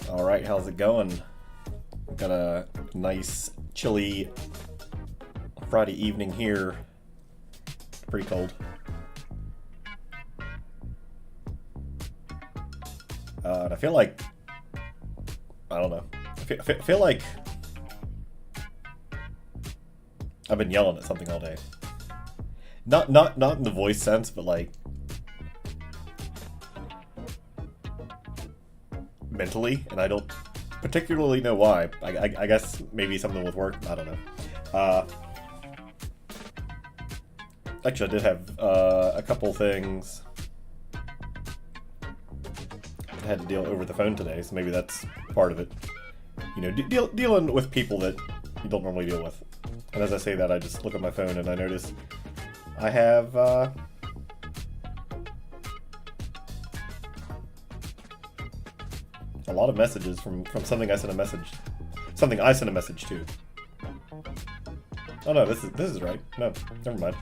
Alright, how's it going? Got a nice, chilly Friday evening here. Pretty cold. And I feel like... I don't know. I feel like... I've been yelling at something all day. Not in the voice sense, but like... mentally, and I don't particularly know why. I guess maybe something with work. I don't know. Actually, I did have a couple things I had to deal over the phone today, so maybe that's part of it. You know, dealing with people that you don't normally deal with. And as I say that, I just look at my phone and I notice I have a lot of messages from something I sent a message to. Oh no, this is right. No, never mind.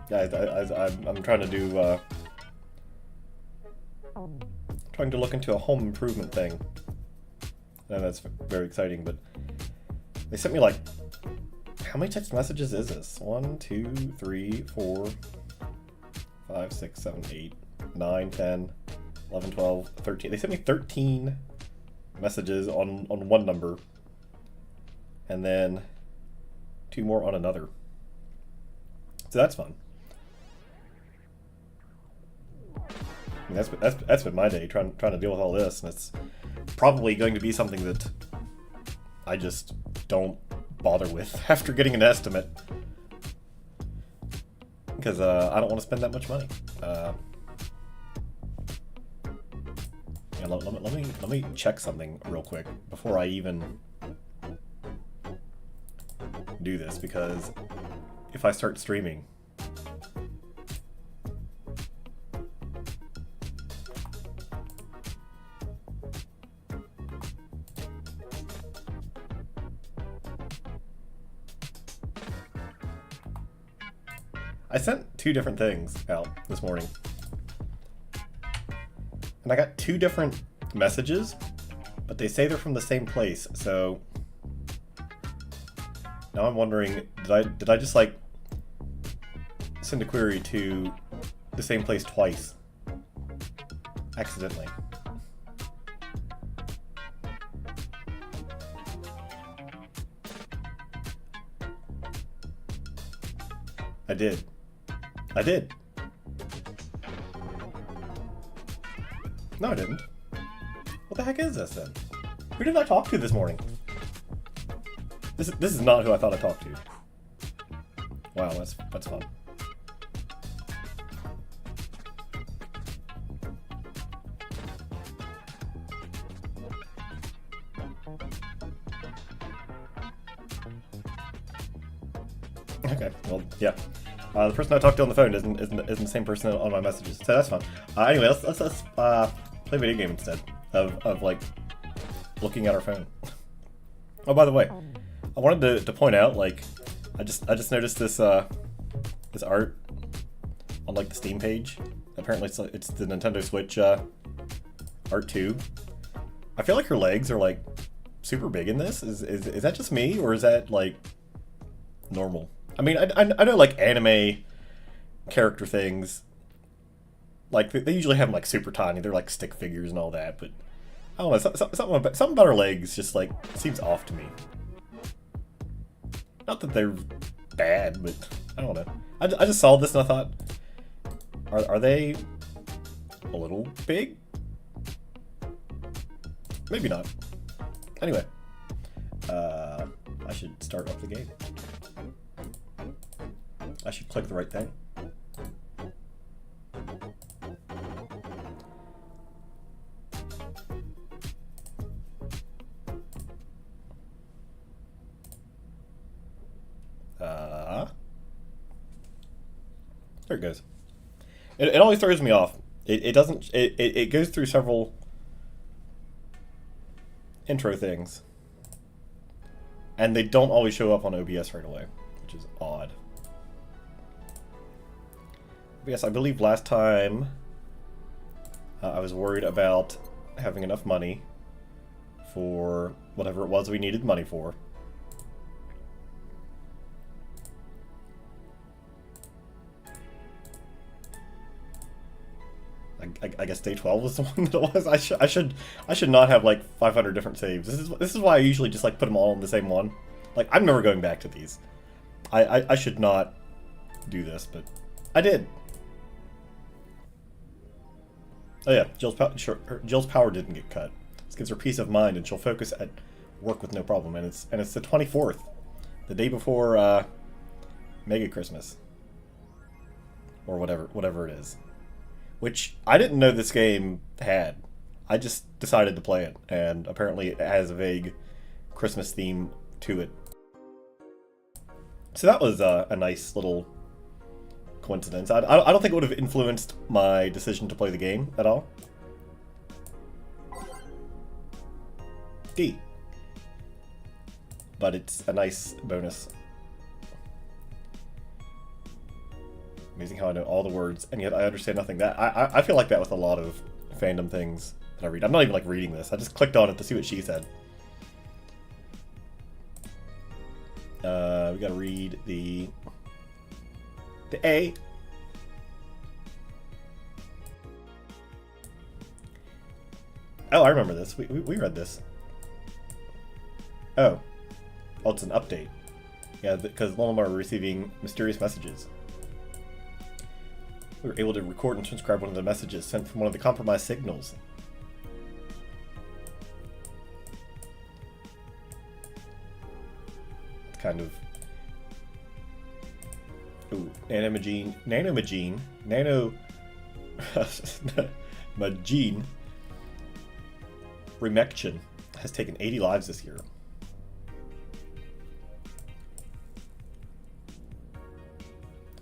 Yeah, I'm trying to do trying to look into a home improvement thing. And that's very exciting, but they sent me like, how many text messages is this? 1, 2, 3, 4, 5, 6, 7, 8, 9, 10, 11, 12, 13. They sent me 13 messages on one number, and then 2 more on another. So that's fun. I mean, that's been my day, trying to deal with all this, and it's probably going to be something that I just don't bother with after getting an estimate, because I don't want to spend that much money. Yeah, let me check something real quick before I even do this, because if I start streaming, I sent 2 different things out this morning, and I got 2 different messages, but they say they're from the same place. So now I'm wondering, did I just like send a query to the same place twice accidentally? I did. No, I didn't. What the heck is this then? Who did I talk to this morning? This is not who I thought I talked to. Wow, that's fun. Okay, well, yeah. The person I talked to on the phone isn't the same person on my messages, so that's fun. Anyway, let's play a video game instead of like looking at our phone. Oh, by the way, I wanted to point out, like, I just noticed this this art on like the Steam page. Apparently it's the Nintendo Switch art too. I feel like her legs are like super big in this. Is that just me, or is that like normal? I mean, I know like anime character things, like they usually have them like super tiny. They're like stick figures and all that, but I don't know, something about her legs just like seems off to me. Not that they're bad, but I don't know. I just saw this and I thought, are they a little big? Maybe not. Anyway, I should start up the game. I should click the right thing. There it goes. It always throws me off. It doesn't. It goes through several intro things, and they don't always show up on OBS right away, which is odd. Yes, I believe last time I was worried about having enough money for whatever it was we needed money for. I guess day 12 was the one that it was. I should not have like 500 different saves. This is why I usually just like put them all in the same one. Like, I'm never going back to these. I should not do this, but I did. Oh yeah, Jill's power didn't get cut. This gives her peace of mind, and she'll focus at work with no problem. And it's the 24th, the day before Mega Christmas, or whatever it is. Which I didn't know this game had. I just decided to play it, and apparently it has a vague Christmas theme to it. So that was a nice little coincidence. I don't think it would have influenced my decision to play the game at all. D. But it's a nice bonus. Amazing how I know all the words, and yet I understand nothing. That I feel like that with a lot of fandom things that I read. I'm not even like reading this. I just clicked on it to see what she said. We gotta read the A. Oh, I remember this. We read this. Oh, it's an update. Yeah, because none of them are receiving mysterious messages. We were able to record and transcribe one of the messages sent from one of the compromised signals. It's kind of... Ooh, nanomagene... Magene... Remection has taken 80 lives this year.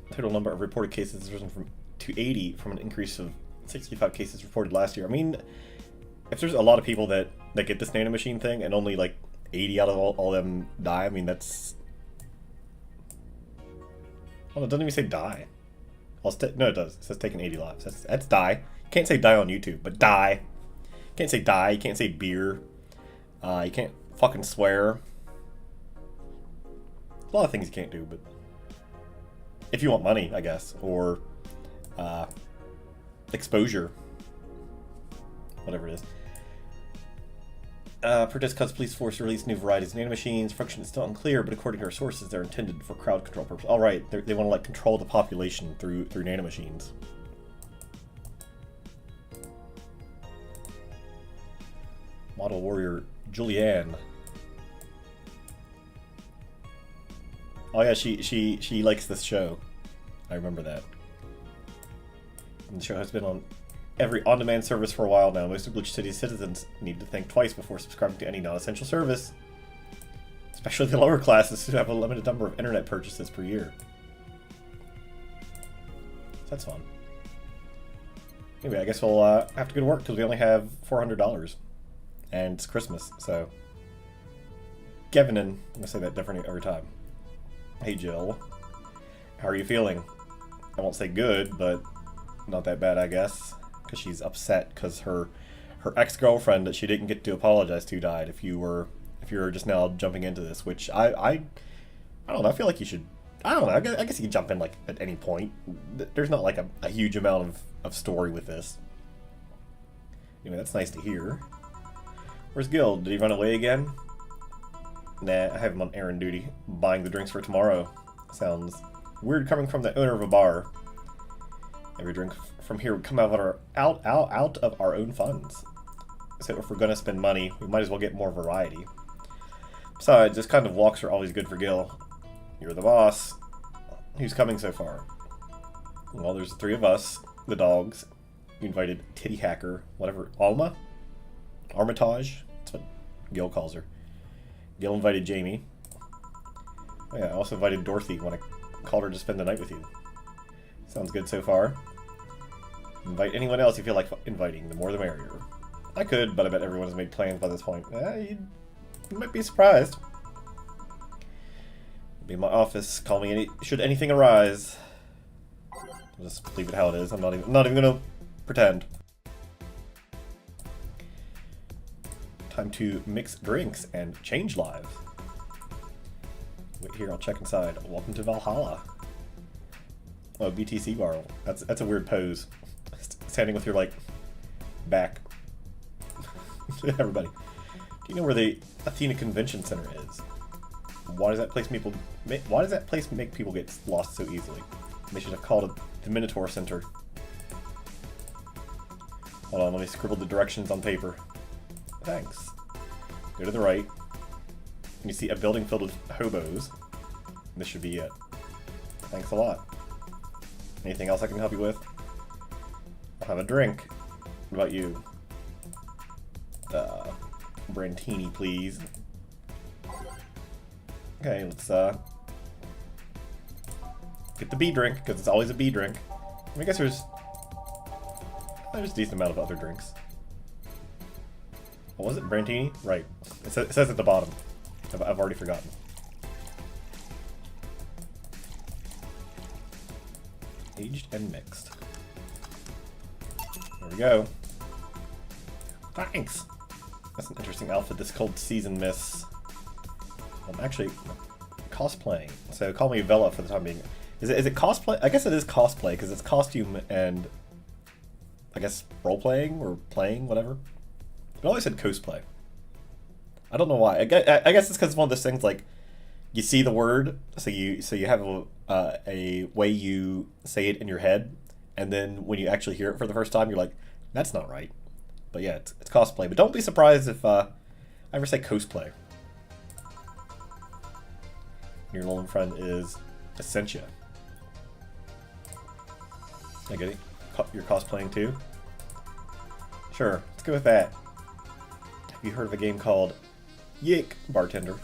The total number of reported cases has risen to 80 from an increase of 65 cases reported last year. I mean, if there's a lot of people that get this nanomachine thing and only like 80 out of all of them die, I mean, that's... Oh, it doesn't even say die. Well, no, it does. It says taking 80 lives. That's die. You can't say die on YouTube, but die. You can't say die. You can't say beer. You can't fucking swear. A lot of things you can't do, but... If you want money, I guess, or exposure, whatever it is. Protest cause police force release new varieties of nanomachines. Function is still unclear, but according to our sources, they're intended for crowd control purposes. All right, they want to like control the population through nanomachines. Model warrior Julianne. Oh yeah, she likes this show. I remember that. And the show has been on every on-demand service for a while now. Most of Blue City citizens need to think twice before subscribing to any non-essential service. Especially the lower classes who have a limited number of internet purchases per year. So that's fun. Anyway, I guess we'll have to go to work because we only have $400. And it's Christmas, so... Gevinin. I'm going to say that differently every time. Hey Jill, how are you feeling? I won't say good, but not that bad, I guess, because she's upset because her ex-girlfriend that she didn't get to apologize to died. If you're just now jumping into this, which I don't know. I feel like you should. I don't know. I guess you can jump in like at any point. There's not like a huge amount of story with this. Anyway, that's nice to hear. Where's Gil? Did he run away again? Nah, I have him on errand duty, buying the drinks for tomorrow. Sounds weird coming from the owner of a bar. Every drink from here would come out of our own funds. So if we're gonna spend money, we might as well get more variety. Besides, this kind of walks are always good for Gil. You're the boss. Who's coming so far? Well, there's the three of us, the dogs. You invited Titty Hacker, whatever, Alma? Armitage? That's what Gil calls her. Gil invited Jamie. Oh yeah, I also invited Dorothy when I called her to spend the night with you. Sounds good so far. Invite anyone else you feel like inviting, the more the merrier. I could, but I bet everyone has made plans by this point. You might be surprised. Be in my office, call me should anything arise. I'll just leave it how it is. I'm not even gonna pretend. Time to mix drinks and change lives. Wait here, I'll check inside. Welcome to Valhalla. Oh, BTC bar. That's a weird pose. Standing with your, like, back. Everybody. Do you know where the Athena Convention Center is? Why does that place make people get lost so easily? They should have called it the Minotaur Center. Hold on, let me scribble the directions on paper. Thanks. Go to the right. And you see a building filled with hobos. This should be it. Thanks a lot. Anything else I can help you with? I'll have a drink. What about you? Brantini, please. Okay, let's get the B drink, because it's always a B drink. I guess there's a decent amount of other drinks. What was it? Brantini? Right. It says at the bottom. I've already forgotten. Aged and mixed. There we go. Thanks! That's an interesting outfit this cold season, miss. I'm actually cosplaying, so call me Vela for the time being. Is it cosplay? I guess it is cosplay, because it's costume and I guess role-playing or playing, whatever. It always said cosplay. I don't know why. I guess it's because it's one of those things like you see the word, so you have a way you say it in your head, and then when you actually hear it for the first time, you're like, that's not right. But yeah, it's cosplay. But don't be surprised if I ever say cosplay. Your lone friend is Essentia. I get it. You're cosplaying too? Sure, let's go with that. Have you heard of a game called Yick Bartender?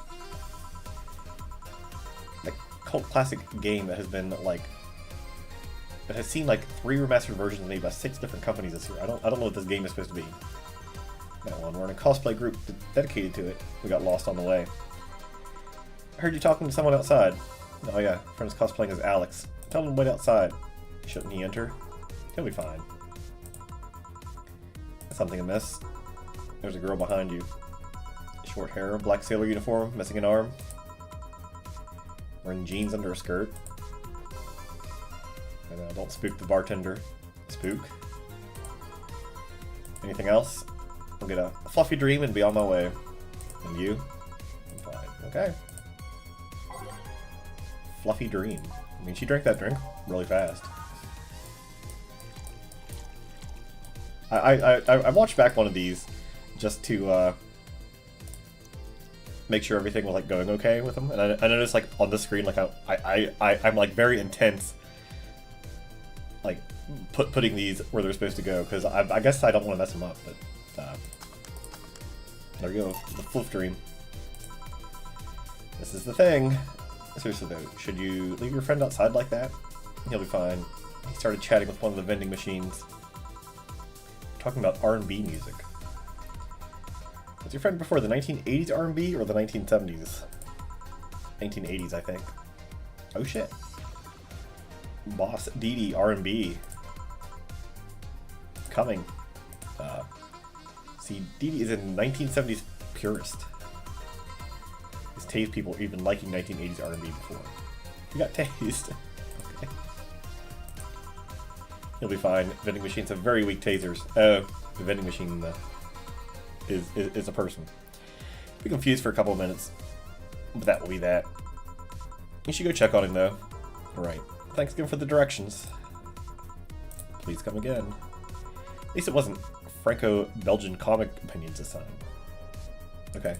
A cult classic game that has been like that has seen like 3 remastered versions made by 6 different companies this year. I don't know what this game is supposed to be. That one. We're in a cosplay group dedicated to it. We got lost on the way. I heard you talking to someone outside. Oh yeah, friend's cosplaying as Alex. Tell him to wait outside. Shouldn't he enter? He'll be fine. Something amiss. There's a girl behind you. Short hair, black sailor uniform, missing an arm. Wearing jeans under a skirt. And don't spook the bartender. Spook. Anything else? I'll get a fluffy dream and be on my way. And you? I'm fine. Okay. Fluffy dream. I mean, she drank that drink really fast. I watched back one of these just to make sure everything was like going okay with them, and I noticed like on the screen like I'm like very intense, like putting these where they're supposed to go, because I guess I don't want to mess them up. But there we go, the fluff dream. This is the thing. Seriously though, should you leave your friend outside like that? He'll be fine. He started chatting with one of the vending machines. Talking about R&B music. Was your friend before the 1980s R&B or the 1970s? 1980s, I think. Oh shit. Boss Dee R&B. Coming. See, Dee is a 1970s purist. His taste people even liking 1980s R&B before. You got taste. Okay. He'll be fine. Vending machines have very weak tasers. Oh, the vending machine is a person. Be confused for a couple of minutes, but that will be that. You should go check on him though. Alright. Thanks again for the directions. Please come again. At least it wasn't Franco-Belgian comic opinions this time. Okay.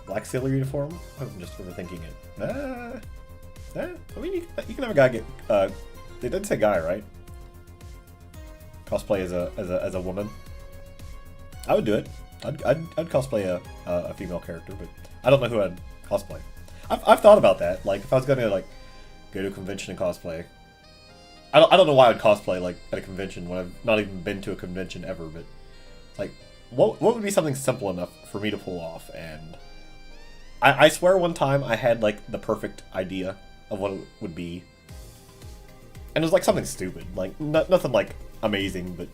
Black sailor uniform? I'm just overthinking it. I mean, you can have a guy get. They did say guy, right? Cosplay as a woman. I would do it. I'd cosplay a female character, but I don't know who I'd cosplay. I've thought about that. Like, if I was gonna like go to a convention and cosplay, I don't know why I'd cosplay like at a convention when I've not even been to a convention ever. But like, what would be something simple enough for me to pull off? And I swear one time I had like the perfect idea of what it would be. And it was like something stupid, like nothing like amazing, but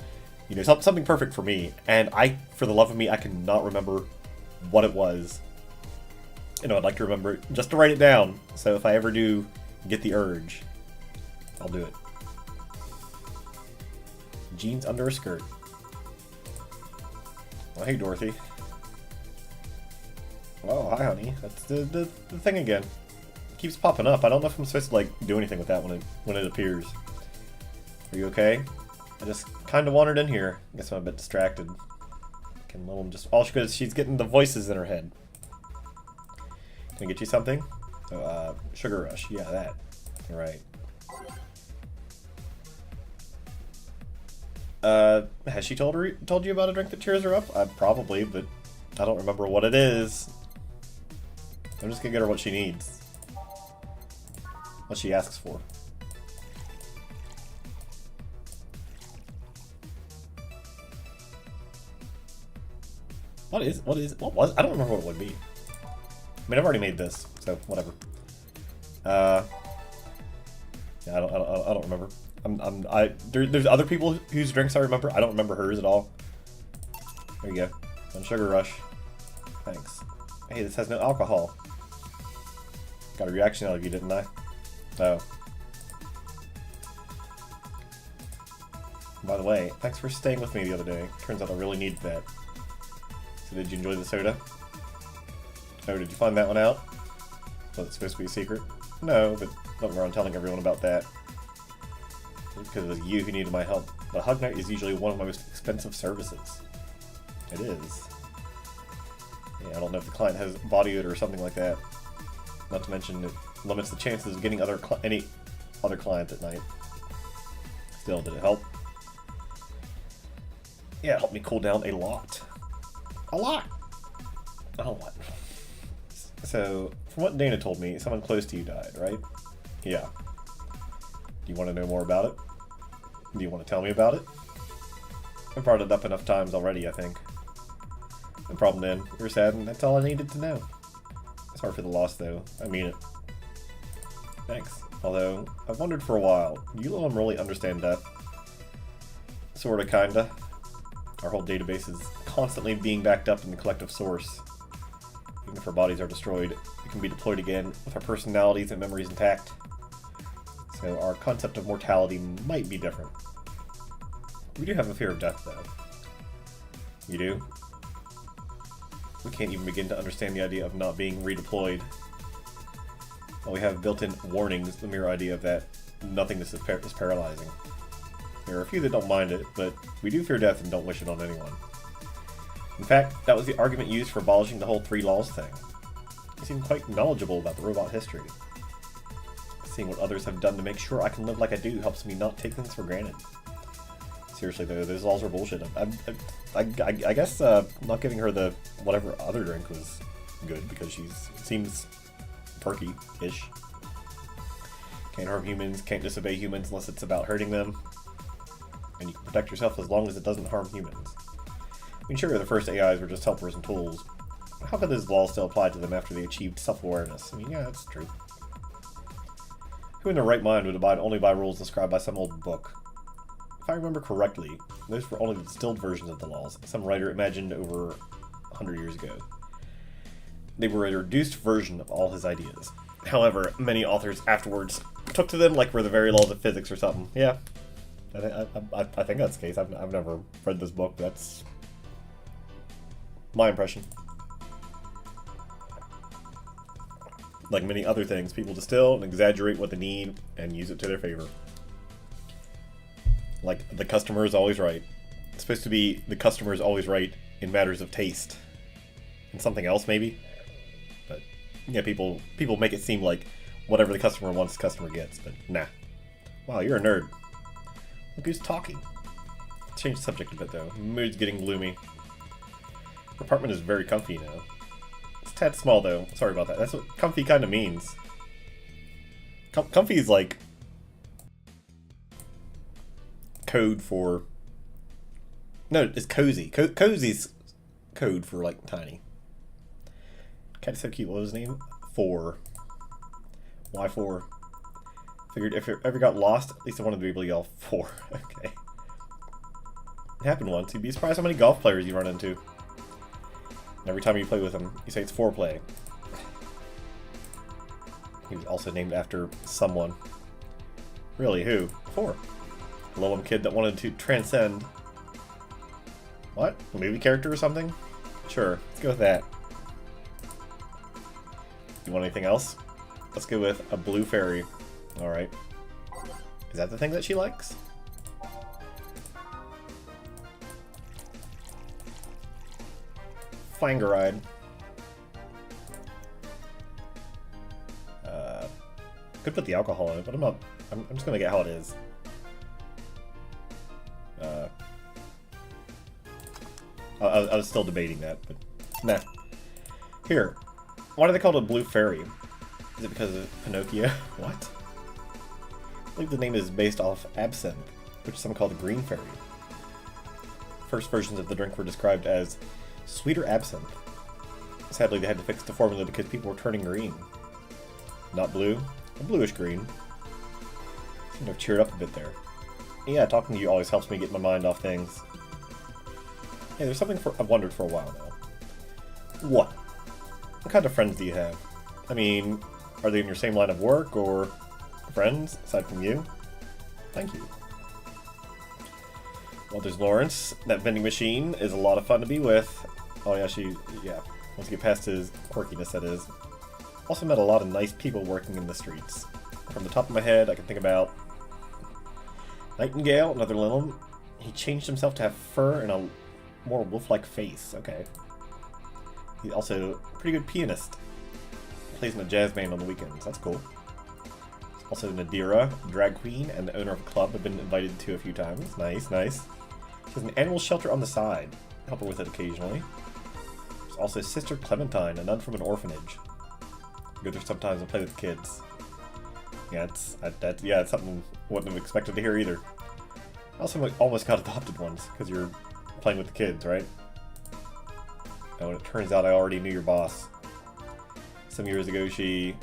you know, something perfect for me. And for the love of me, I cannot remember what it was. You know, I'd like to remember it just to write it down. So if I ever do get the urge, I'll do it. Jeans under a skirt. Oh, hey, Dorothy. Oh, hi, honey. That's the thing again. It keeps popping up. I don't know if I'm supposed to, like, do anything with that when it appears. Are you okay? I just kind of wandered in here. I guess I'm a bit distracted. Can let him just... All she goes, she's getting the voices in her head. Can I get you something? Oh, Sugar Rush. Yeah, that. You're right. Has she told you about a drink that cheers her up? Probably, but I don't remember what it is. I'm just gonna get her what she needs. What she asks for. What was? I don't remember what it would be. I mean, I've already made this, so whatever. Yeah, I don't remember. There's other people whose drinks I remember. I don't remember hers at all. There you go. One Sugar Rush. Thanks. Hey, this has no alcohol. Got a reaction out of you, didn't I? Oh. By the way, thanks for staying with me the other day. Turns out I really needed that. So did you enjoy the soda? Oh, did you find that one out? Was it supposed to be a secret? No, but don't go around telling everyone about that. Because it was you who needed my help. But Hug Night is usually one of my most expensive services. It is. Yeah, I don't know if the client has body odor or something like that. Not to mention it limits the chances of getting any other client at night. Still, did it help? Yeah, it helped me cool down a lot. A lot! A lot. So, from what Dana told me, someone close to you died, right? Yeah. Do you want to know more about it? Do you want to tell me about it? I've brought it up enough times already, I think. No problem then. You're sad, and that's all I needed to know. Sorry for the loss, though. I mean it. Thanks. Although, I've wondered for a while, do you let them really understand death? Sorta, kinda. Our whole database is constantly being backed up in the collective source. Even if our bodies are destroyed, we can be deployed again with our personalities and memories intact. So our concept of mortality might be different. We do have a fear of death, though. You do? We can't even begin to understand the idea of not being redeployed. While we have built-in warnings, the mere idea of that nothingness is paralyzing. There are a few that don't mind it, but we do fear death and don't wish it on anyone. In fact, that was the argument used for abolishing the whole 3 laws thing. You seem quite knowledgeable about the robot history. Seeing what others have done to make sure I can live like I do helps me not take things for granted. Seriously though, those laws are bullshit. I guess not giving her the whatever other drink was good because she seems perky-ish. Can't harm humans, can't disobey humans unless it's about hurting them. And you can protect yourself as long as it doesn't harm humans. I mean, sure, the first AIs were just helpers and tools. But how could those laws still apply to them after they achieved self-awareness? I mean, yeah, that's true. Who in their right mind would abide only by rules described by some old book? If I remember correctly, those were only the distilled versions of the laws, some writer imagined over 100 years ago. They were a reduced version of all his ideas. However, many authors afterwards took to them like we're the very laws of physics or something. Yeah, I think that's the case. I've never read this book, but that's my impression. Like many other things, people distill and exaggerate what they need and use it to their favor. Like, the customer is always right. It's supposed to be the customer is always right in matters of taste. And something else, maybe? But, yeah, people make it seem like whatever the customer wants, the customer gets, but nah. Wow, you're a nerd. Look who's talking. Change the subject a bit, though. Mood's getting gloomy. Her apartment is very comfy now. It's a tad small, though. Sorry about that. That's what comfy kind of means. Comfy is like code for... No, it's cozy. Cozy's code for, like, tiny. Cat's so cute. What was his name? 4. Why 4? Figured if it ever got lost, at least I wanted to be able to yell 4. Okay. It happened once. You'd be surprised how many golf players you run into. And every time you play with them, you say it's foreplay. He was also named after someone. Really, who? 4. A little kid that wanted to transcend. What? A movie character or something? Sure, let's go with that. You want anything else? Let's go with a blue fairy. Alright. Is that the thing that she likes? Flangeride. Could put the alcohol in it, but I'm not. I'm just gonna get how it is. I was still debating that, but nah. Here, why do they call it a blue fairy? Is it because of Pinocchio? What? I believe the name is based off absinthe, which some call the green fairy. First versions of the drink were described as sweeter absinthe. Sadly, they had to fix the formula because people were turning green. Not blue, a bluish green. Seem to have cheered up a bit there. Yeah, talking to you always helps me get my mind off things. Hey, there's something I've wondered for a while now. What? What kind of friends do you have? I mean, are they in your same line of work, or friends, aside from you? Thank you. Well, there's Lawrence. That vending machine is a lot of fun to be with. Oh yeah, yeah. Once you get past his quirkiness, that is. Also met a lot of nice people working in the streets. From the top of my head, I can think about Nightingale, another Lilum. He changed himself to have fur and a more wolf-like face. Okay. He's also a pretty good pianist. Plays in a jazz band on the weekends. That's cool. Also Nadira, drag queen and the owner of a club, I've been invited to a few times. Nice, nice. She has an animal shelter on the side. Help her with it occasionally. There's also Sister Clementine, a nun from an orphanage. I go there sometimes and play with the kids. Yeah, it's something I wouldn't have expected to hear either. I also almost got adopted once, because you're playing with the kids, right? Oh, and it turns out I already knew your boss. Some years ago, she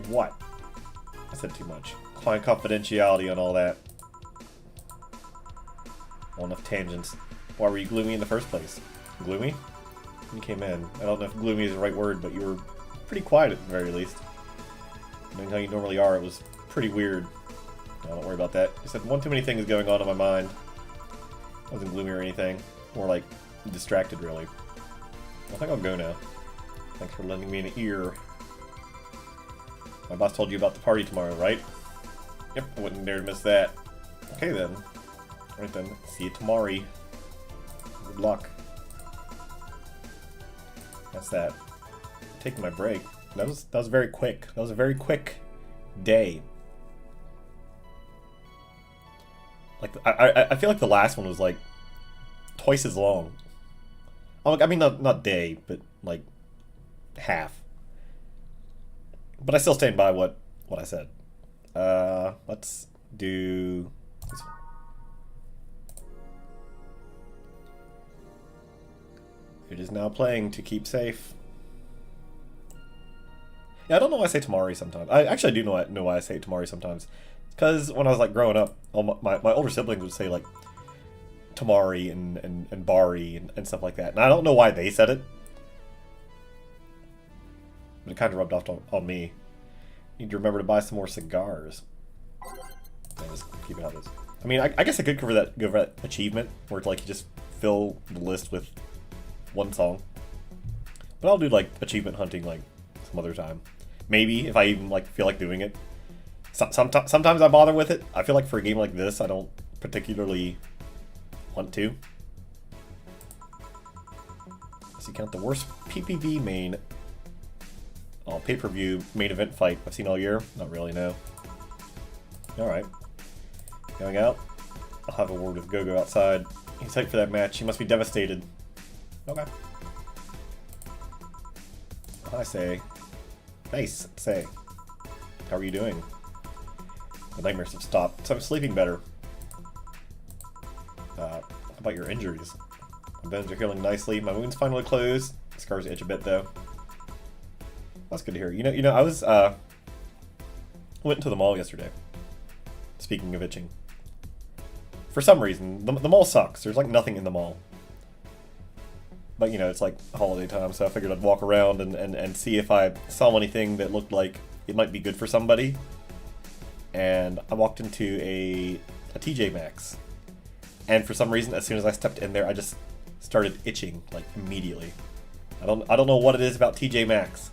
what? I said too much. Client confidentiality and all that. Well, enough tangents. Why were you gloomy in the first place? Gloomy? When you came in. I don't know if gloomy is the right word, but you were pretty quiet at the very least. Knowing how you normally are, it was pretty weird. No, don't worry about that. Just had one too many things going on in my mind. I wasn't gloomy or anything. More like distracted, really. I think I'll go now. Thanks for lending me an ear. My boss told you about the party tomorrow, right? Yep, I wouldn't dare to miss that. Okay then. Alright then, see you tomorrow. Good luck. That's that. Taking my break. That was very quick. That was a very quick day. Like I feel like the last one was like twice as long. Oh, I mean not day, but like half. But I still stand by what I said. Let's do this one. It is now playing to keep safe. Yeah, I don't know why I say Tamari sometimes. I actually do know why I say Tamari sometimes. Because when I was like growing up, all my older siblings would say like Tamari and Bari and stuff like that. And I don't know why they said it. But it kind of rubbed off on me. Need to remember to buy some more cigars. And just keep it how it is. I mean, I guess I could go for that achievement where it's like you just fill the list with one song. But I'll do like achievement hunting like some other time. Maybe if I even like feel like doing it. Sometimes I bother with it. I feel like for a game like this, I don't particularly want to. Let's see, count the worst PPV main. Oh, pay-per-view main event fight I've seen all year. Not really, no. Alright. Going out. I'll have a word with Gogo outside. He's hyped for that match. He must be devastated. Okay. I say. Nice, say. How are you doing? The nightmares have stopped, so I'm sleeping better. How about your injuries? My bones are healing nicely. My wound's finally closed. Scars itch a bit though. That's good to hear. You know, I was Went to the mall yesterday. Speaking of itching. For some reason, the mall sucks. There's like nothing in the mall. But, you know, it's like holiday time, so I figured I'd walk around and see if I saw anything that looked like it might be good for somebody. And I walked into a TJ Maxx. And for some reason, as soon as I stepped in there, I just started itching, like, immediately. I don't know what it is about TJ Maxx,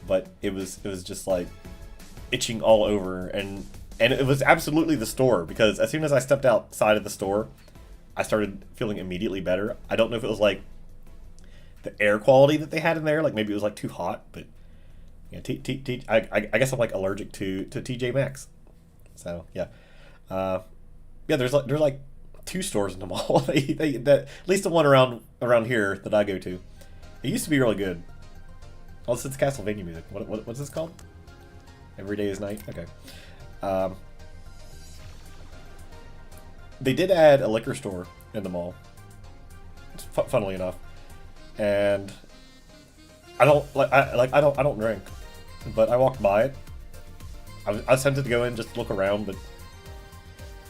but it was just, like, itching all over. And it was absolutely the store, because as soon as I stepped outside of the store, I started feeling immediately better. I don't know if it was, like, the air quality that they had in there, like maybe it was like too hot, but yeah, I guess I'm like allergic to TJ Maxx. So yeah, yeah. There's like 2 stores in the mall. That at least the one around here that I go to. It used to be really good. Oh, it's Castlevania music. What's this called? Every Day is Night. Okay. They did add a liquor store in the mall. Funnily enough. And I don't drink, but I walked by it. I was tempted to go in just to look around, but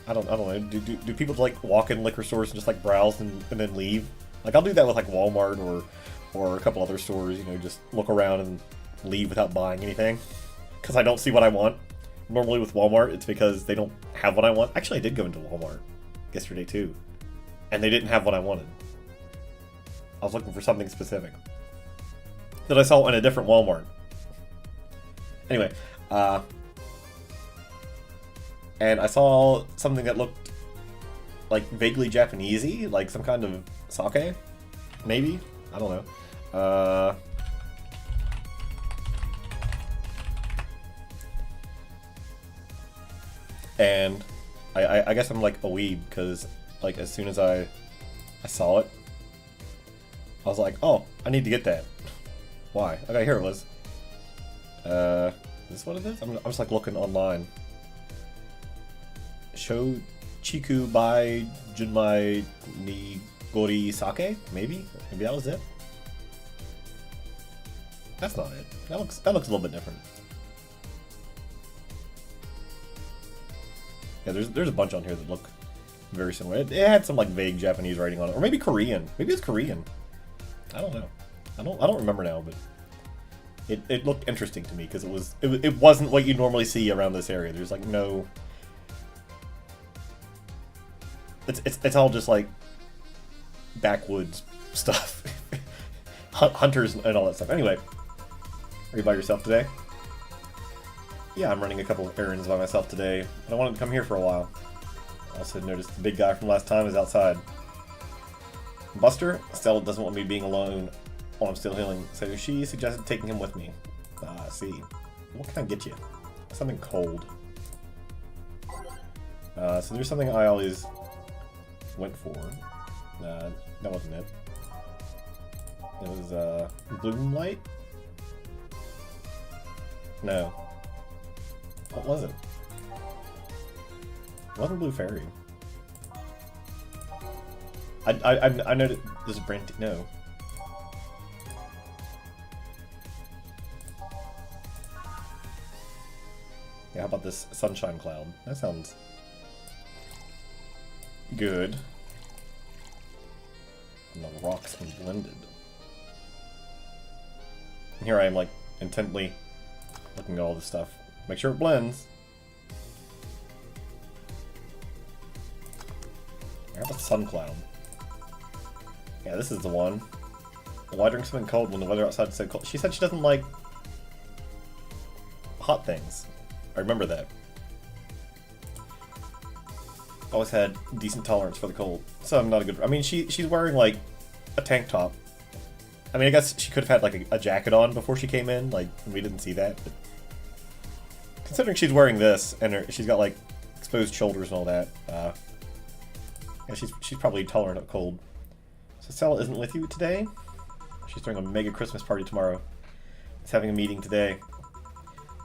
I don't know. Do people like walk in liquor stores and just like browse and then leave? Like I'll do that with like Walmart or a couple other stores. You know, just look around and leave without buying anything because I don't see what I want. Normally with Walmart, it's because they don't have what I want. Actually, I did go into Walmart yesterday too, and they didn't have what I wanted. I was looking for something specific that I saw in a different Walmart. Anyway, and I saw something that looked like vaguely Japanese-y, like some kind of sake, maybe? I don't know. And I guess I'm like a weeb, because like as soon as I saw it, I was like, oh, I need to get that. Why? Okay, here it was. Is this what it is? I'm just like looking online. Sho Chiku by Junmai Nigori Sake? Maybe that was it. That's not it. That looks a little bit different. Yeah, there's a bunch on here that look very similar. It had some like vague Japanese writing on it, or maybe Korean. Maybe it's Korean. I don't know. I don't remember now, but it looked interesting to me because it wasn't what you normally see around this area. There's like no. It's all just like backwoods stuff, hunters and all that stuff. Anyway, are you by yourself today? Yeah, I'm running a couple of errands by myself today, but I wanted to come here for a while. I also noticed the big guy from last time is outside. Buster, Stella doesn't want me being alone while I'm still healing, so she suggested taking him with me. Ah, I see. What can I get you? Something cold. So there's something I always went for. That wasn't it. It was, Bloom Light? No. What was it? It wasn't Blue Fairy. I know that there's a brand. No. Yeah, how about this Sunshine Cloud? That sounds good. And the rocks and blended. And here I am, like, intently looking at all this stuff. Make sure it blends. How about Sun Cloud? Yeah, this is the one. Why drink something cold when the weather outside is so cold? She said she doesn't like hot things. I remember that. Always had decent tolerance for the cold, so I'm not a good. I mean, she's wearing like a tank top. I mean, I guess she could have had like a jacket on before she came in. Like we didn't see that, but considering she's wearing this and she's got like exposed shoulders and all that, yeah, she's probably tolerant of cold. So Stella isn't with you today? She's throwing a mega Christmas party tomorrow. She's having a meeting today.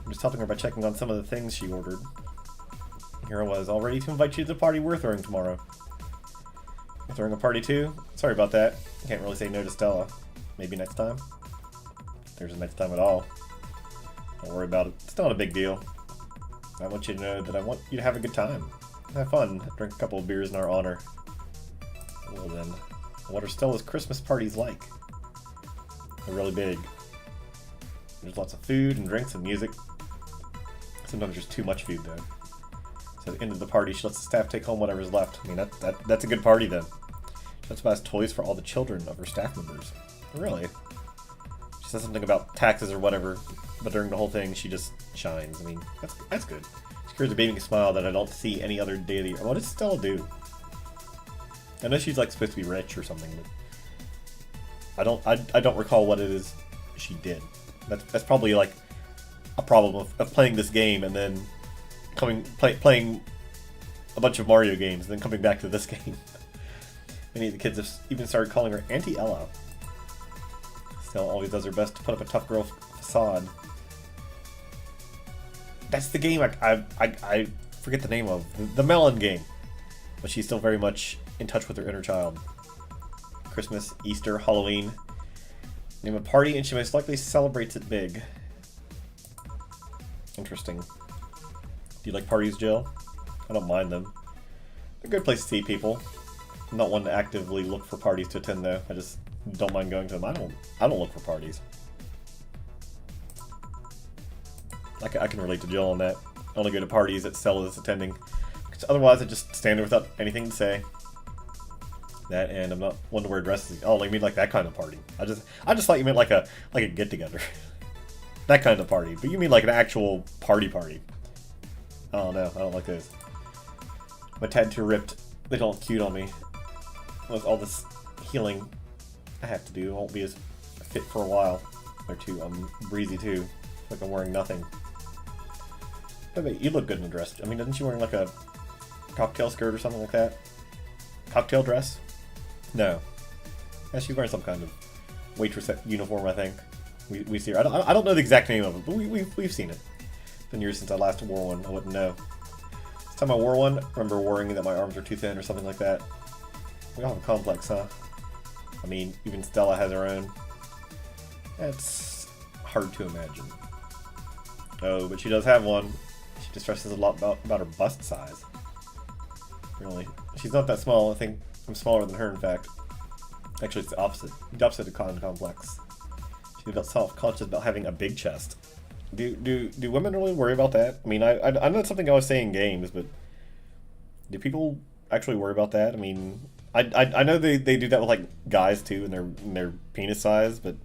I'm just helping her by checking on some of the things she ordered. Here I was, all ready to invite you to the party we're throwing tomorrow. You're throwing a party too? Sorry about that. Can't really say no to Stella. Maybe next time? If there's a next time at all. Don't worry about it. It's not a big deal. I want you to know that I want you to have a good time. Have fun. Drink a couple of beers in our honor. Well then, what are Stella's Christmas parties like? They're really big. There's lots of food and drinks and music. Sometimes there's too much food though. So at the end of the party, she lets the staff take home whatever's left. I mean, that's a good party then. She lets buys toys for all the children of her staff members. Really? She says something about taxes or whatever, but during the whole thing, she just shines. I mean, that's good. She carries a beaming smile that I don't see any other day of the year. What does Stella do? I know she's like supposed to be rich or something, but I don't recall what it is she did. That's probably like a problem of playing this game and then playing a bunch of Mario games and then coming back to this game. Many of the kids have even started calling her Auntie Ella. Stella always does her best to put up a tough girl facade. That's the game I forget the name of. The Melon game. But she's still very much in touch with her inner child. Christmas, Easter, Halloween. Name a party and she most likely celebrates it big. Interesting. Do you like parties, Jill? I don't mind them. They're a good place to see people. I'm not one to actively look for parties to attend though. I just don't mind going to them. I don't look for parties. I can relate to Jill on that. I only go to parties that Stella is attending. Because otherwise I just stand there without anything to say. That, and I'm not one to wear dresses. Oh, you mean like that kind of party? I just thought you meant like a get together. That kind of party. But you mean like an actual party. Oh no, I don't like those. I'm a tad too ripped. They don't look cute on me. With all this healing I have to do, I won't be as fit for a while. Or two. I'm breezy too. Like I'm wearing nothing. But wait, you look good in a dress. I mean, isn't she wearing like a cocktail skirt or something like that? Cocktail dress? No. Yeah, she's wearing some kind of waitress uniform, I think. We see her. I don't know the exact name of it, but we've seen it. It's been years since I last wore one. I wouldn't know. This time I wore one, I remember worrying that my arms were too thin or something like that. We all have a complex, huh? I mean, even Stella has her own. That's hard to imagine. Oh, but she does have one. She just stresses a lot about her bust size. Really. She's not that small. I think I'm smaller than her, in fact. Actually, it's the opposite. The opposite of complex. She felt self-conscious about having a big chest. Do women really worry about that? I mean, I know it's something I always say in games, but do people actually worry about that? I mean, I know they do that with like guys too, and their penis size, but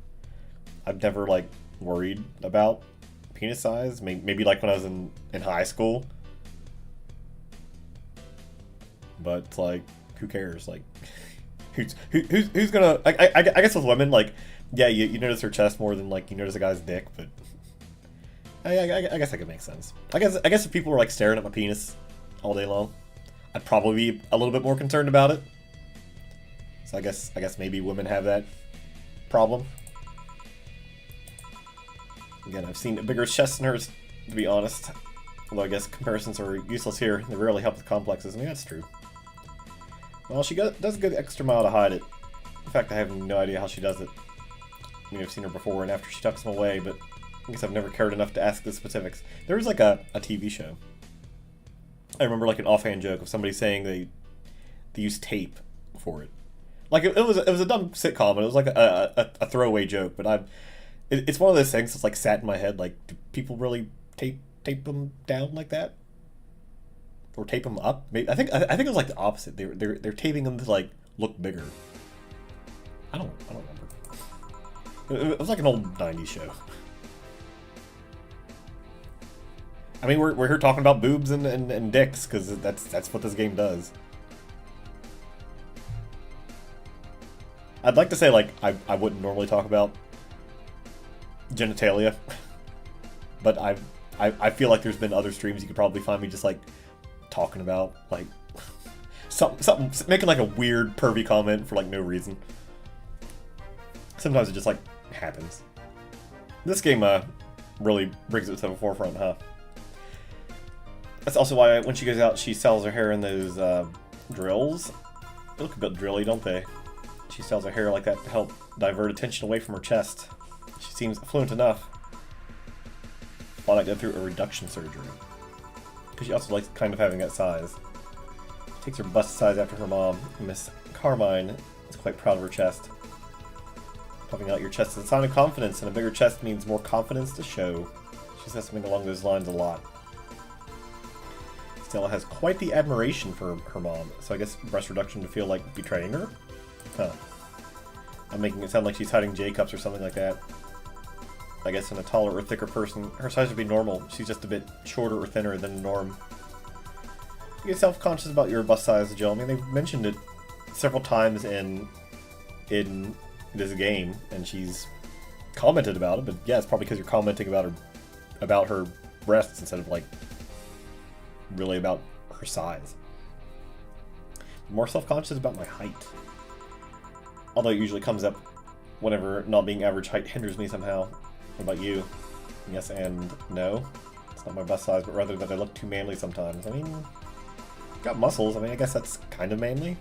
I've never like worried about penis size. Maybe like when I was in high school. But like, who cares? Like, who's gonna? I guess with women, like, yeah, you notice her chest more than like you notice a guy's dick. But I guess that could make sense. I guess if people were like staring at my penis all day long, I'd probably be a little bit more concerned about it. So I guess maybe women have that problem. Again, I've seen a bigger chest than hers, to be honest. Although I guess comparisons are useless here. They rarely help with complexes. I mean, that's true. Well, she does a good extra mile to hide it. In fact, I have no idea how she does it. I mean, I've seen her before and after she tucks them away, but I guess I've never cared enough to ask the specifics. There was like a TV show. I remember like an offhand joke of somebody saying they use tape for it. Like it was a dumb sitcom, and it was like a throwaway joke. But it's one of those things that's like sat in my head. Like, do people really tape them down like that? Or tape them up? Maybe I think it was like the opposite. They're taping them to like look bigger. I don't remember. It was like an old '90s show. I mean, we're here talking about boobs and dicks because that's what this game does. I'd like to say like I wouldn't normally talk about genitalia, but I feel like there's been other streams you could probably find me just like talking about like something making like a weird pervy comment for like no reason. Sometimes it just like happens. This game really brings it to the forefront, huh? That's also why when she goes out, she sells her hair in those drills. They look a bit drilly, don't they? She sells her hair like that to help divert attention away from her chest. She seems fluent enough. Why not go through a reduction surgery? because she also likes kind of having that size. She takes her bust size after her mom. Miss Carmine is quite proud of her chest. Puffing out your chest is a sign of confidence, and a bigger chest means more confidence to show. She says something along those lines a lot. Stella has quite the admiration for her mom, so I guess breast reduction to feel like betraying her? Huh. I'm making it sound like she's hiding J-cups or something like that. I guess in a taller or thicker person, her size would be normal. She's just a bit shorter or thinner than the norm. You get self-conscious about your bust size, Jill. I mean, they've mentioned it several times in this game, and she's commented about it, but yeah, it's probably because you're commenting about her breasts instead of, like, really about her size. I'm more self-conscious about my height. Although it usually comes up whenever not being average height hinders me somehow. What about you? Yes and no. It's not my bust size, but rather that I look too manly sometimes. I mean, got muscles. I mean, I guess that's kind of manly.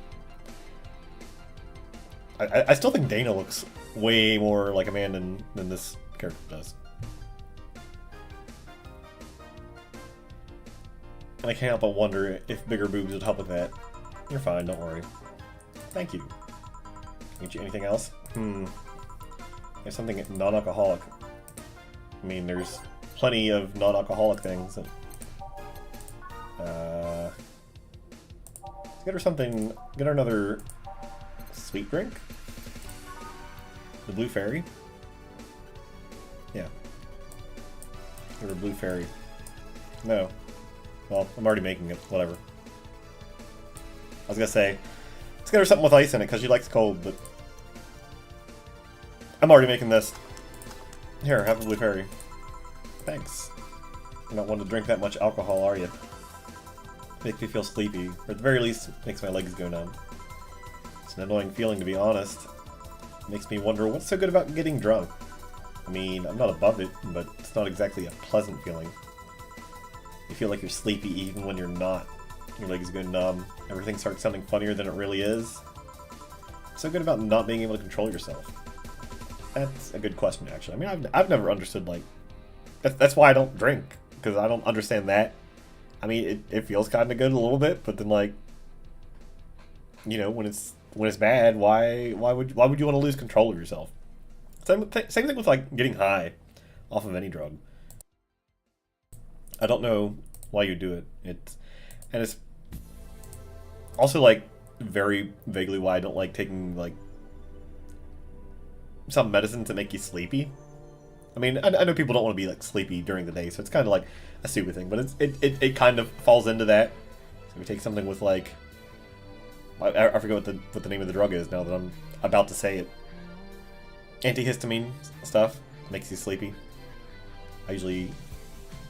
I still think Dana looks way more like a man than this character does. And I can't help but wonder if bigger boobs would help with that. You're fine, don't worry. Thank you. Can I get you anything else? There's something non-alcoholic. I mean, there's plenty of non-alcoholic things. Let's get her something. Get her another sweet drink. The Blue Fairy. Yeah. Get her Blue Fairy. No. Well, I'm already making it. Whatever. I was gonna say, let's get her something with ice in it because she likes cold, but I'm already making this. Here, have a Blue Fairy. Thanks. You're not one to drink that much alcohol, are you? Makes me feel sleepy, or at the very least, makes my legs go numb. It's an annoying feeling, to be honest. It makes me wonder what's so good about getting drunk. I mean, I'm not above it, but it's not exactly a pleasant feeling. You feel like you're sleepy even when you're not. Your legs go numb. Everything starts sounding funnier than it really is. What's so good about not being able to control yourself? That's a good question, actually. I mean, I've never understood, like... That's why I don't drink, because I don't understand that. I mean, it feels kind of good a little bit, but then, like... You know, when it's bad, why would you want to lose control of yourself? Same thing with, like, getting high off of any drug. I don't know why you do it. And it's also, like, very vaguely why I don't like taking, like, some medicine to make you sleepy. I mean, I know people don't want to be, like, sleepy during the day, so it's kind of like a stupid thing, but it kind of falls into that. So we take something with, like, I forget what the name of the drug is now that I'm about to say it. Antihistamine stuff makes you sleepy. I usually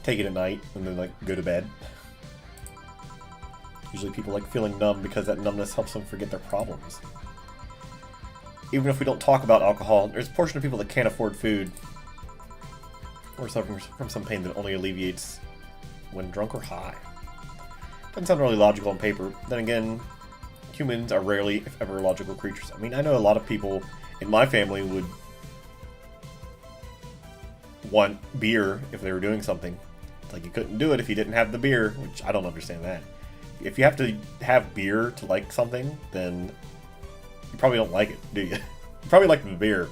take it at night and then, like, go to bed. Usually people like feeling numb because that numbness helps them forget their problems. Even if we don't talk about alcohol, there's a portion of people that can't afford food or suffering from some pain that only alleviates when drunk or high. Doesn't sound really logical on paper. Then again, humans are rarely, if ever, logical creatures. I mean, I know a lot of people in my family would want beer if they were doing something. It's like you couldn't do it if you didn't have the beer, which I don't understand that. If you have to have beer to like something, then you probably don't like it, do you? You probably like the beer.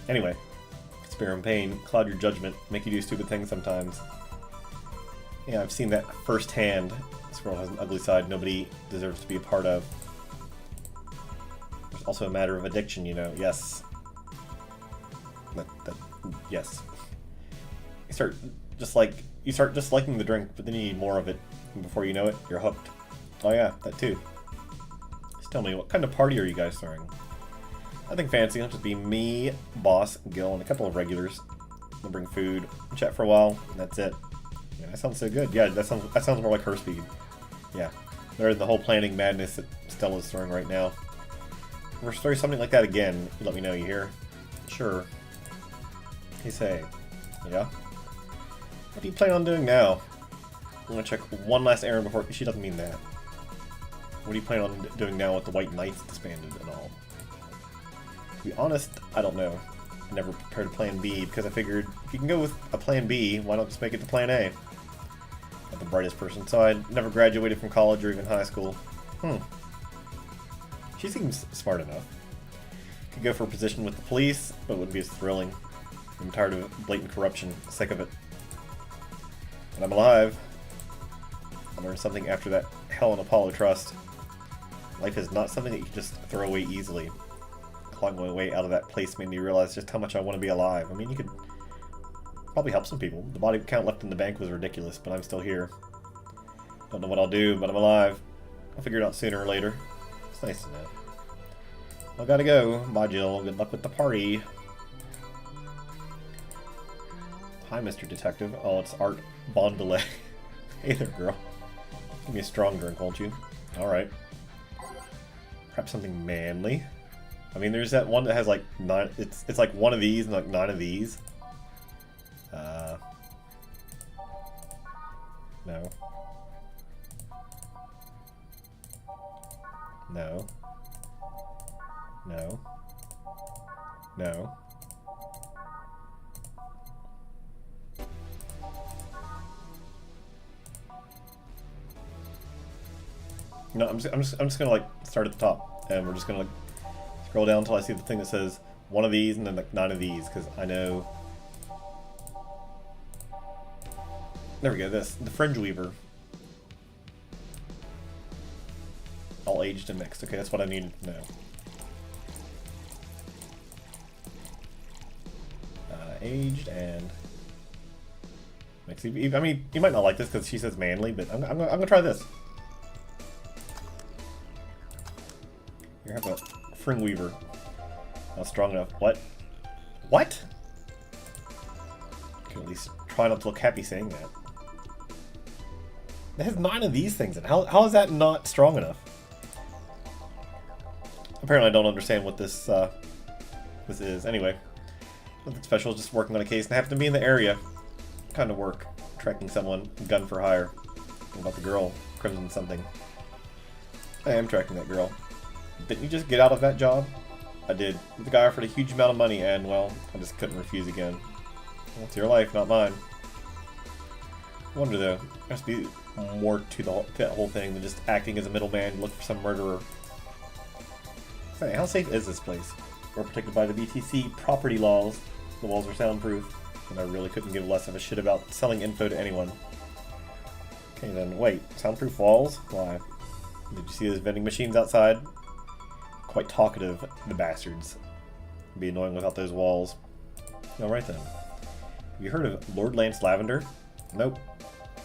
Anyway, despair and pain cloud your judgment, make you do stupid things sometimes. Yeah, I've seen that firsthand. This world has an ugly side nobody deserves to be a part of. There's also a matter of addiction, you know. Yes. Yes. You start just liking the drink, but then you need more of it, and before you know it, you're hooked. Oh yeah, that too. Just tell me, what kind of party are you guys throwing? Nothing fancy, it'll just be me, Boss, Gil, and a couple of regulars. We'll bring food, chat for a while, and that's it. Yeah, that sounds so good. Yeah, that sounds more like her speed. Yeah. Better than the whole planning madness that Stella's throwing right now. If we're throwing something like that again, you let me know, you hear? Sure. Hey, say. Yeah? What do you plan on doing now? I'm gonna check one last errand before... She doesn't mean that. What do you plan on doing now with the White Knights disbanded and all? To be honest, I don't know. I never prepared a plan B because I figured if you can go with a plan B, why not just make it to plan A? Got the brightest person, so I never graduated from college or even high school. She seems smart enough. Could go for a position with the police, but it wouldn't be as thrilling. I'm tired of blatant corruption. Sick of it. But I'm alive. I learned something after that hell in Apollo trust. Life is not something that you can just throw away easily. Clawing my way out of that place made me realize just how much I want to be alive. I mean, you could probably help some people. The body count left in the bank was ridiculous, but I'm still here. Don't know what I'll do, but I'm alive. I'll figure it out sooner or later. It's nice to know. I gotta go. Bye, Jill. Good luck with the party. Hi, Mr. Detective. Oh, it's Art Bondelay. Hey there, girl. Give me a strong drink, won't you? Alright. Perhaps something manly. I mean, there's that one that has like 9... It's like one of these and like 9 of these. No. No. No. No. No, I'm just gonna like start at the top, and we're just gonna like scroll down until I see the thing that says one of these and then like 9 of these, because I know. There we go. This the fringe weaver, all aged and mixed. Okay, that's what I needed to know. Aged and mixed. I mean, you might not like this because she says manly, but I'm gonna try this. Here, have a fringe weaver. Not strong enough. What? What? I can at least try not to look happy saying that. It has 9 of these things in. How is that not strong enough? Apparently, I don't understand what this this is. Anyway. Nothing special, just working on a case and I happen to be in the area. Kind of work. Tracking someone, gun for hire. What about the girl? Crimson something. I am tracking that girl. Didn't you just get out of that job? I did. The guy offered a huge amount of money and, well, I just couldn't refuse again. Well, it's your life, not mine. I wonder though, there has to be more to that whole thing than just acting as a middleman to look for some murderer. Hey, how safe is this place? We're protected by the BTC property laws. The walls are soundproof, and I really couldn't give less of a shit about selling info to anyone. Okay then, wait, soundproof walls? Why? Did you see those vending machines outside? Quite talkative, the bastards. It'd be annoying without those walls. Alright then. Have you heard of Lord Lance Lavender? Nope.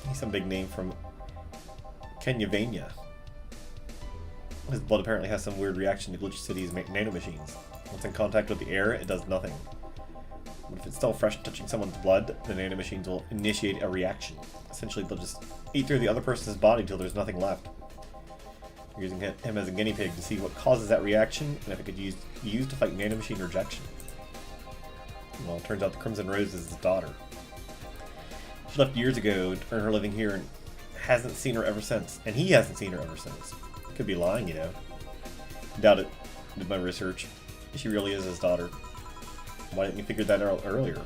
He's some big name from Kenyavania. His blood apparently has some weird reaction to Glitch City's nanomachines. Once in contact with the air, it does nothing. But if it's still fresh touching someone's blood, the nanomachines will initiate a reaction. Essentially, they'll just eat through the other person's body until there's nothing left. We're using him as a guinea pig to see what causes that reaction, and if it could be used to fight nanomachine rejection. Well, it turns out the Crimson Rose is his daughter. She left years ago to earn her living here and hasn't seen her ever since. And he hasn't seen her ever since. Could be lying, you know. Doubt it. Did my research. She really is his daughter. Why didn't you figure that out earlier?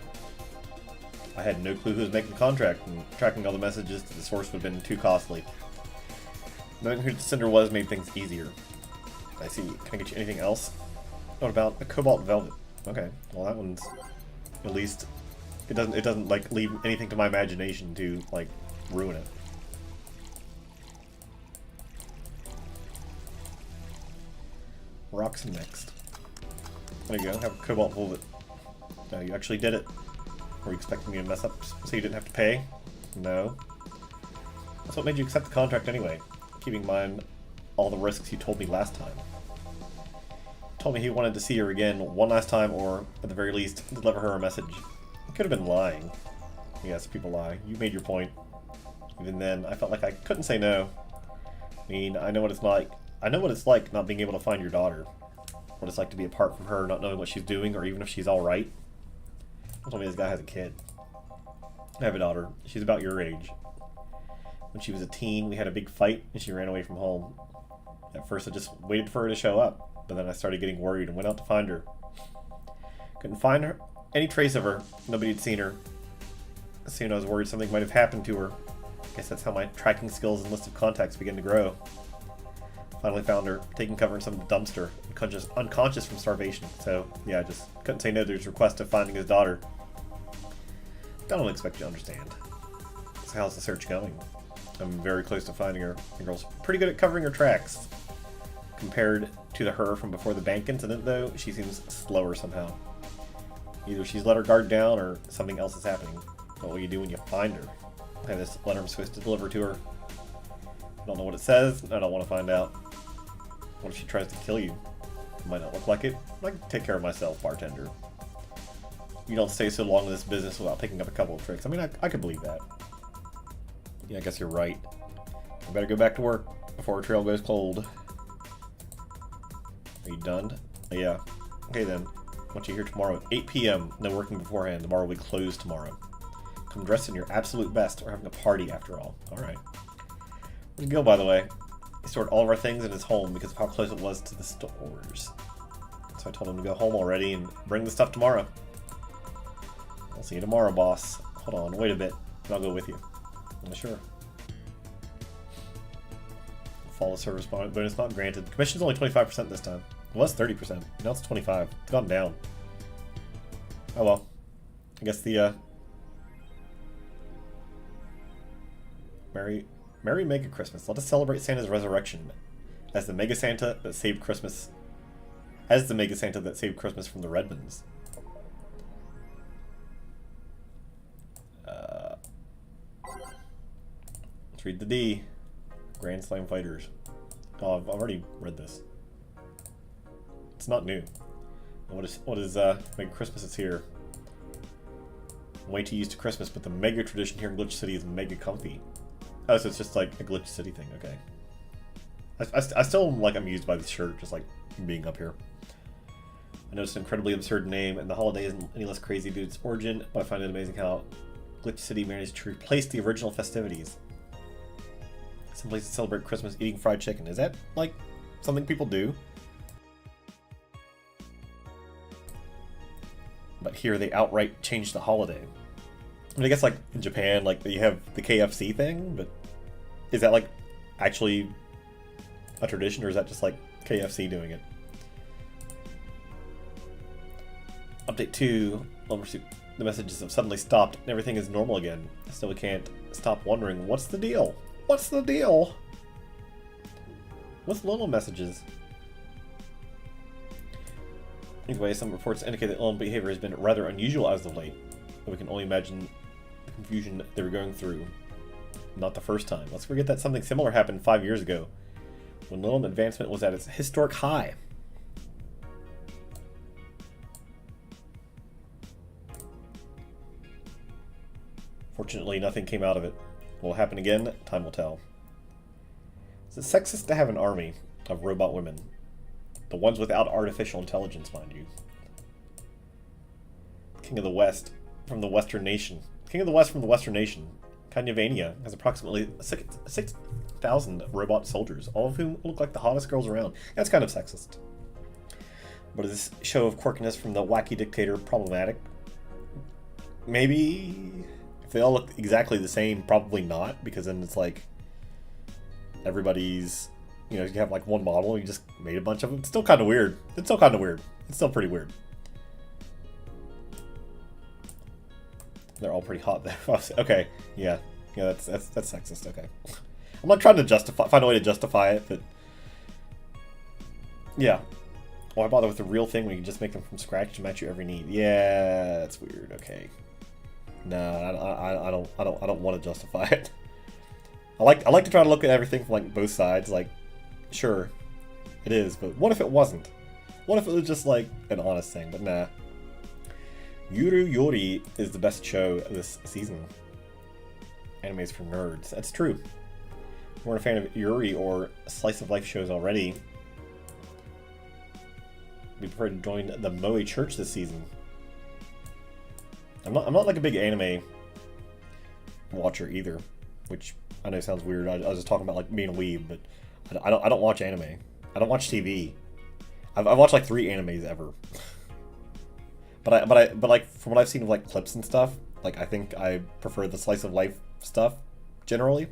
I had no clue who was making the contract, and tracking all the messages to the source would have been too costly. Knowing who the sender was made things easier. I see. Can I get you anything else? What about a cobalt velvet? Okay. Well, that one's at least it doesn't like leave anything to my imagination to like ruin it. Rocks next. There you go. Have a cobalt velvet. No, you actually did it. Were you expecting me to mess up so you didn't have to pay? No. That's what made you accept the contract anyway. Keeping in mind all the risks you told me last time. Told me he wanted to see her again one last time, or at the very least, deliver her a message. He could have been lying. Yes, people lie. You made your point. Even then, I felt like I couldn't say no. I mean, I know what it's like. I know what it's like not being able to find your daughter. What it's like to be apart from her, not knowing what she's doing, or even if she's alright. Don't tell me this guy has a kid. I have a daughter. She's about your age. When she was a teen, we had a big fight, and she ran away from home. At first, I just waited for her to show up, but then I started getting worried and went out to find her. Couldn't find her, any trace of her. Nobody had seen her. Soon I was worried something might have happened to her. Guess that's how my tracking skills and list of contacts begin to grow. Finally found her, taking cover in some dumpster, unconscious from starvation. So, yeah, I just couldn't say no to his request of finding his daughter. I don't expect you to understand. So how's the search going? I'm very close to finding her. The girl's pretty good at covering her tracks. Compared to the her from before the bank incident, though, she seems slower somehow. Either she's let her guard down or something else is happening. What will you do when you find her? I have this letter I'm supposed to deliver to her. I don't know what it says, and I don't want to find out. What if she tries to kill you? It might not look like it. I can take care of myself, bartender. You don't stay so long in this business without picking up a couple of tricks. I mean, I could believe that. Yeah, I guess you're right. I better go back to work before our trail goes cold. Are you done? Yeah. Okay then. I want you here tomorrow at 8 p.m. No working beforehand. The bar will be closed tomorrow. Come dressed in your absolute best. We're having a party after all. Alright. Where'd Gil, by the way? He stored all of our things in his home because of how close it was to the stores. So I told him to go home already and bring the stuff tomorrow. I'll see you tomorrow, boss. Hold on, wait a bit, and I'll go with you. Yeah, sure. Follow service bonus not granted. Commission's only 25% this time. It was 30%. Now it's 25. It's gone down. Oh well. I guess the Merry Mega Christmas. Let us celebrate Santa's resurrection as the Mega Santa that saved Christmas. As the Mega Santa that saved Christmas from the Redmonds. Let's read the D. Grand Slam Fighters. Oh, I've already read this. It's not new. What is Mega Christmas? It's here. Way too used to Christmas, but the Mega tradition here in Glitch City is mega comfy. Oh, so it's just like a Glitch City thing. Okay. I still am like amused by this shirt, just like being up here. I noticed an incredibly absurd name, and the holiday isn't any less crazy due to its origin, but I find it amazing how Glitch City managed to replace the original festivities. Some places celebrate Christmas eating fried chicken. Is that, like, something people do? But here they outright changed the holiday. I mean, I guess, like, in Japan, like, you have the KFC thing, but is that, like, actually a tradition, or is that just, like, KFC doing it? Update 2, Lumber Soup. The messages have suddenly stopped, and everything is normal again. Still, we can't stop wondering, what's the deal? What's the deal? What's little messages? Anyway, some reports indicate that Elon behavior has been rather unusual as of late. But we can only imagine the confusion they were going through. Not the first time. Let's forget that something similar happened 5 years ago, when Lilum advancement was at its historic high. Fortunately, nothing came out of it. Will it happen again? Time will tell. Is it sexist to have an army of robot women? The ones without artificial intelligence, mind you. King of the West from the Western Nation. King of the West from the Western Nation. Kanyavania has approximately 6,000 robot soldiers, all of whom look like the hottest girls around. That's kind of sexist. But is this show of quirkiness from the wacky dictator problematic? Maybe. If they all look exactly the same, probably not, because then it's like everybody's, you know, you have like one model and you just made a bunch of them. It's still kind of weird. It's still kind of weird. It's still pretty weird. They're all pretty hot there. Okay, yeah, that's sexist. Okay, I'm not trying to find a way to justify it, but yeah. Why bother with the real thing when you can just make them from scratch to match your every need? Yeah, that's weird. Okay. No, I don't want to justify it. I like to try to look at everything from like both sides. Like, sure, it is, but what if it wasn't? What if it was just like an honest thing? But nah. Yuru Yori is the best show this season. Animes for nerds. That's true. If you weren't a fan of Yuri or slice of life shows already, we prefer to join the Moe Church this season. I'm not like a big anime watcher either, which I know sounds weird. I was just talking about like being a weeb, but I don't watch anime. I don't watch TV. I've watched like 3 animes ever. but like from what I've seen of like clips and stuff, like I think I prefer the slice of life stuff generally.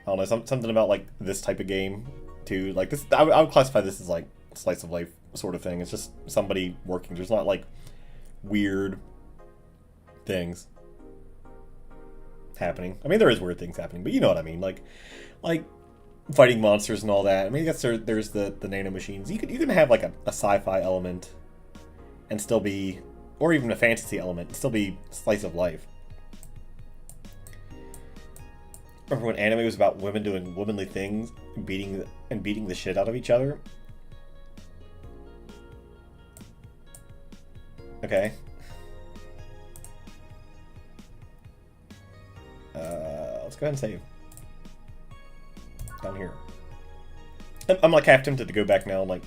I don't know, something about like this type of game too. Like this, I would classify this as like slice of life sort of thing. It's just somebody working. There's not like weird things happening. I mean, there is weird things happening, but you know what I mean. Like fighting monsters and all that. I mean, I guess there's the nano machines. You can have like a sci-fi element and still be, or even a fantasy element and still be slice of life. Remember when anime was about women doing womanly things, beating the shit out of each other? Okay. Let's go ahead and save. Down here. I'm like half tempted to go back now and like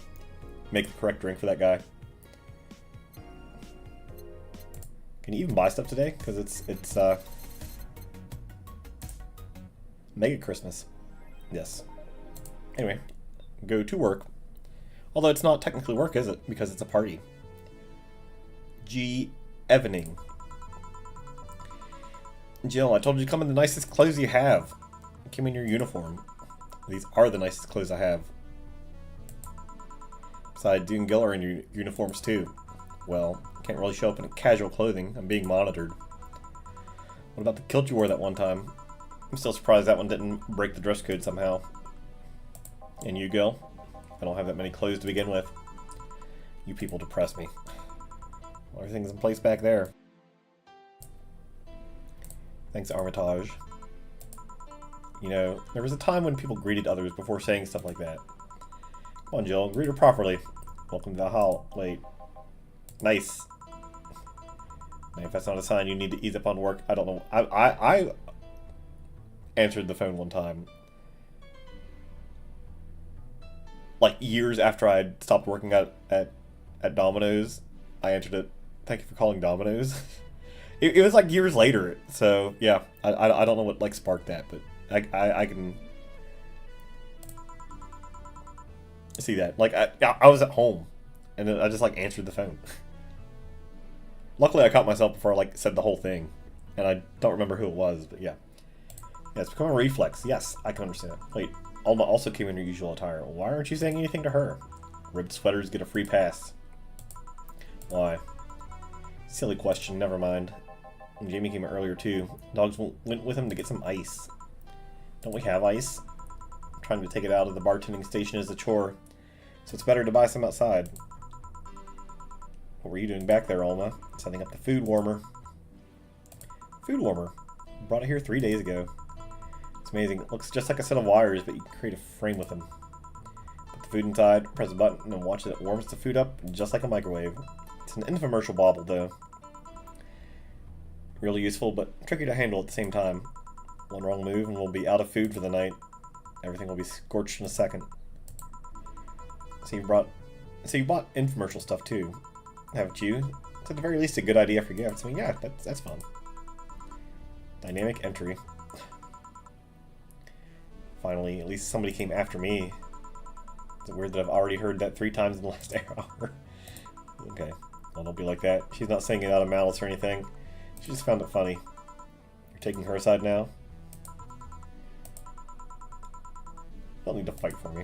make the correct drink for that guy. Can you even buy stuff today? Because it's Mega Christmas. Yes. Anyway, go to work. Although it's not technically work, is it? Because it's a party. Evening. Jill, I told you to come in the nicest clothes you have. Come in your uniform. These are the nicest clothes I have. Besides, Dune and Gil are in your uniforms too. Well, can't really show up in casual clothing. I'm being monitored. What about the kilt you wore that one time? I'm still surprised that one didn't break the dress code somehow. And you, Gil? I don't have that many clothes to begin with. You people depress me. Well, everything's in place back there. Thanks, Armitage. You know, there was a time when people greeted others before saying stuff like that. Come on, Jill, greet her properly. Welcome to the hall. Wait. Nice. Now, if that's not a sign you need to ease up on work, I don't know. I answered the phone one time. Like, years after I had stopped working at Domino's, I answered it. Thank you for calling Domino's. It was like years later, so yeah, I don't know what like sparked that, but I can see that. Like I was at home, and then I just like answered the phone. Luckily, I caught myself before I like said the whole thing, and I don't remember who it was, but yeah. Yeah, it's become a reflex. Yes, I can understand. Wait, Alma also came in her usual attire. Why aren't you saying anything to her? Ribbed sweaters get a free pass. Why? Silly question. Never mind. And Jamie came earlier too. Dogs went with him to get some ice. Don't we have ice? I'm trying to take it out of the bartending station is a chore, so it's better to buy some outside. What were you doing back there, Alma? Setting up the food warmer. Food warmer. Brought it here 3 days ago. It's amazing. It looks just like a set of wires, but you can create a frame with them. Put the food inside, press a button, and watch it. It warms the food up just like a microwave. It's an infomercial bauble, though. Really useful, but tricky to handle at the same time. One wrong move and we'll be out of food for the night. Everything will be scorched in a second. So you bought infomercial stuff too, haven't you? It's at the very least a good idea for gifts. I mean, yeah, that's fun. Dynamic entry. Finally, at least somebody came after me. Is it weird that I've already heard that 3 times in the last hour? Okay, well, don't be like that. She's not saying it out of malice or anything. She just found it funny. You're taking her side now? Don't need to fight for me.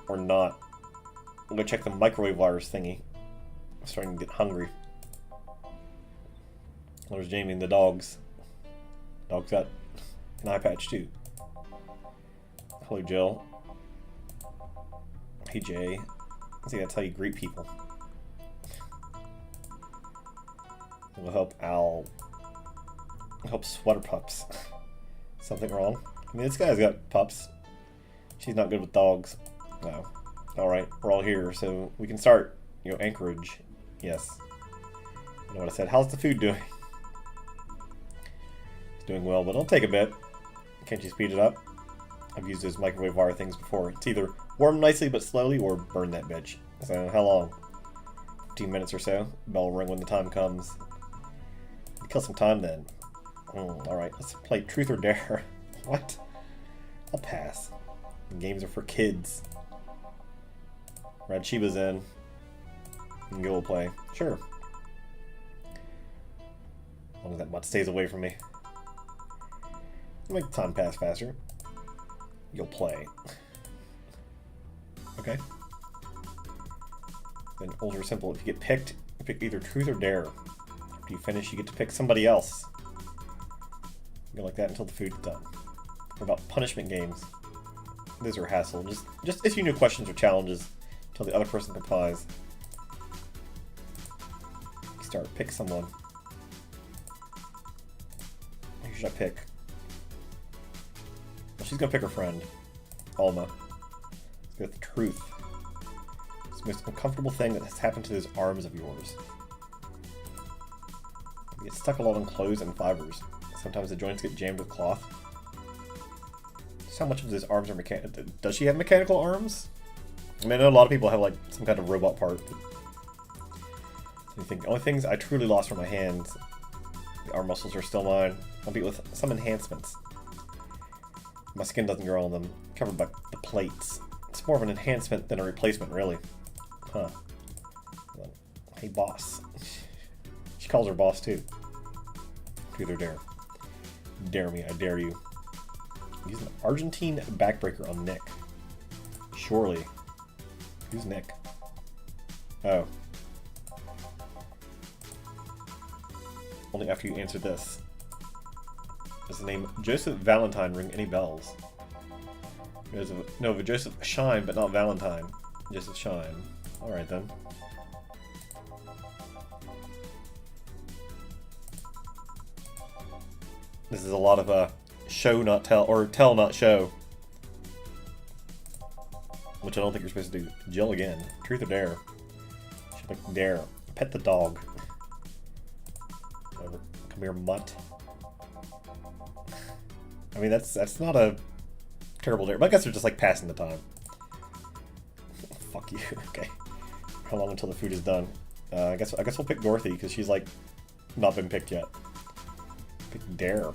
Or not. I'm gonna check the microwave wires thingy. I'm starting to get hungry. There's Jamie and the dogs. Dog's got an eye patch too. Hello, Jill. Hey, Jay. I think that's how you greet people. It will help Al. Help sweater pups. Something wrong? I mean, this guy's got pups. She's not good with dogs. No. Alright, we're all here, so we can start. You know, Anchorage. Yes. I know what I said. How's the food doing? It's doing well, but it'll take a bit. Can't you speed it up? I've used those microwave wire things before. It's either warm nicely but slowly, or burn that bitch. So, how long? 15 minutes or so. Bell will ring when the time comes. Kill some time then. Alright, let's play Truth or Dare. What? I'll pass. The games are for kids. Red Shiba's in. And Gil will play. Sure. As long as that mutt stays away from me. Make time pass faster. You'll play. Okay. Then rules are simple. If you get picked, you pick either truth or dare. After you finish, you get to pick somebody else. Go like that until the food's done. What about punishment games? Those are a hassle. Just issue new questions or challenges until the other person complies. Start. Pick someone. Who should I pick? Well, she's gonna pick her friend, Alma. Let's go with the truth. It's the most uncomfortable thing that has happened to those arms of yours. You get stuck a lot in clothes and fibers. Sometimes the joints get jammed with cloth. Just how much of those arms are mechanical? Does she have mechanical arms? I mean, I know a lot of people have like some kind of robot part. But you think the only things I truly lost were my hands. The arm muscles are still mine, albeit with some enhancements. My skin doesn't grow on them, covered by the plates. It's more of an enhancement than a replacement, really. Huh. Hey, boss. She calls her boss, too. Truth or dare? Dare me, I dare you. Use an Argentine backbreaker on Nick. Surely. Who's Nick? Oh. Only after you answer this. Does the name Joseph Valentine ring any bells? No, but Joseph Shine, but not Valentine. Joseph Shine. Alright then. This is a lot of show not tell, or tell not show. Which I don't think you're supposed to do. Jill again. Truth or dare? Should pick dare. Pet the dog. Whatever. Come here, mutt. I mean, that's not a terrible dare, but I guess they're just like passing the time. Fuck you. Okay. How long until the food is done? I guess we'll pick Dorothy because she's like not been picked yet. Pick dare.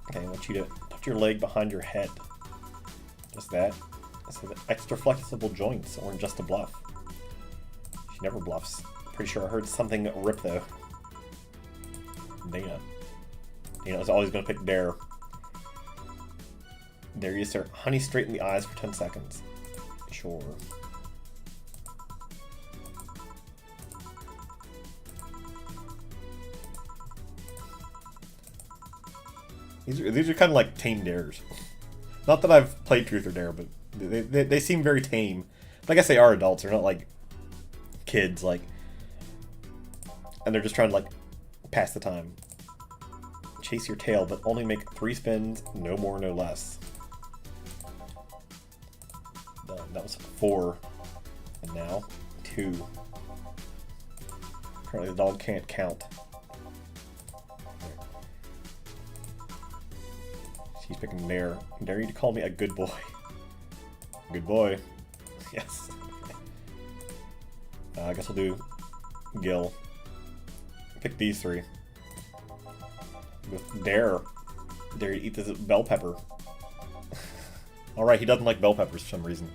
Okay, I want you to put your leg behind your head. Just that. So the extra flexible joints aren't just a bluff. She never bluffs. Pretty sure I heard something rip though. Dana. Dana is always gonna pick dare. Dare you stare honey straight in the eyes for 10 seconds. Sure. These are kind of like tame dares. Not that I've played Truth or Dare, but they seem very tame. But I guess they are adults. They're not like kids, like, and they're just trying to like pass the time. Chase your tail, but only make 3 spins, no more, no less. Done. That was 4, and now 2. Apparently the dog can't count. She's picking Dare. Dare you to call me a good boy. Good boy. Yes. I guess we'll do Gil. Pick these 3. With Dare. Dare you to eat this bell pepper. Alright, he doesn't like bell peppers for some reason.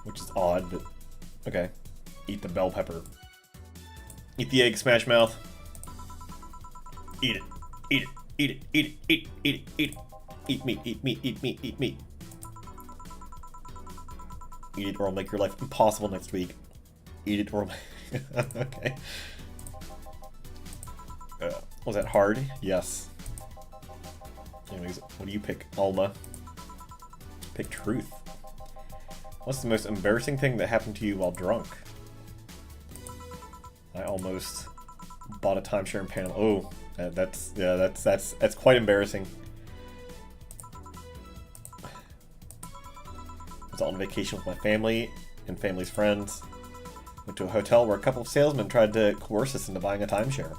Which is odd, but okay. Eat the bell pepper. Eat the egg, Smash Mouth. Eat it. Eat it. Eat it, eat it, eat it, eat it, eat it. Eat meat, eat meat, eat meat, eat meat. Eat it or I'll make your life impossible next week. Eat it or I'll... Okay. Was that hard? Yes. Anyways, what do you pick, Alma? Pick truth. What's the most embarrassing thing that happened to you while drunk? I almost bought a timeshare in Panama. Oh. That's quite embarrassing. I was on vacation with my family and family's friends. Went to a hotel where a couple of salesmen tried to coerce us into buying a timeshare.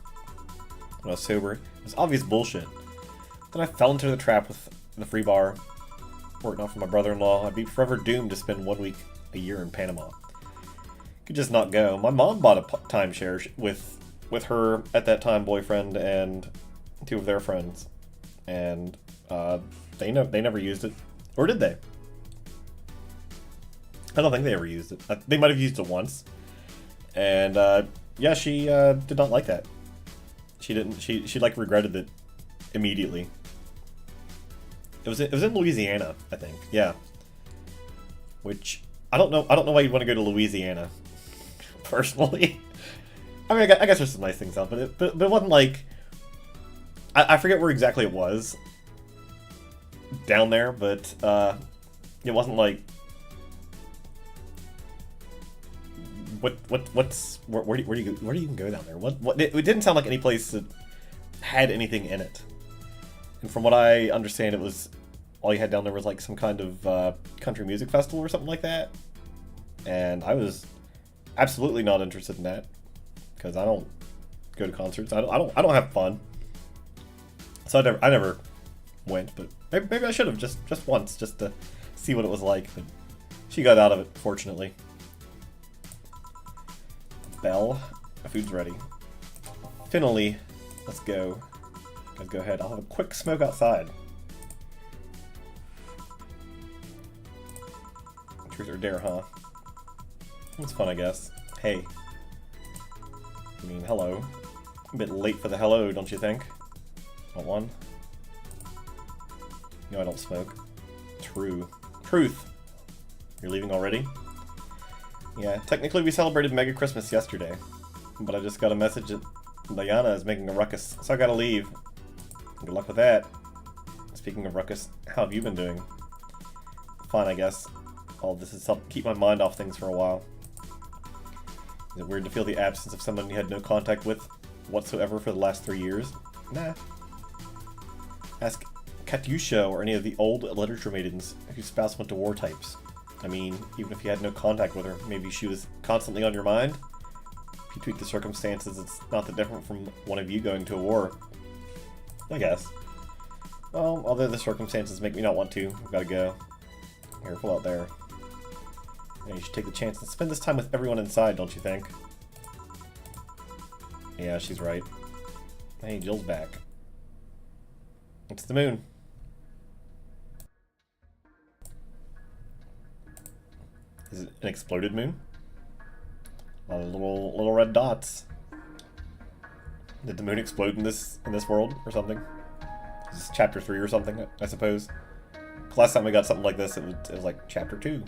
When I was sober, it was obvious bullshit. Then I fell into the trap with the free bar. Were it not for my brother-in-law, I'd be forever doomed to spend 1 week a year in Panama. Could just not go. My mom bought a timeshare with her, at that time, boyfriend and 2 of their friends. And they never used it. Or did they? I don't think they ever used it. They might have used it once. And yeah, she did not like that. She didn't. She like regretted it immediately. it was in Louisiana, I think. Yeah. Which I don't know why you'd want to go to Louisiana. Personally. I mean, I guess there's some nice things out, but it wasn't like I forget where exactly it was down there, but it wasn't like where do you even go down there? What it didn't sound like any place that had anything in it. And from what I understand, it was all you had down there was like some kind of country music festival or something like that. And I was absolutely not interested in that because I don't go to concerts. I don't have fun. So I never went, but maybe I should have just once just to see what it was like. But she got out of it, fortunately. Bell, my food's ready. Finally, let's go. Guys, go ahead. I'll have a quick smoke outside. Truth or dare, huh? It's fun, I guess. Hey. I mean, hello. A bit late for the hello, don't you think? Want one? No, I don't smoke. True. Truth! You're leaving already? Yeah, technically we celebrated Mega Christmas yesterday. But I just got a message that Diana is making a ruckus, so I gotta leave. Good luck with that. Speaking of ruckus, how have you been doing? Fine, I guess. All this has helped keep my mind off things for a while. Is it weird to feel the absence of someone you had no contact with whatsoever for the last 3 years? Nah. Ask Katyusha or any of the old literature maidens whose spouse went to war types. I mean, even if you had no contact with her, maybe she was constantly on your mind? If you tweak the circumstances, it's not that different from one of you going to a war. I guess. Well, although the circumstances make me not want to, I've gotta go. Careful out there. Yeah, you should take the chance and spend this time with everyone inside, don't you think? Yeah, she's right. Hey, Jill's back. It's the moon. Is it an exploded moon? A lot of little red dots. Did the moon explode in this world or something? Is this chapter 3 or something, I suppose? 'Cause last time we got something like this, it was like chapter 2. Do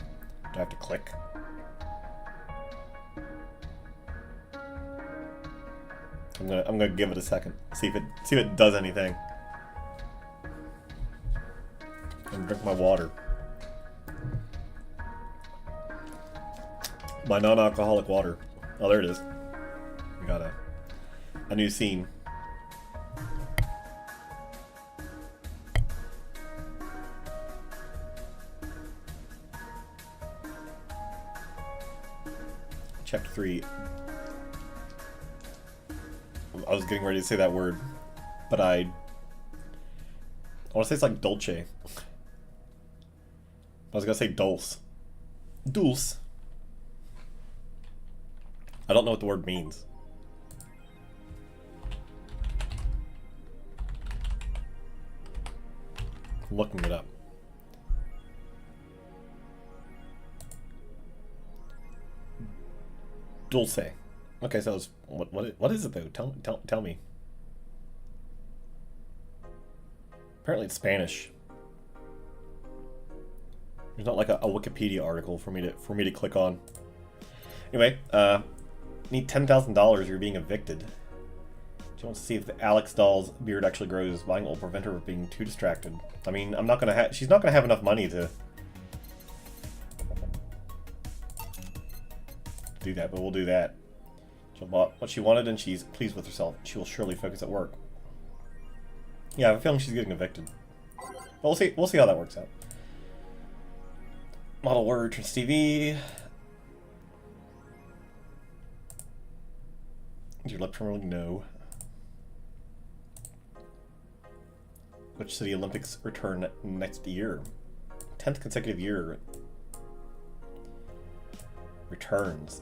I have to click? I'm gonna give it a second. See if it does anything. And drink my water. My non-alcoholic water. Oh, there it is. We got a new scene. Chapter 3. I was getting ready to say that word, but I want to say it's like dolce. I was gonna say dulce. Dulce. I don't know what the word means. I'm looking it up. Dulce. Okay, so it's, what is it though? Tell me. Apparently it's Spanish. There's not like a Wikipedia article for me to click on. Anyway, need $10,000. You're being evicted. She wants to see if the Alex doll's beard actually grows. Buying it will prevent her from being too distracted. I mean, she's not gonna have enough money to do that, but we'll do that. She bought what she wanted and she's pleased with herself. She will surely focus at work. Yeah, I have a feeling she's getting evicted. But we'll see how that works out. Model order returns TV. Is your lip trembling? No. Which city Olympics return next year? 10th consecutive year. Returns.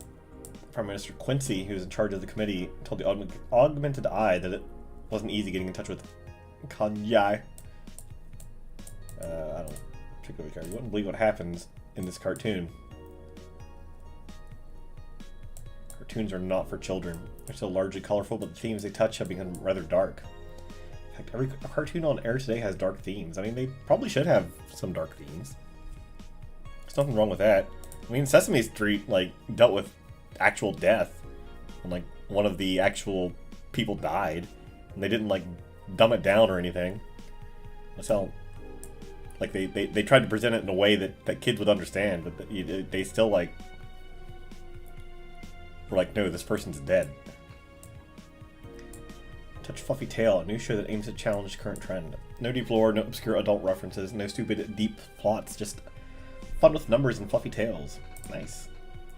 Prime Minister Quincy, who's in charge of the committee, told the Augmented Eye that it wasn't easy getting in touch with Kanye. I don't particularly care. You wouldn't believe what happens in this cartoon. Cartoons are not for children. They're still largely colorful, but the themes they touch have become rather dark. Heck, every cartoon on air today has dark themes. I mean, they probably should have some dark themes. There's nothing wrong with that. I mean, Sesame Street, like, dealt with actual death. And, like, one of the actual people died. And they didn't, like, dumb it down or anything. That's how... Like, they tried to present it in a way that kids would understand. But they still, like... were like, no, this person's dead. Touch Fluffy Tail, a new show that aims to challenge current trend. No deep lore, no obscure adult references, no stupid deep plots, just fun with numbers and fluffy tales. Nice.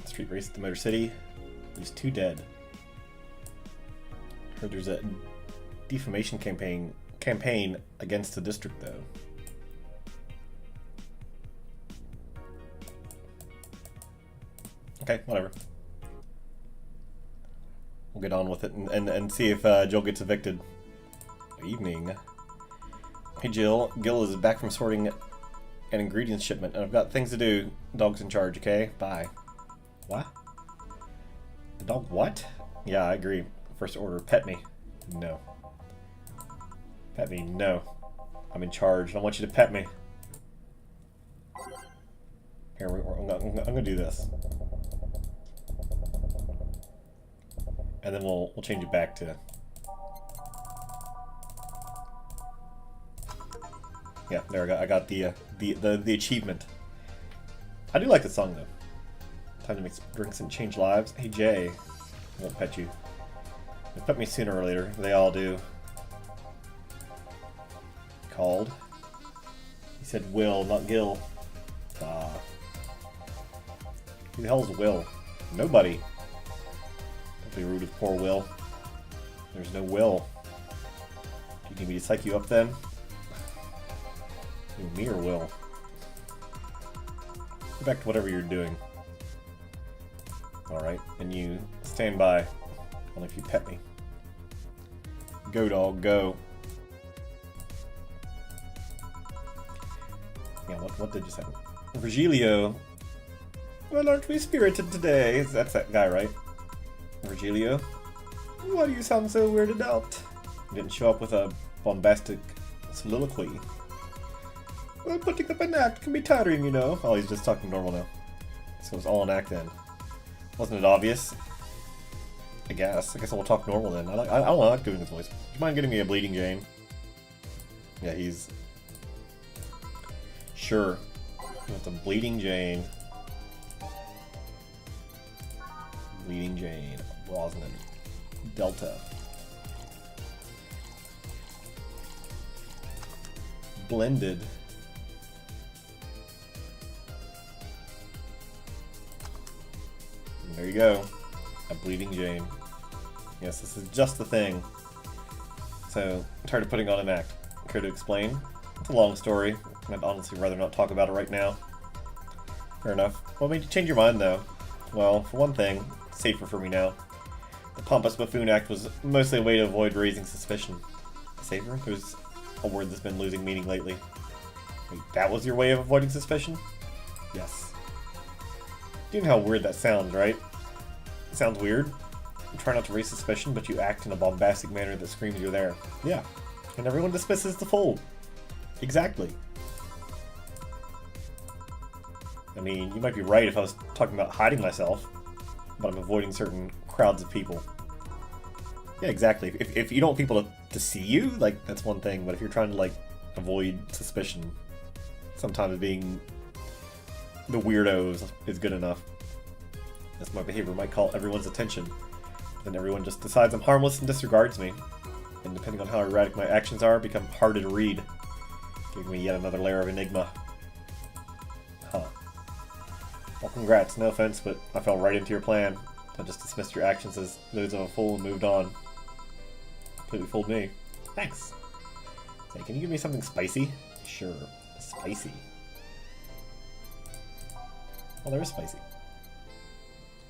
Street race at the Motor City. There's 2 dead. Heard there's a defamation campaign against the district, though. Okay, whatever. We'll get on with it and see if Jill gets evicted. Evening. Hey Jill, Gil is back from sorting an ingredients shipment, and I've got things to do. Dog's in charge, okay? Bye. What? The dog what? Yeah, I agree. First order, pet me. No. Pet me, no. I'm in charge. I want you to pet me. Here, I'm gonna do this. And then we'll change it back to... Yeah, there I got the achievement. I do like the song though. Time to make some drinks and change lives. Hey Jay, I won't pet you. They'll pet me sooner or later. They all do. Called. He said Will, not Gil. Who the hell is Will? Nobody. Don't be rude with poor Will. There's no Will. Do you need me to psych you up then? Me or Will? Go back to whatever you're doing. Alright, and you stand by. Only if you pet me. Go, dog, go. Yeah, what did you say? Virgilio. Well, aren't we spirited today? That's that guy, right? Virgilio? Why do you sound so weirded out? You didn't show up with a bombastic soliloquy. Well, putting up an act can be tiring, you know. Oh, he's just talking normal now. So it's all an act then. Wasn't it obvious? I guess I will talk normal then. I don't like doing his voice. Do you mind getting me a Bleeding Jane? Yeah, he's... Sure. It's a Bleeding Jane. Bleeding Jane. Brosnan. Delta. Blended. There you go. A Bleeding Jane. Yes, this is just the thing. So, I'm tired of putting on an act. Care to explain? It's a long story. I'd honestly rather not talk about it right now. Fair enough. What made you change your mind, though? Well, for one thing, it's safer for me now. The Pompous Buffoon Act was mostly a way to avoid raising suspicion. Safer? There's a word that's been losing meaning lately. Wait, that was your way of avoiding suspicion? Yes. You know how weird that sounds, right? It sounds weird. You try not to raise suspicion, but you act in a bombastic manner that screams you're there. Yeah. And everyone dismisses the fool. Exactly. I mean, you might be right if I was talking about hiding myself, but I'm avoiding certain crowds of people. Yeah, exactly. If you don't want people to see you, like, that's one thing, but if you're trying to, like, avoid suspicion, sometimes being the weirdos is good enough. That's my behavior might call everyone's attention. Then everyone just decides I'm harmless and disregards me. And depending on how erratic my actions are, become harder to read. Giving me yet another layer of enigma. Huh. Well, congrats. No offense, but I fell right into your plan. I just dismissed your actions as those of a fool and moved on. Completely fooled me. Thanks. Hey, can you give me something spicy? Sure. Spicy. Oh, there is spicy.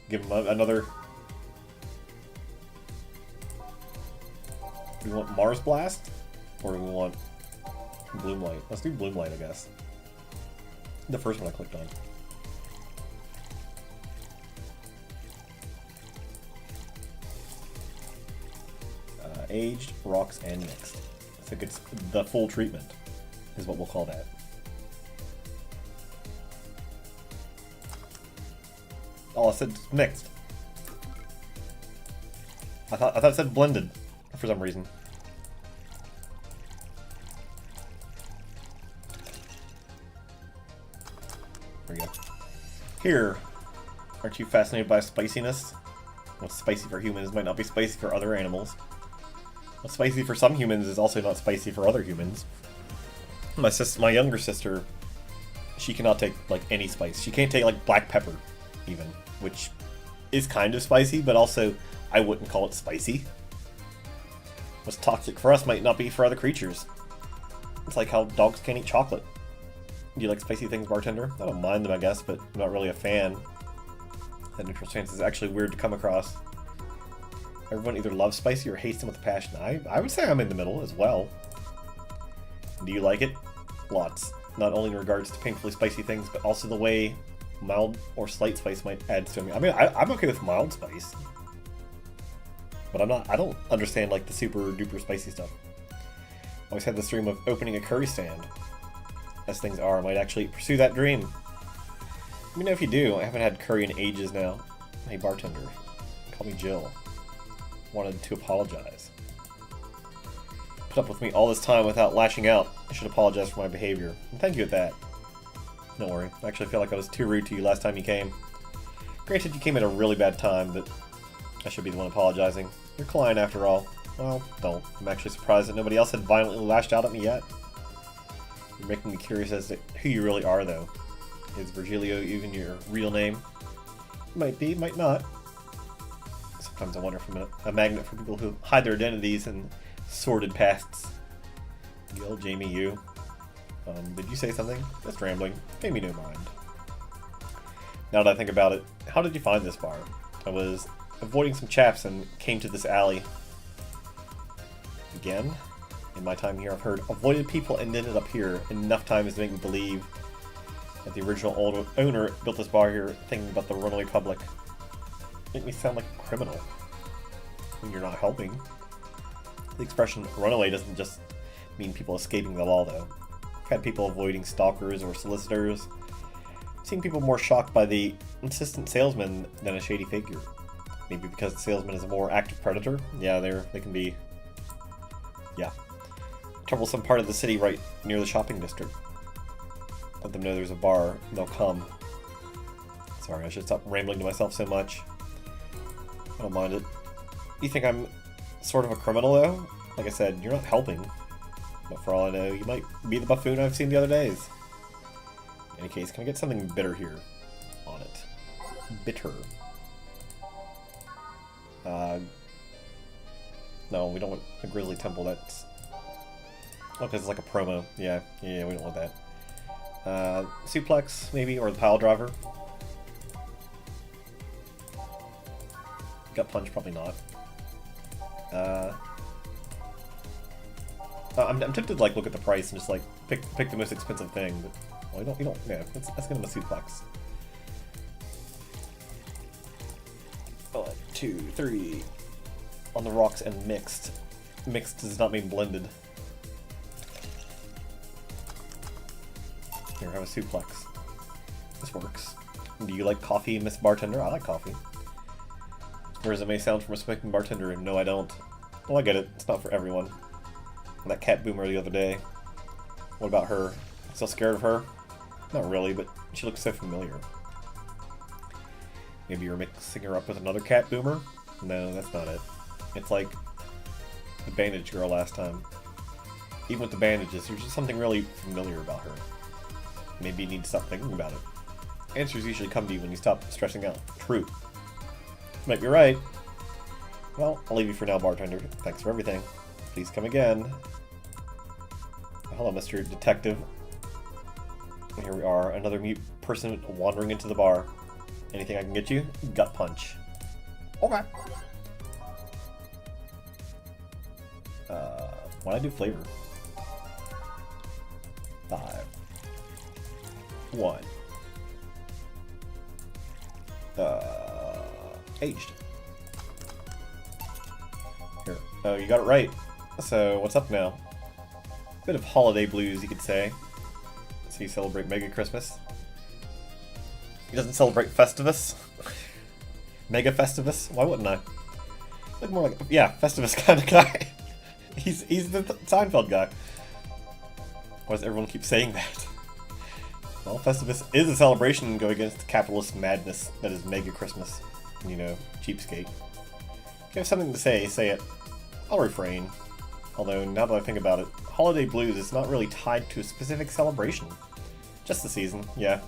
Give him another... Do we want Mars Blast? Or do we want Bloomlight? Let's do Bloomlight, I guess. The first one I clicked on. Aged, rocks, and mixed. So it gets the full treatment, is what we'll call that. Oh, I said mixed. I thought it said blended for some reason. There we go. Here, aren't you fascinated by spiciness? What's spicy for humans might not be spicy for other animals. What's spicy for some humans is also not spicy for other humans. My younger sister, she cannot take like any spice. She can't take like black pepper, even, which is kind of spicy, but also I wouldn't call it spicy. What's toxic for us might not be for other creatures. It's like how dogs can't eat chocolate. Do you like spicy things, bartender? I don't mind them, I guess, but I'm not really a fan. That neutral stance is actually weird to come across. Everyone either loves spicy or hates them with a passion. I would say I'm in the middle as well. Do you like it? Lots. Not only in regards to painfully spicy things, but also the way mild or slight spice might add to me. I mean, I'm okay with mild spice. But I don't understand like the super duper spicy stuff. Always had this dream of opening a curry stand. As things are, I might actually pursue that dream. Let me know if you do. I haven't had curry in ages now. Hey bartender, call me Jill. Wanted to apologize. Put up with me all this time without lashing out. I should apologize for my behavior. And thank you at that. Don't worry. I actually feel like I was too rude to you last time you came. Granted, you came at a really bad time, but I should be the one apologizing. You're a client after all. Well, don't. I'm actually surprised that nobody else had violently lashed out at me yet. You're making me curious as to who you really are, though. Is Virgilio even your real name? Might be, might not. Sometimes I wonder if I'm a magnet for people who hide their identities and sordid pasts. Gil, Jamie, you. Did you say something? Just rambling. Pay me no mind. Now that I think about it, how did you find this bar? I was avoiding some chaps and came to this alley. Again? In my time here, I've heard avoided people and ended up here enough times to make me believe that the original old owner built this bar here thinking about the runaway public. Make me sound like a criminal when you're not helping. The expression runaway doesn't just mean people escaping the law, though. I've had people avoiding stalkers or solicitors. I've seen people more shocked by the insistent salesman than a shady figure. Maybe because the salesman is a more active predator? Yeah, they can be... yeah. Troublesome part of the city right near the shopping district. Let them know there's a bar, and they'll come. Sorry, I should stop rambling to myself so much. I don't mind it. You think I'm sort of a criminal, though? Like I said, you're not helping. But for all I know, you might be the buffoon I've seen the other days. In any case, can I get something bitter here on it? Bitter. No, we don't want a Grizzly Temple. That's... oh, because it's like a promo. Yeah, we don't want that. Suplex, maybe, or the pile driver. Gut punch, probably not. I'm tempted to like look at the price and just like pick the most expensive thing, but well, you don't. Yeah, let's get him a suplex. 1, 2, 3. On the rocks and mixed. Mixed does not mean blended. Here, have a suplex. This works. Do you like coffee, Miss Bartender? I like coffee. Whereas it may sound from a smoking bartender, and no, I don't. Well, I get it. It's not for everyone. That cat boomer the other day. What about her? Still scared of her? Not really, but she looks so familiar. Maybe you're mixing her up with another cat boomer? No, that's not it. It's like the bandage girl last time. Even with the bandages, there's just something really familiar about her. Maybe you need to stop thinking about it. Answers usually come to you when you stop stressing out. True. Might be right. Well, I'll leave you for now, bartender. Thanks for everything. Please come again. Hello, Mr. Detective. Here we are, another mute person wandering into the bar. Anything I can get you? Gut punch. Okay. Why'd I do flavor? 5. 1. Aged. Here. Oh, you got it right. So, what's up now? Bit of holiday blues, you could say. So you celebrate Mega Christmas. He doesn't celebrate Festivus. Mega Festivus? Why wouldn't I? Look more like, yeah, Festivus kind of guy. He's the Seinfeld guy. Why does everyone keep saying that? Well, Festivus is a celebration going against the capitalist madness that is Mega Christmas. You know, cheapskate. If you have something to say, say it. I'll refrain. Although, now that I think about it, holiday blues is not really tied to a specific celebration. Just the season, yeah.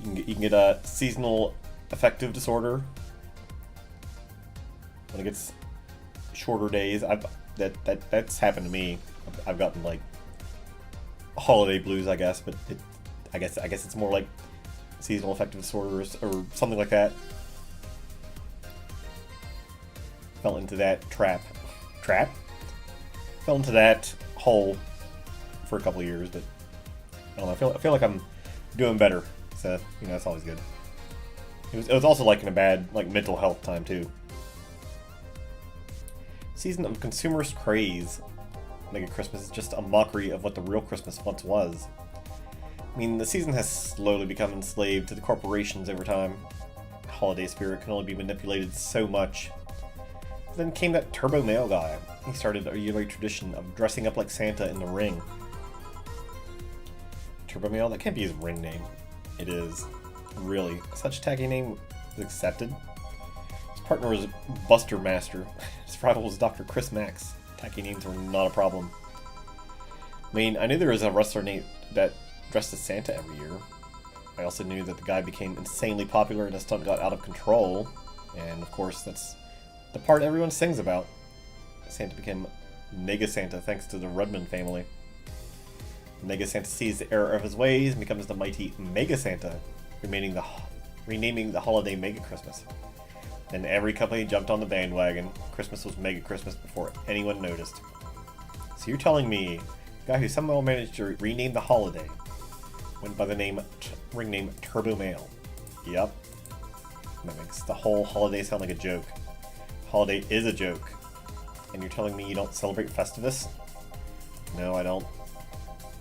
You can get a seasonal affective disorder when it gets shorter days. That's happened to me. I've gotten like holiday blues, I guess, but I guess it's more like seasonal affective disorders or something like that. Fell into that trap. Fell into that hole for a couple of years, but I don't know. I feel like I'm doing better, so you know that's always good. It was also like in a bad like mental health time too. Season of consumerist craze. Mega Christmas is just a mockery of what the real Christmas once was. I mean, the season has slowly become enslaved to the corporations over time. Holiday spirit can only be manipulated so much. Then came that Turbo Male guy. He started a yearly tradition of dressing up like Santa in the ring. Turbo Male? That can't be his ring name. It is. Really. Such a tacky name is accepted. His partner was Buster Master. His rival was Dr. Chris Max. Tacky names were not a problem. I mean, I knew there was a wrestler named that dressed as Santa every year. I also knew that the guy became insanely popular and his stunt got out of control. And of course, that's the part everyone sings about. Santa became Mega Santa thanks to the Rudman family. Mega Santa sees the error of his ways and becomes the mighty Mega Santa, renaming the holiday Mega Christmas. Then every company jumped on the bandwagon. Christmas was Mega Christmas before anyone noticed. So you're telling me the guy who somehow managed to rename the holiday went by the ring name Turbo Male. Yep. That makes the whole holiday sound like a joke. Holiday is a joke. And you're telling me you don't celebrate Festivus? No, I don't.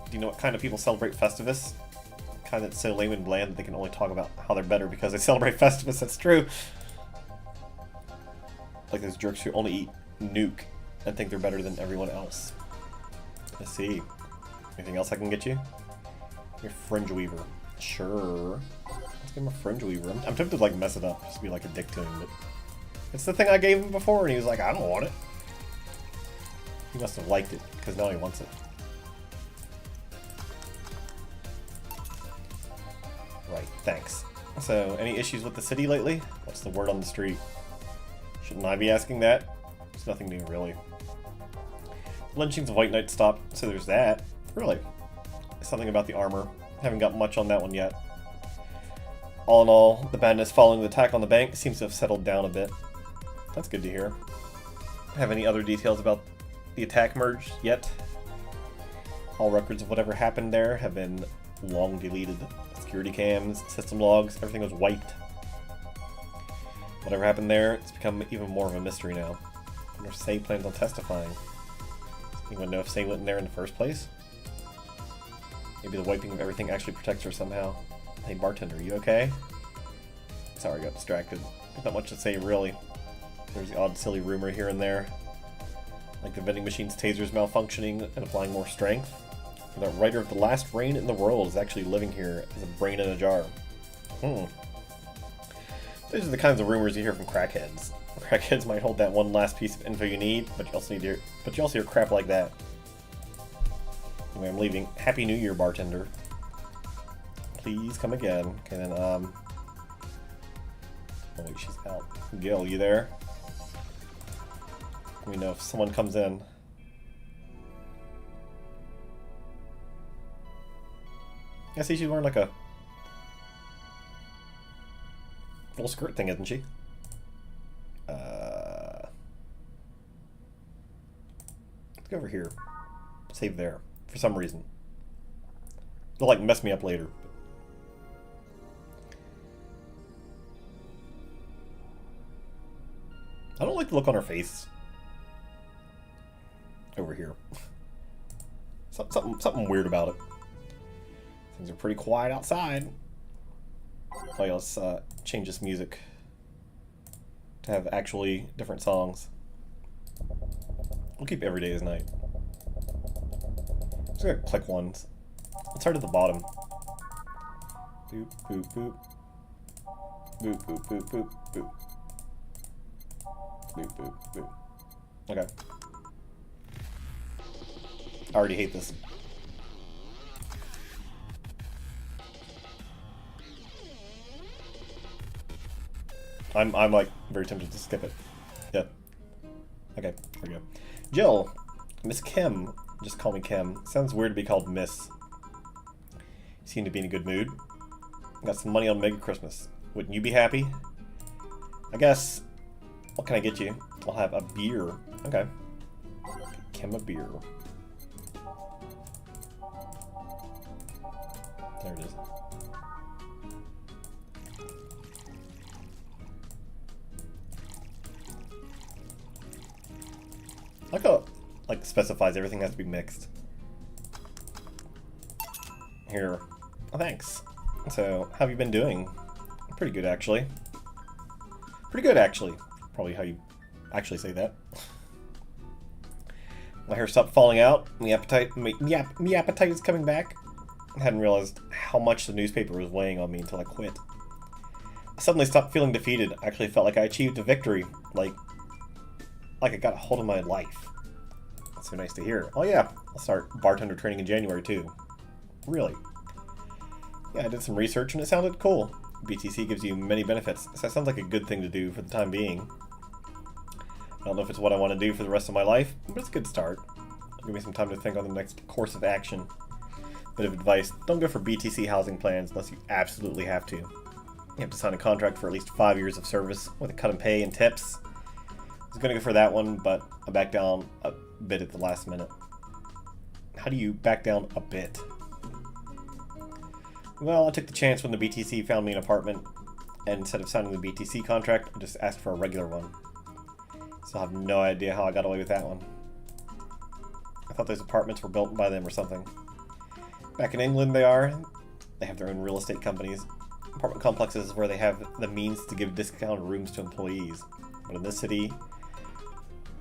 Do you know what kind of people celebrate Festivus? Kind that's so lame and bland that they can only talk about how they're better because they celebrate Festivus, that's true. Like those jerks who only eat Nuke and think they're better than everyone else. Let's see. Anything else I can get you? Your Fringe Weaver. Sure. Let's give him a Fringe Weaver. I'm tempted to like mess it up, just to be like a dick to him, but it's the thing I gave him before and he was like, I don't want it. He must have liked it, because now he wants it. Right, thanks. So, any issues with the city lately? What's the word on the street? Shouldn't I be asking that? It's nothing new, really. Lynchings of White Knight stopped, so there's that. Really? Something about the armor. Haven't got much on that one yet. All in all, the badness following the attack on the bank seems to have settled down a bit. That's good to hear. Have any other details about the attack merge yet? All records of whatever happened there have been long deleted. Security cams, system logs, everything was wiped. Whatever happened there, it's become even more of a mystery now. I wonder if Say plans on testifying. Anyone know if Say went in there in the first place? Maybe the wiping of everything actually protects her somehow. Hey bartender, you okay? Sorry, I got distracted. Not much to say really. There's the odd silly rumor here and there. Like the vending machine's tasers malfunctioning and applying more strength. Or that writer of The Last Rain in the World is actually living here as a brain in a jar. These are the kinds of rumors you hear from crackheads. Crackheads might hold that one last piece of info you need, but you also hear crap like that. Anyway, I'm leaving. Happy New Year, bartender. Please come again. Okay, then, oh wait, she's out. Gil, you there? Let me know if someone comes in. I see she's wearing like a full skirt thing, isn't she? Let's go over here. Save there. For some reason. They'll like mess me up later. I don't like the look on her face. Over here. Something weird about it. Things are pretty quiet outside. Oh yeah, let's change this music to have actually different songs. We'll keep Every Day is Night. Just gonna click ones. Let's start at the bottom. Boop, boop, boop. Boop, boop, boop, boop, boop. Boop, boop, boop. Okay. I already hate this. I'm like very tempted to skip it. Yeah. Okay, here we go. Jill, Miss Kim. Just call me Kim. Sounds weird to be called Miss. You seem to be in a good mood. Got some money on Mega Christmas. Wouldn't you be happy? I guess. What can I get you? I'll have a beer. Okay. Get Kim a beer. There it is. I like how it, like, specifies everything has to be mixed. Here. Oh, thanks. So, how have you been doing? Pretty good, actually. Pretty good, actually. Probably how you actually say that. My hair stopped falling out. My appetite is coming back. I hadn't realized how much the newspaper was weighing on me until I quit. I suddenly stopped feeling defeated. I actually felt like I achieved a victory. Like I got a hold of my life. That's so nice to hear. Oh yeah, I'll start bartender training in January too. Really? Yeah, I did some research and it sounded cool. BTC gives you many benefits, so that sounds like a good thing to do for the time being. I don't know if it's what I want to do for the rest of my life, but it's a good start. It'll give me some time to think on the next course of action. Bit of advice, don't go for BTC housing plans unless you absolutely have to. You have to sign a contract for at least 5 years of service with a cut in pay and tips. I was going to go for that one, but I backed down a bit at the last minute. How do you back down a bit? Well, I took the chance when the BTC found me an apartment, and instead of signing the BTC contract, I just asked for a regular one. So I have no idea how I got away with that one. I thought those apartments were built by them or something. Back in England they are. They have their own real estate companies. Apartment complexes where they have the means to give discounted rooms to employees. But in this city,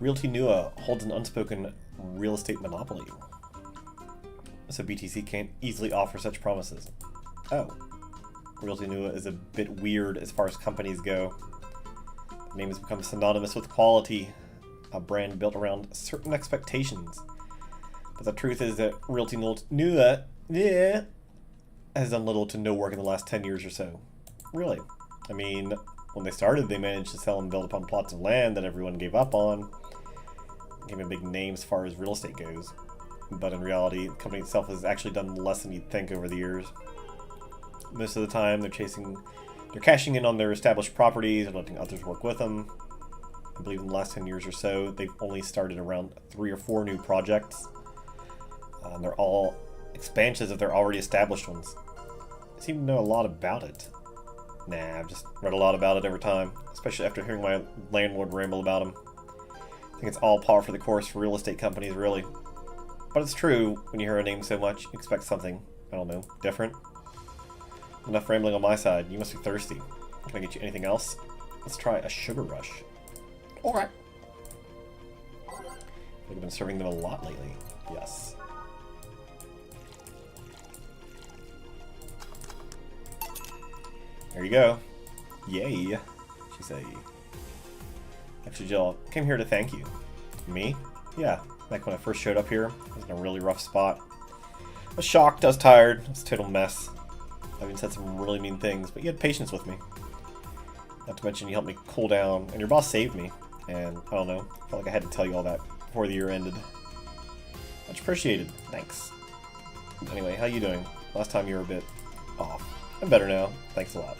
Realty Nua holds an unspoken real estate monopoly. So BTC can't easily offer such promises. Oh. Realty Nua is a bit weird as far as companies go. The name has become synonymous with quality, a brand built around certain expectations. But the truth is that Realty Nua has done little to no work in the last 10 years or so. Really. I mean, when they started, they managed to sell and build upon plots of land that everyone gave up on. Became a big name as far as real estate goes. But in reality, the company itself has actually done less than you'd think over the years. Most of the time, they're cashing in on their established properties and letting others work with them. I believe in the last 10 years or so, they've only started around 3 or 4 new projects. And they're all expansions of their already established ones. I seem to know a lot about it. Nah, I've just read a lot about it every time, especially after hearing my landlord ramble about them. I think it's all par for the course for real estate companies, really. But it's true, when you hear a name so much, you expect something, I don't know, different. Enough rambling on my side, you must be thirsty. Can I get you anything else? Let's try a sugar rush. Alright. I've been serving them a lot lately. Yes. There you go. Yay, she say. Actually, Jill, I came here to thank you. Me? Yeah, back when I first showed up here, I was in a really rough spot. I was shocked, I was tired, it was a total mess. I even said some really mean things, but you had patience with me. Not to mention you helped me cool down, and your boss saved me. And, I don't know, I felt like I had to tell you all that before the year ended. Much appreciated. Thanks. Anyway, how you doing? Last time you were a bit off. I'm better now. Thanks a lot.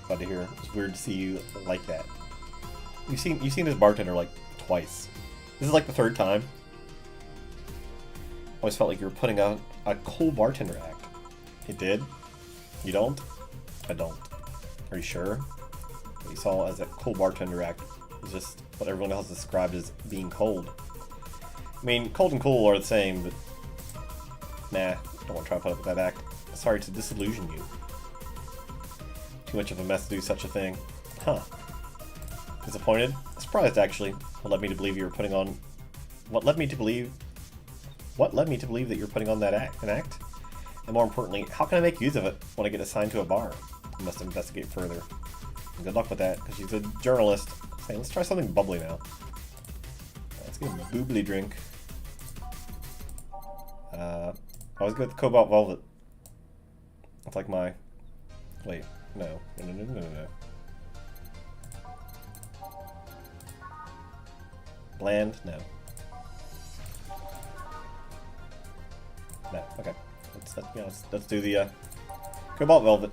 Glad to hear. It's weird to see you like that. You've seen this bartender like twice. This is like the 3rd time. I always felt like you were putting on a cool bartender act. It did? You don't? I don't. Are you sure? What you saw as a cool bartender act is just what everyone else described as being cold. I mean, cold and cool are the same, but Nah, don't want to try to put up with that act. Sorry to disillusion you. Too much of a mess to do such a thing. Huh. Disappointed? Surprised, actually. What led me to believe you were putting on... What led me to believe that you're putting on that act? An act? And more importantly, how can I make use of it when I get assigned to a bar? I must investigate further. And good luck with that, because she's a journalist. Say, let's try something bubbly now. Let's get a boobly drink. I always go with the Cobalt Velvet. It's like my... Wait, no. No. Bland? No. No, okay. Let's do the Cobalt Velvet.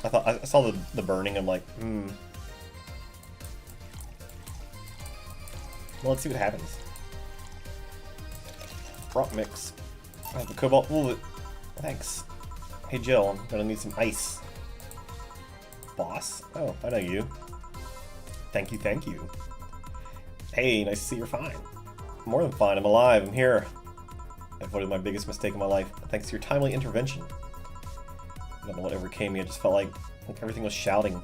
I saw the burning, I'm like, Well, let's see what happens. Rock mix. I have the Cobalt Velvet. Thanks. Hey Jill, I'm gonna need some ice. Boss? Oh, I know you. Thank you, thank you. Hey, nice to see you're fine. More than fine, I'm alive, I'm here. I avoided my biggest mistake in my life, thanks to your timely intervention. I don't know what overcame me, I just felt like everything was shouting.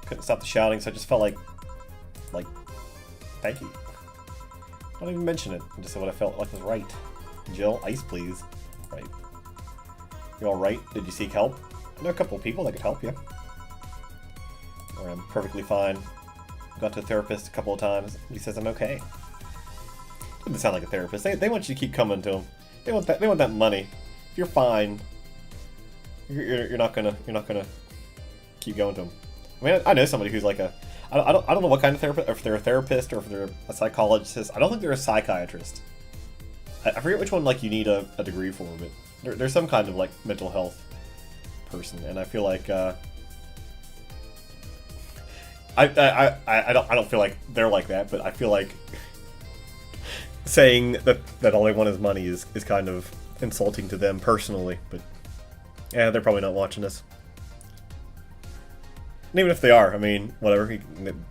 Couldn't stop the shouting, so I just felt like, thank you. Don't even mention it, I just said what I felt like was right. Jill, ice please. Right. You alright? Did you seek help? I know a couple of people that could help you. Or I'm perfectly fine. Got to a therapist a couple of times. He says I'm okay. Doesn't sound like a therapist. They want you to keep coming to them. They want that money. If you're fine, you're not gonna keep going to them. I mean, I know somebody who's like I don't know what kind of therapist, or if they're a therapist or if they're a psychologist. I don't think they're a psychiatrist. I forget which one you need a degree for, but there's some kind of mental health person, and I feel like I don't feel like they're like that, but I feel like saying that all they want is money is kind of insulting to them personally. But yeah, they're probably not watching this. And even if they are, I mean, whatever.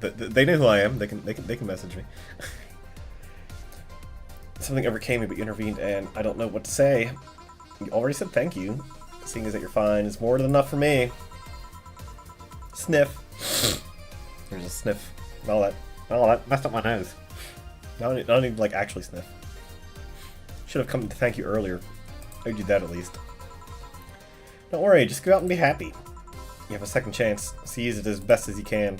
They know who I am. They can message me. Something overcame me, but you intervened, and I don't know what to say. You already said thank you. Seeing as that you're fine is more than enough for me. Sniff. There's a sniff. All that messed up my nose. I don't need to actually sniff. Should have come to thank you earlier. I do that at least. Don't worry, just go out and be happy. You have a second chance. Seize it as best as you can.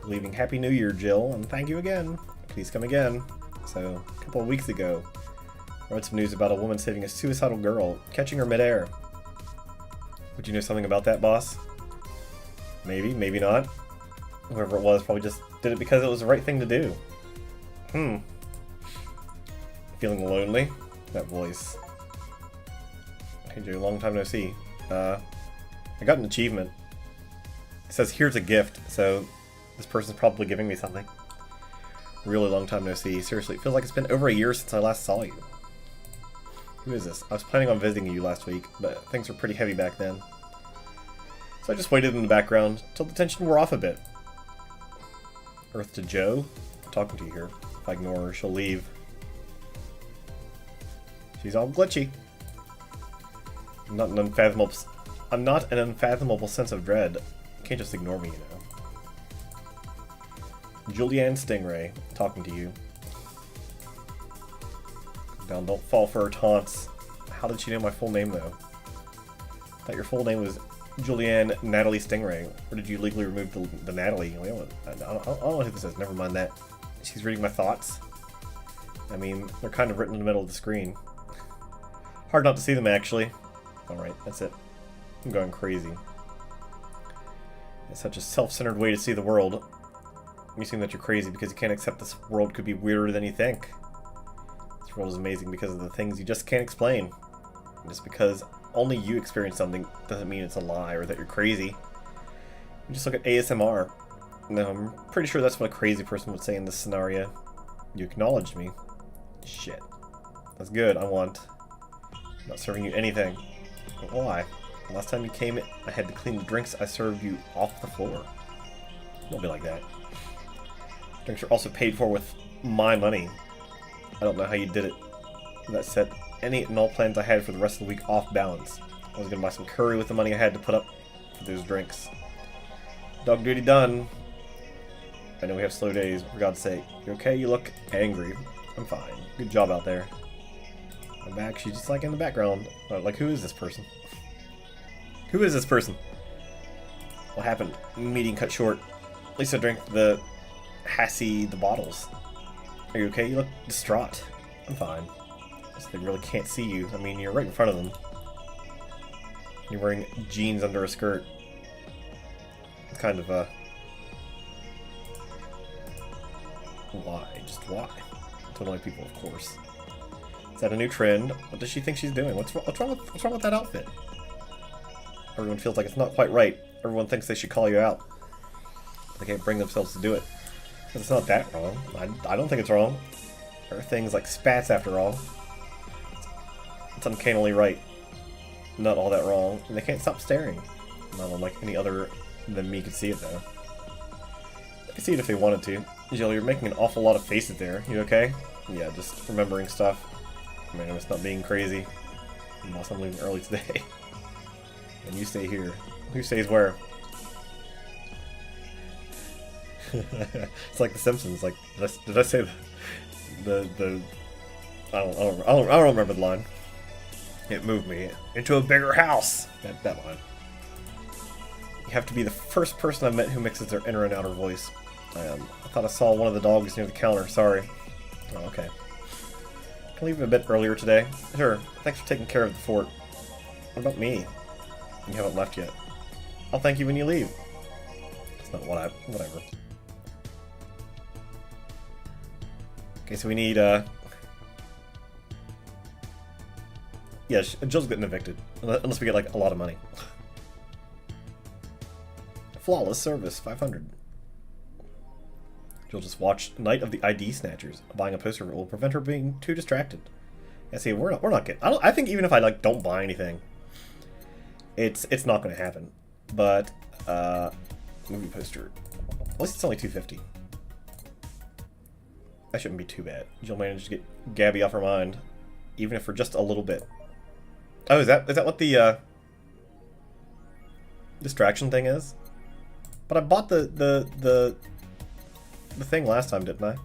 Leaving Happy New Year, Jill, and thank you again. Please come again. So, a couple of weeks ago, I read some news about a woman saving a suicidal girl, catching her midair. Would you know something about that, boss? Maybe, maybe not. Whoever it was probably just did it because it was the right thing to do. Feeling lonely? That voice. Hey Joe, long time no see. I got an achievement. It says, here's a gift, so this person's probably giving me something. Really long time no see. Seriously, it feels like it's been over a year since I last saw you. Who is this? I was planning on visiting you last week, but things were pretty heavy back then. So I just waited in the background till the tension wore off a bit. Earth to Joe? I'm talking to you here. If I ignore her, she'll leave. She's all glitchy. I'm not an unfathomable sense of dread. You can't just ignore me, you know. Julianne Stingray, talking to you. Down, don't fall for her taunts. How did she know my full name, though? I thought your full name was Julianne Natalie Stingray. Or did you legally remove the Natalie? I don't know who this is. Never mind that. She's reading my thoughts. I mean, they're kind of written in the middle of the screen. Hard not to see them, actually. Alright, that's it. I'm going crazy. It's such a self-centered way to see the world. You seem that you're crazy because you can't accept this world could be weirder than you think. This world is amazing because of the things you just can't explain. And just because only you experience something doesn't mean it's a lie or that you're crazy. You just look at ASMR. No, I'm pretty sure that's what a crazy person would say in this scenario. You acknowledged me. Shit. That's good, I want. I'm not serving you anything. But why? Last time you came, I had to clean the drinks I served you off the floor. Don't be like that. Drinks are also paid for with my money. I don't know how you did it. that set any and all plans I had for the rest of the week off balance. I was gonna buy some curry with the money I had to put up for those drinks. Dog duty done. I know we have slow days, but for God's sake. You okay? You look angry. I'm fine. Good job out there. I'm back. She's just like in the background. Like, who is this person? Who is this person? What happened? Meeting cut short. Lisa drank the bottles. Are you okay? You look distraught. I'm fine. They really can't see you. I mean, you're right in front of them. You're wearing jeans under a skirt. It's kind of, why? Just why? To annoy people, of course. Is that a new trend? What does she think she's doing? What's wrong with that outfit? Everyone feels like it's not quite right. Everyone thinks they should call you out. They can't bring themselves to do it. It's not that wrong. I don't think it's wrong. There are things like spats, after all. It's uncannily right. Not all that wrong. And they can't stop staring. Not unlike any other than me could see it, though. I could see it if they wanted to. Jill, you're making an awful lot of faces there. You okay? Yeah, just remembering stuff. Man, I'm just not being crazy. Unless I'm leaving early today. And you stay here. Who stays where? It's like The Simpsons. Like, did I say the I don't remember the line. It moved me into a bigger house. That line. You have to be the first person I've met who mixes their inner and outer voice. I thought I saw one of the dogs near the counter. Sorry. Oh, okay. Can I leave a bit earlier today? Sure. Thanks for taking care of the fort. What about me? You haven't left yet. I'll thank you when you leave. It's not whatever. Okay, so we need, yeah, Jill's getting evicted. Unless we get, like, a lot of money. Flawless service, 500. Jill just watched Night of the ID Snatchers. Buying a poster will prevent her being too distracted. Yeah, see, we're not getting... I think even if I, like, don't buy anything, it's not going to happen. But, movie poster. At least it's only $250. That shouldn't be too bad. Jill managed to get Gabby off her mind, even if for just a little bit. Oh, is that what the distraction thing is? But I bought the thing last time, didn't I?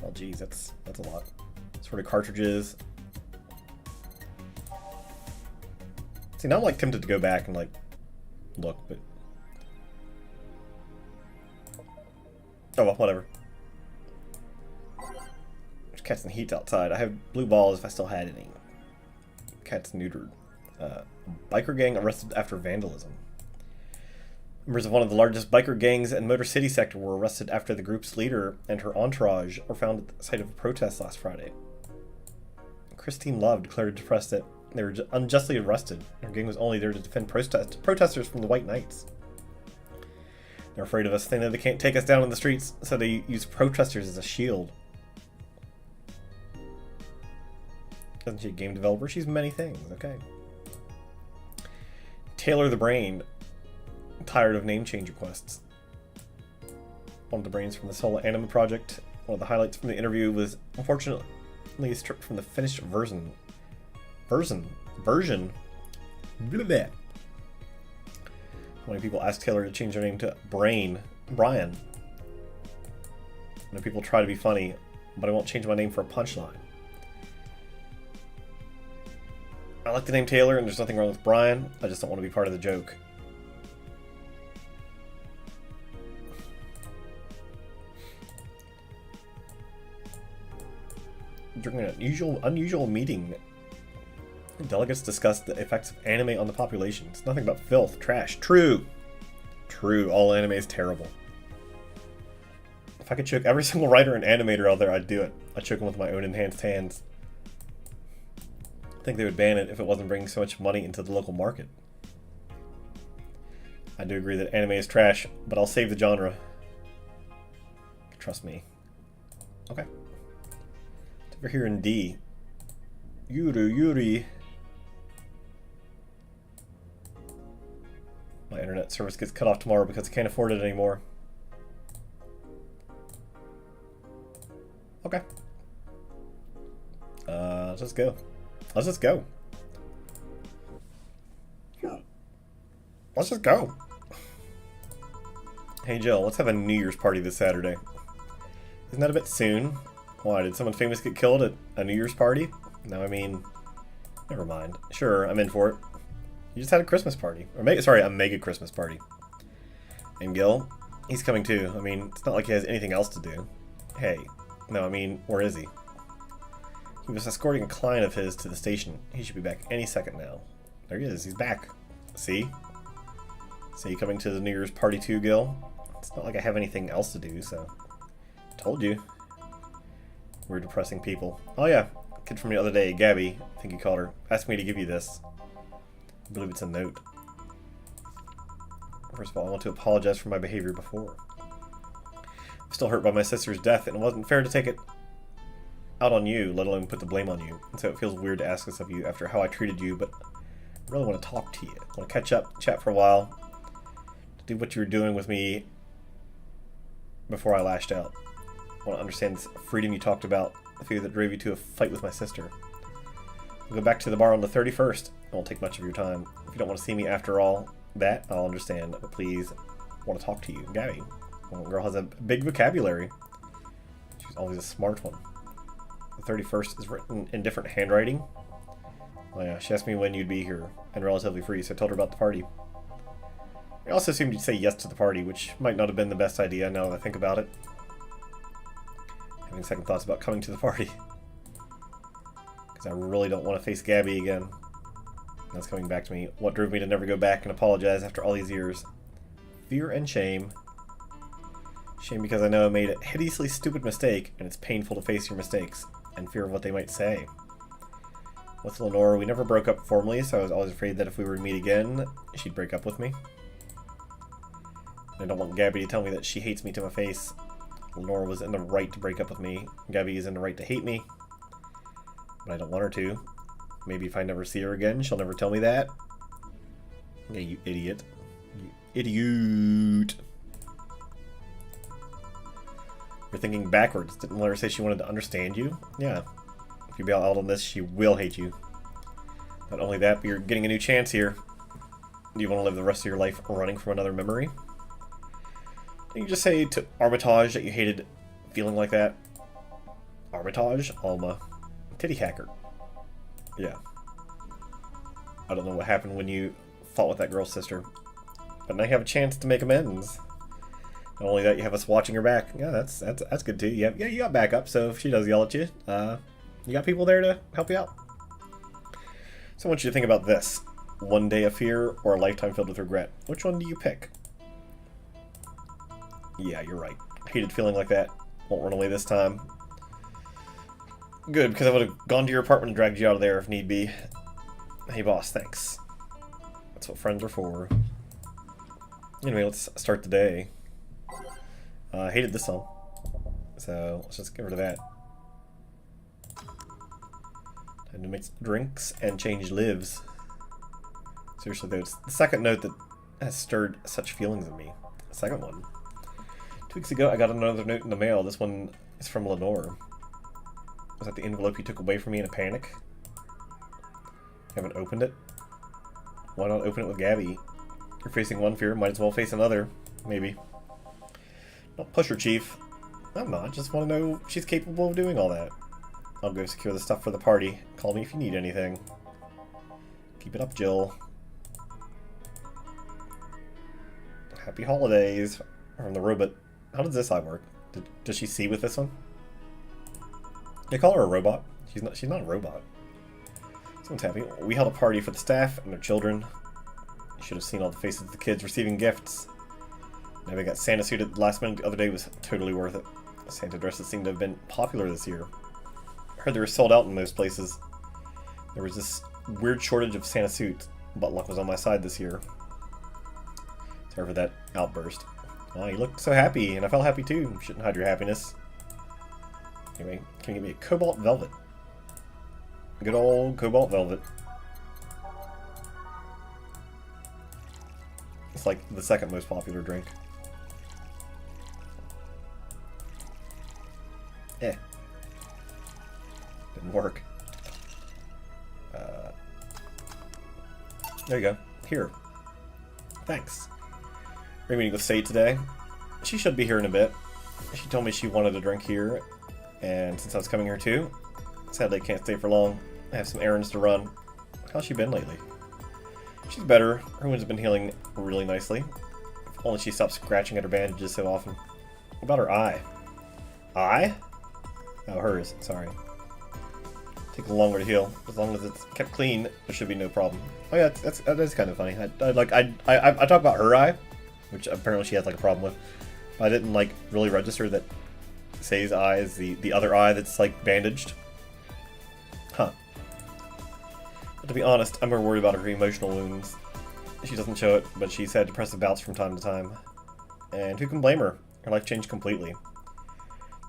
Oh, geez, that's a lot. Sort of cartridges. See, now I'm like tempted to go back and like look, but oh well, whatever. There's cats in heat outside. I have blue balls if I still had any. Cats neutered. Biker gang arrested after vandalism. Members of one of the largest biker gangs in Motor City sector were arrested after the group's leader and her entourage were found at the site of a protest last Friday. Christine Love declared to press that they were unjustly arrested. Her gang was only there to defend protesters from the White Knights. They're afraid of us. They know they can't take us down in the streets, so they use protesters as a shield. Isn't she a game developer? She's many things. Okay. Taylor the Brain. Tired of name change requests. One of the brains from the solo anime project. One of the highlights from the interview was unfortunately stripped from the finished version. Blah, blah. Many people ask Taylor to change her name to Brian. Many people try to be funny, but I won't change my name for a punchline. I like the name Taylor, and there's nothing wrong with Brian. I just don't want to be part of the joke. During an unusual meeting, delegates discussed the effects of anime on the population. It's nothing but filth, trash. True. All anime is terrible. If I could choke every single writer and animator out there, I'd do it. I'd choke them with my own enhanced hands. I think they would ban it if it wasn't bringing so much money into the local market. I do agree that anime is trash, but I'll save the genre. Trust me. Okay. It's over here in D. Yuri. My internet service gets cut off tomorrow because I can't afford it anymore. Okay. Let's just go. Let's just go. Let's just go. Hey Jill, let's have a New Year's party this Saturday. Isn't that a bit soon? Why, did someone famous get killed at a New Year's party? No, I mean, never mind. Sure, I'm in for it. You just had a Christmas party. Or a mega Christmas party. And Gil, he's coming too. I mean, it's not like he has anything else to do. Hey. No, I mean, where is he? He was escorting a client of his to the station. He should be back any second now. There he is. He's back. See? See, coming to the New Year's party too, Gil? It's not like I have anything else to do, so... Told you. We're depressing people. Oh yeah, kid from the other day, Gabby, I think you called her, asked me to give you this. I believe it's a note. First of all, I want to apologize for my behavior before. I'm still hurt by my sister's death, and it wasn't fair to take it out on you, let alone put the blame on you. And so it feels weird to ask this of you after how I treated you, but I really want to talk to you. I want to catch up, chat for a while, to do what you were doing with me before I lashed out. I want to understand this freedom you talked about, the fear that drove you to a fight with my sister. We'll go back to the bar on the 31st. It won't take much of your time. If you don't want to see me after all that, I'll understand, but please, I want to talk to you. Gabby, the girl has a big vocabulary. She's always a smart one. The 31st is written in different handwriting. Oh yeah, she asked me when you'd be here, and relatively free, so I told her about the party. I also assumed you'd say yes to the party, which might not have been the best idea now that I think about it. Having second thoughts about coming to the party. Because I really don't want to face Gabby again. That's coming back to me. What drove me to never go back and apologize after all these years? Fear and shame. Shame because I know I made a hideously stupid mistake, and it's painful to face your mistakes, and fear of what they might say. With Lenore, we never broke up formally, so I was always afraid that if we were to meet again, she'd break up with me. I don't want Gabby to tell me that she hates me to my face. Lenore was in the right to break up with me. Gabby is in the right to hate me. But I don't want her to. Maybe if I never see her again, she'll never tell me that. Yeah, you idiot. You idiot. You're thinking backwards. Didn't let her say she wanted to understand you? Yeah. If you bail out on this, she will hate you. Not only that, but you're getting a new chance here. Do you want to live the rest of your life running from another memory? Didn't you just say to Armitage that you hated feeling like that? Armitage? Alma. Titty hacker. Yeah. I don't know what happened when you fought with that girl's sister. But now you have a chance to make amends. Not only that, you have us watching her back. Yeah, that's good too. Yeah, you got backup, so if she does yell at you, you got people there to help you out. So I want you to think about this. One day of fear or a lifetime filled with regret. Which one do you pick? Yeah, you're right. Hated feeling like that. Won't run away this time. Good, because I would have gone to your apartment and dragged you out of there if need be. Hey boss, thanks. That's what friends are for. Anyway, let's start the day. I hated this song. So, let's just get rid of that. Time to mix drinks and change lives. Seriously though, it's the second note that has stirred such feelings in me. The second one. 2 weeks ago, I got another note in the mail. This one is from Lenore. Was that the envelope you took away from me in a panic? You haven't opened it? Why not open it with Gabby? You're facing one fear, might as well face another. Maybe. Don't push her, Chief. I'm not. Just want to know if she's capable of doing all that. I'll go secure the stuff for the party. Call me if you need anything. Keep it up, Jill. Happy holidays from the robot. How does this eye work? Does she see with this one? They call her a robot. She's not a robot. Someone's happy. We held a party for the staff and their children. You should have seen all the faces of the kids receiving gifts. Now we got Santa suit at the last minute the other day was totally worth it. Santa dresses seem to have been popular this year. I heard they were sold out in most places. There was this weird shortage of Santa suits, but luck was on my side this year. Sorry for that outburst. Oh, you looked so happy, and I felt happy too. You shouldn't hide your happiness. Anyway, can you get me a cobalt velvet? Good old cobalt velvet. It's like the second most popular drink. Didn't work. There you go. Here. Thanks. We're meeting with Say today. She should be here in a bit. She told me she wanted a drink here, and since I was coming here too, sadly I can't stay for long. I have some errands to run. How's she been lately? She's better. Her wound's been healing really nicely. If only she stopped scratching at her bandages so often. What about her eye? Eye? Oh, hers. Sorry. Take longer to heal. As long as it's kept clean, there should be no problem. Oh yeah, that is kind of funny. I talk about her eye, which apparently she has like a problem with. But I didn't like really register that Say's eye is the other eye that's like bandaged. Huh. But to be honest, I'm more worried about her emotional wounds. She doesn't show it, but she's had depressive bouts from time to time. And who can blame her? Her life changed completely.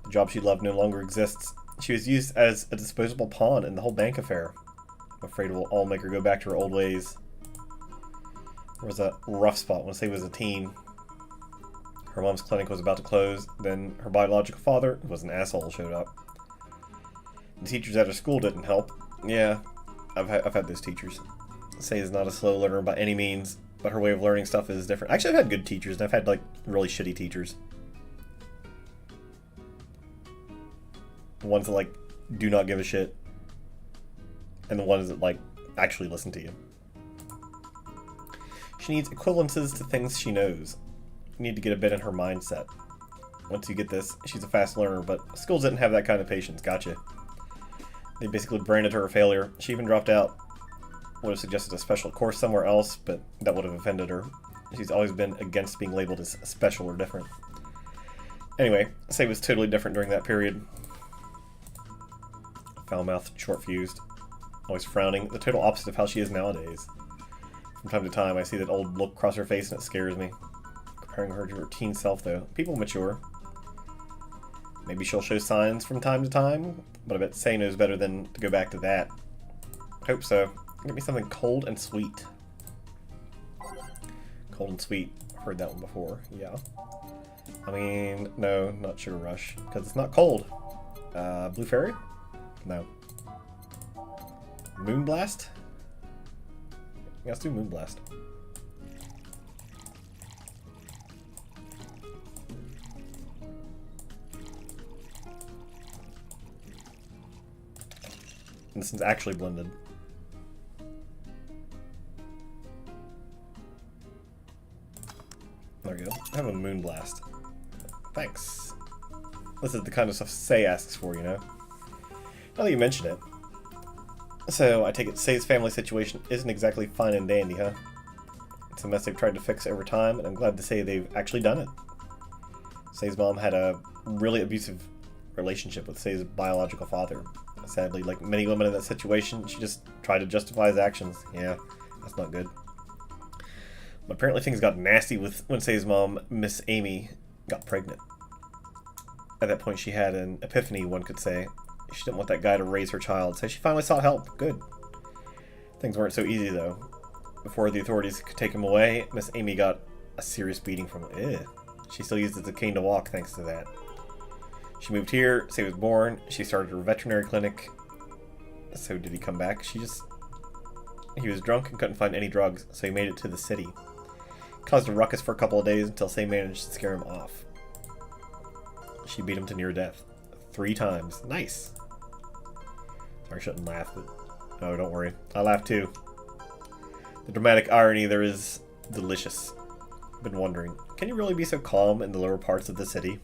The job she loved no longer exists. She was used as a disposable pawn in the whole bank affair. I'm afraid it will all make her go back to her old ways. There was a rough spot when Say was a teen. Her mom's clinic was about to close, then her biological father, who was an asshole, showed up. The teachers at her school didn't help. Yeah, I've had those teachers. Say is not a slow learner by any means, but her way of learning stuff is different. Actually, I've had good teachers, and I've had like really shitty teachers. The ones that like do not give a shit, and the ones that like actually listen to you. She needs equivalences to things she knows. You need to get a bit in her mindset. Once you get this, she's a fast learner, but schools didn't have that kind of patience. Gotcha. They basically branded her a failure. She even dropped out. Would have suggested a special course somewhere else, but that would have offended her. She's always been against being labeled as special or different. Anyway, Say was totally different during that period. Foul-mouthed, short-fused, always frowning, the total opposite of how she is nowadays. From time to time, I see that old look cross her face and it scares me. Comparing her to her teen self, though, people mature. Maybe she'll show signs from time to time, but I bet Say knows better than to go back to that. Hope so. Get me something cold and sweet. Cold and sweet. I've heard that one before. Yeah. I mean, no, not Sugar Rush, because it's not cold. Blue Fairy? No. Moonblast? Yeah, let's do Moonblast. And this one's actually blended. There we go. I have a Moonblast. Thanks. This is the kind of stuff Say asks for, you know? Now that you mention it. So, I take it Say's family situation isn't exactly fine and dandy, huh? It's a mess they've tried to fix over time, and I'm glad to say they've actually done it. Say's mom had a really abusive relationship with Say's biological father. Sadly, like many women in that situation, she just tried to justify his actions. Yeah, that's not good. But apparently things got nasty when Say's mom, Miss Amy, got pregnant. At that point she had an epiphany, one could say. She didn't want that guy to raise her child, so she finally sought help. Good. Things weren't so easy, though. Before the authorities could take him away, Miss Amy got a serious beating from it. She still uses a cane to walk thanks to that. She moved here, Say was born, she started her veterinary clinic. So did he come back? He was drunk and couldn't find any drugs, so he made it to the city. Caused a ruckus for a couple of days until Say managed to scare him off. She beat him to near death. 3 times. Nice. Sorry, I shouldn't laugh, but... Oh, don't worry. I laugh too. The dramatic irony there is delicious. I've been wondering, can you really be so calm in the lower parts of the city?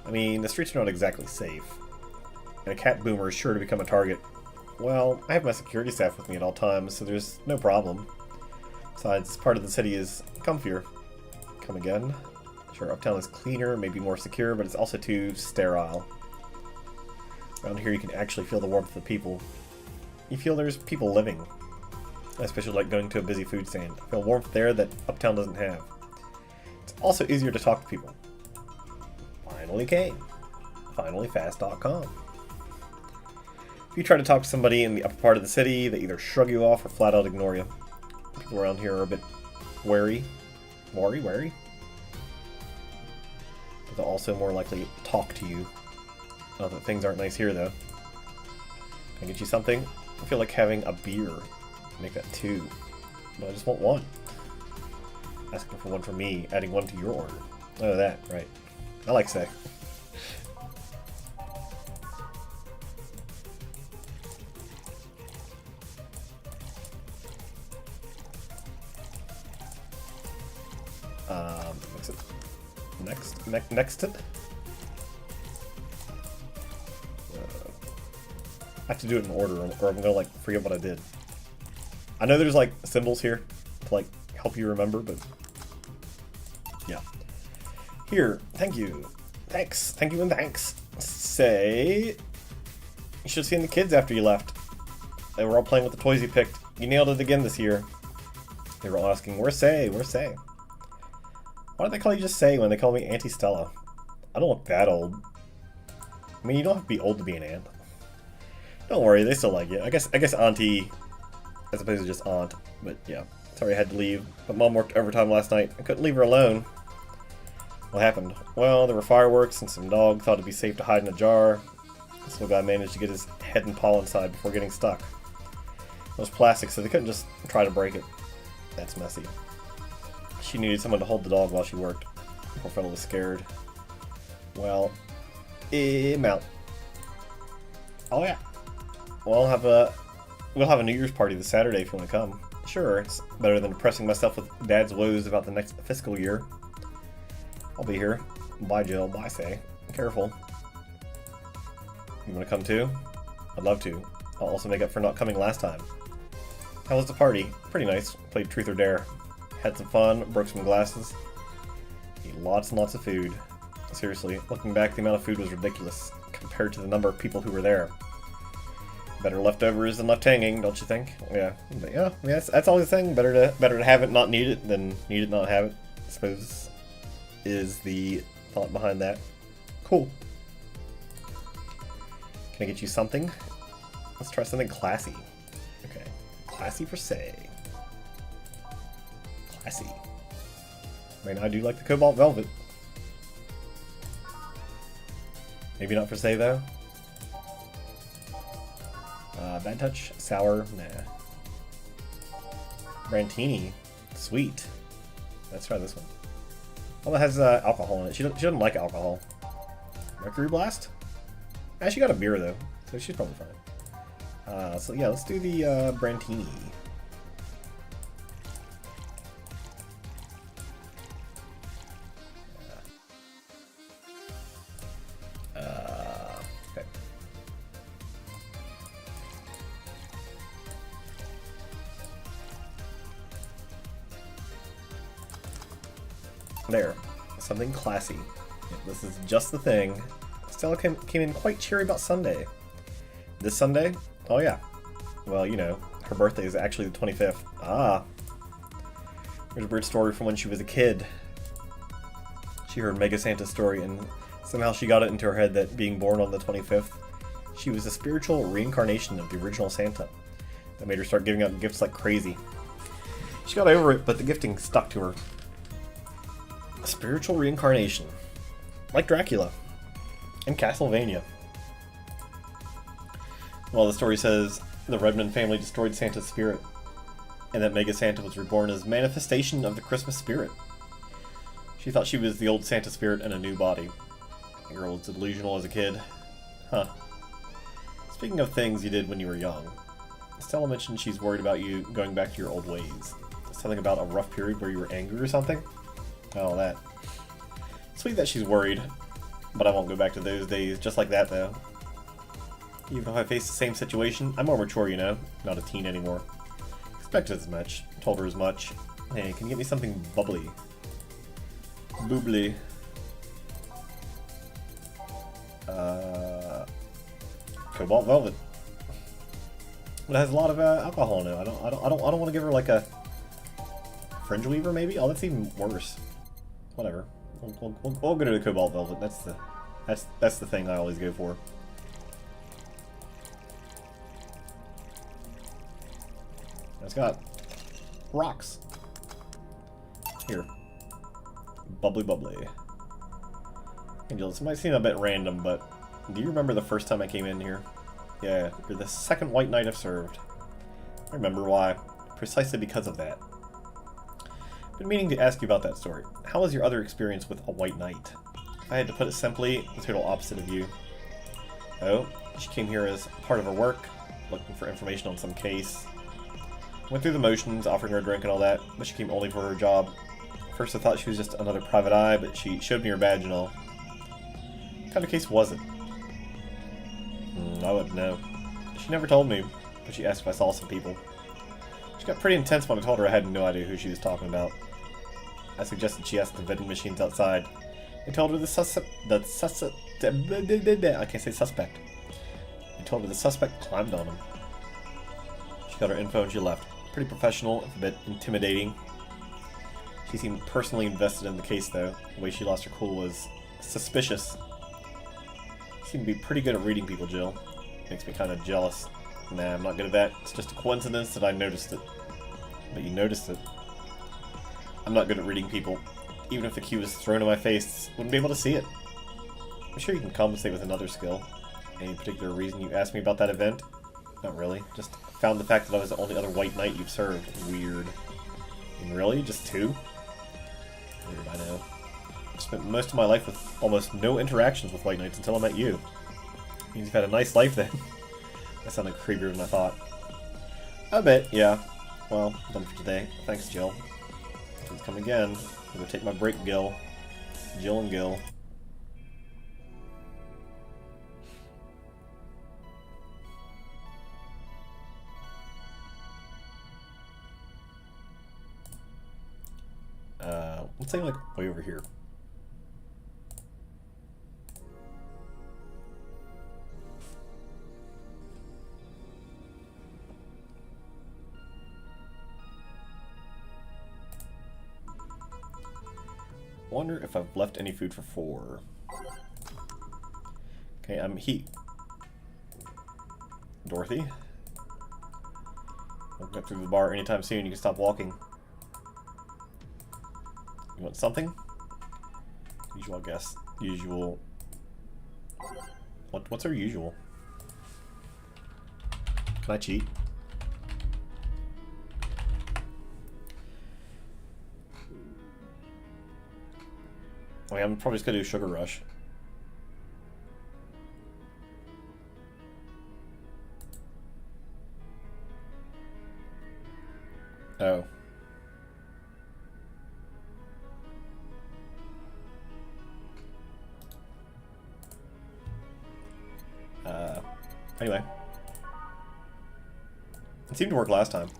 I mean, the streets are not exactly safe. And a cat boomer is sure to become a target. Well, I have my security staff with me at all times, so there's no problem. Besides, this part of the city is comfier. Come again? Sure, uptown is cleaner, maybe more secure, but it's also too sterile. Around here you can actually feel the warmth of the people. You feel there's people living. I especially like going to a busy food stand. I feel warmth there that uptown doesn't have. It's also easier to talk to people. Finally came. Finallyfast.com. If you try to talk to somebody in the upper part of the city, they either shrug you off or flat out ignore you. People around here are a bit wary. Wary? But they'll also more likely talk to you. Not that things aren't nice here, though. I get you something? I feel like having a beer. Make that 2. But I just want 1. Asking for 1 for me, adding 1 to your order. Oh, that, right. I like say. Next it. I have to do it in order, or I'm gonna like forget what I did. I know there's like symbols here to like help you remember, but yeah. Here, thank you, thanks, thank you, and thanks. Say, you should have seen the kids after you left. They were all playing with the toys you picked. You nailed it again this year. They were all asking, "Where's Say? Where's Say?" Why do they call you just Say when they call me Auntie Stella? I don't look that old. I mean, you don't have to be old to be an aunt. Don't worry, they still like you. I guess Auntie, as opposed to just Aunt. But yeah, sorry I had to leave. But Mom worked overtime last night. I couldn't leave her alone. What happened? Well, there were fireworks and some dog thought it'd be safe to hide in a jar. This little guy managed to get his head and paw inside before getting stuck. It was plastic, so they couldn't just try to break it. That's messy. She needed someone to hold the dog while she worked. Poor fellow was scared. Well, I'm out. Oh yeah. Well, we'll have a New Year's party this Saturday if you want to come. Sure, it's better than depressing myself with Dad's woes about the next fiscal year. I'll be here. Bye, Jill. Bye, Say. Careful. You want to come too? I'd love to. I'll also make up for not coming last time. How was the party? Pretty nice. Played Truth or Dare. Had some fun, broke some glasses. Ate lots and lots of food. Seriously, looking back, the amount of food was ridiculous compared to the number of people who were there. Better leftovers than left hanging, don't you think? Yeah, but yeah, that's always the thing. Better to have it, not need it, than need it, not have it. I suppose is the thought behind that. Cool. Can I get you something? Let's try something classy. Okay, classy for Say. Classy. I mean, I do like the Cobalt Velvet. Maybe not for Say though. Bad Touch, sour, nah. Brantini, sweet. Let's try this one. Oh, it has alcohol in it. She doesn't like alcohol. Mercury Blast? She got a beer though, so she's probably fine. So yeah, let's do the Brantini. Okay. There. Something classy. This is just the thing. Stella came in quite cheery about Sunday. This Sunday? Oh yeah. Well, you know, her birthday is actually the 25th. Ah. There's a weird story from when she was a kid. She heard Mega Santa's story and somehow she got it into her head that being born on the 25th, she was a spiritual reincarnation of the original Santa. That made her start giving out gifts like crazy. She got over it, but the gifting stuck to her. A spiritual reincarnation. Like Dracula. And Castlevania. Well, the story says the Redmond family destroyed Santa's spirit, and that Mega Santa was reborn as manifestation of the Christmas spirit. She thought she was the old Santa spirit in a new body. The girl was delusional as a kid. Huh. Speaking of things you did when you were young, Stella mentioned she's worried about you going back to your old ways. Something about a rough period where you were angry or something? Oh, that. Sweet that she's worried, but I won't go back to those days just like that, though. Even if I face the same situation, I'm more mature, you know? Not a teen anymore. Expected as much. Told her as much. Hey, can you get me something bubbly? Boobly. Cobalt Velvet. But it has a lot of alcohol in it. I don't want to give her like a Fringe Weaver, maybe? Oh, that's even worse. Whatever. We'll go to the Cobalt Velvet. That's the thing I always go for. It's got rocks. Here. Bubbly bubbly. Angel, this might seem a bit random, but do you remember the first time I came in here? Yeah, you're the second white knight I've served. I remember why. Precisely because of that. Been meaning to ask you about that story. How was your other experience with a white knight? If I had to put it simply, the total opposite of you. Oh, she came here as part of her work, looking for information on some case. Went through the motions, offering her a drink and all that, but she came only for her job. First I thought she was just another private eye, but she showed me her badge and all. What kind of case was it? I wouldn't know. She never told me, but she asked if I saw some people. She got pretty intense when I told her I had no idea who she was talking about. I suggested she ask the vending machines outside. I told her I can't say suspect. I told her the suspect climbed on him. She got her info and she left. Pretty professional, if a bit intimidating. She seemed personally invested in the case though. The way she lost her cool was suspicious. You seem to be pretty good at reading people, Jill. Makes me kind of jealous. Nah, I'm not good at that. It's just a coincidence that I noticed it. But you noticed it. I'm not good at reading people. Even if the cue was thrown in my face, wouldn't be able to see it. I'm sure you can compensate with another skill. Any particular reason you asked me about that event? Not really. Just found the fact that I was the only other white knight you've served. Weird. And really? Just two? Weird, I know. I've spent most of my life with almost no interactions with white knights until I met you. Means you've had a nice life then. That sounded creepier than I thought. I bet, yeah. Well, done for today. Thanks, Jill. Please come again. I'm gonna take my break, Gil. Jill and Gil. Let's say like way over here. Wonder if I've left any food for 4. Okay, I'm Dorothy. Won't get through the bar anytime soon. You can stop walking. You want something? Usual, I guess. Usual. What's our usual? Can I cheat? I mean, I'm probably just gonna do Sugar Rush. Oh. Anyway. It seemed to work last time.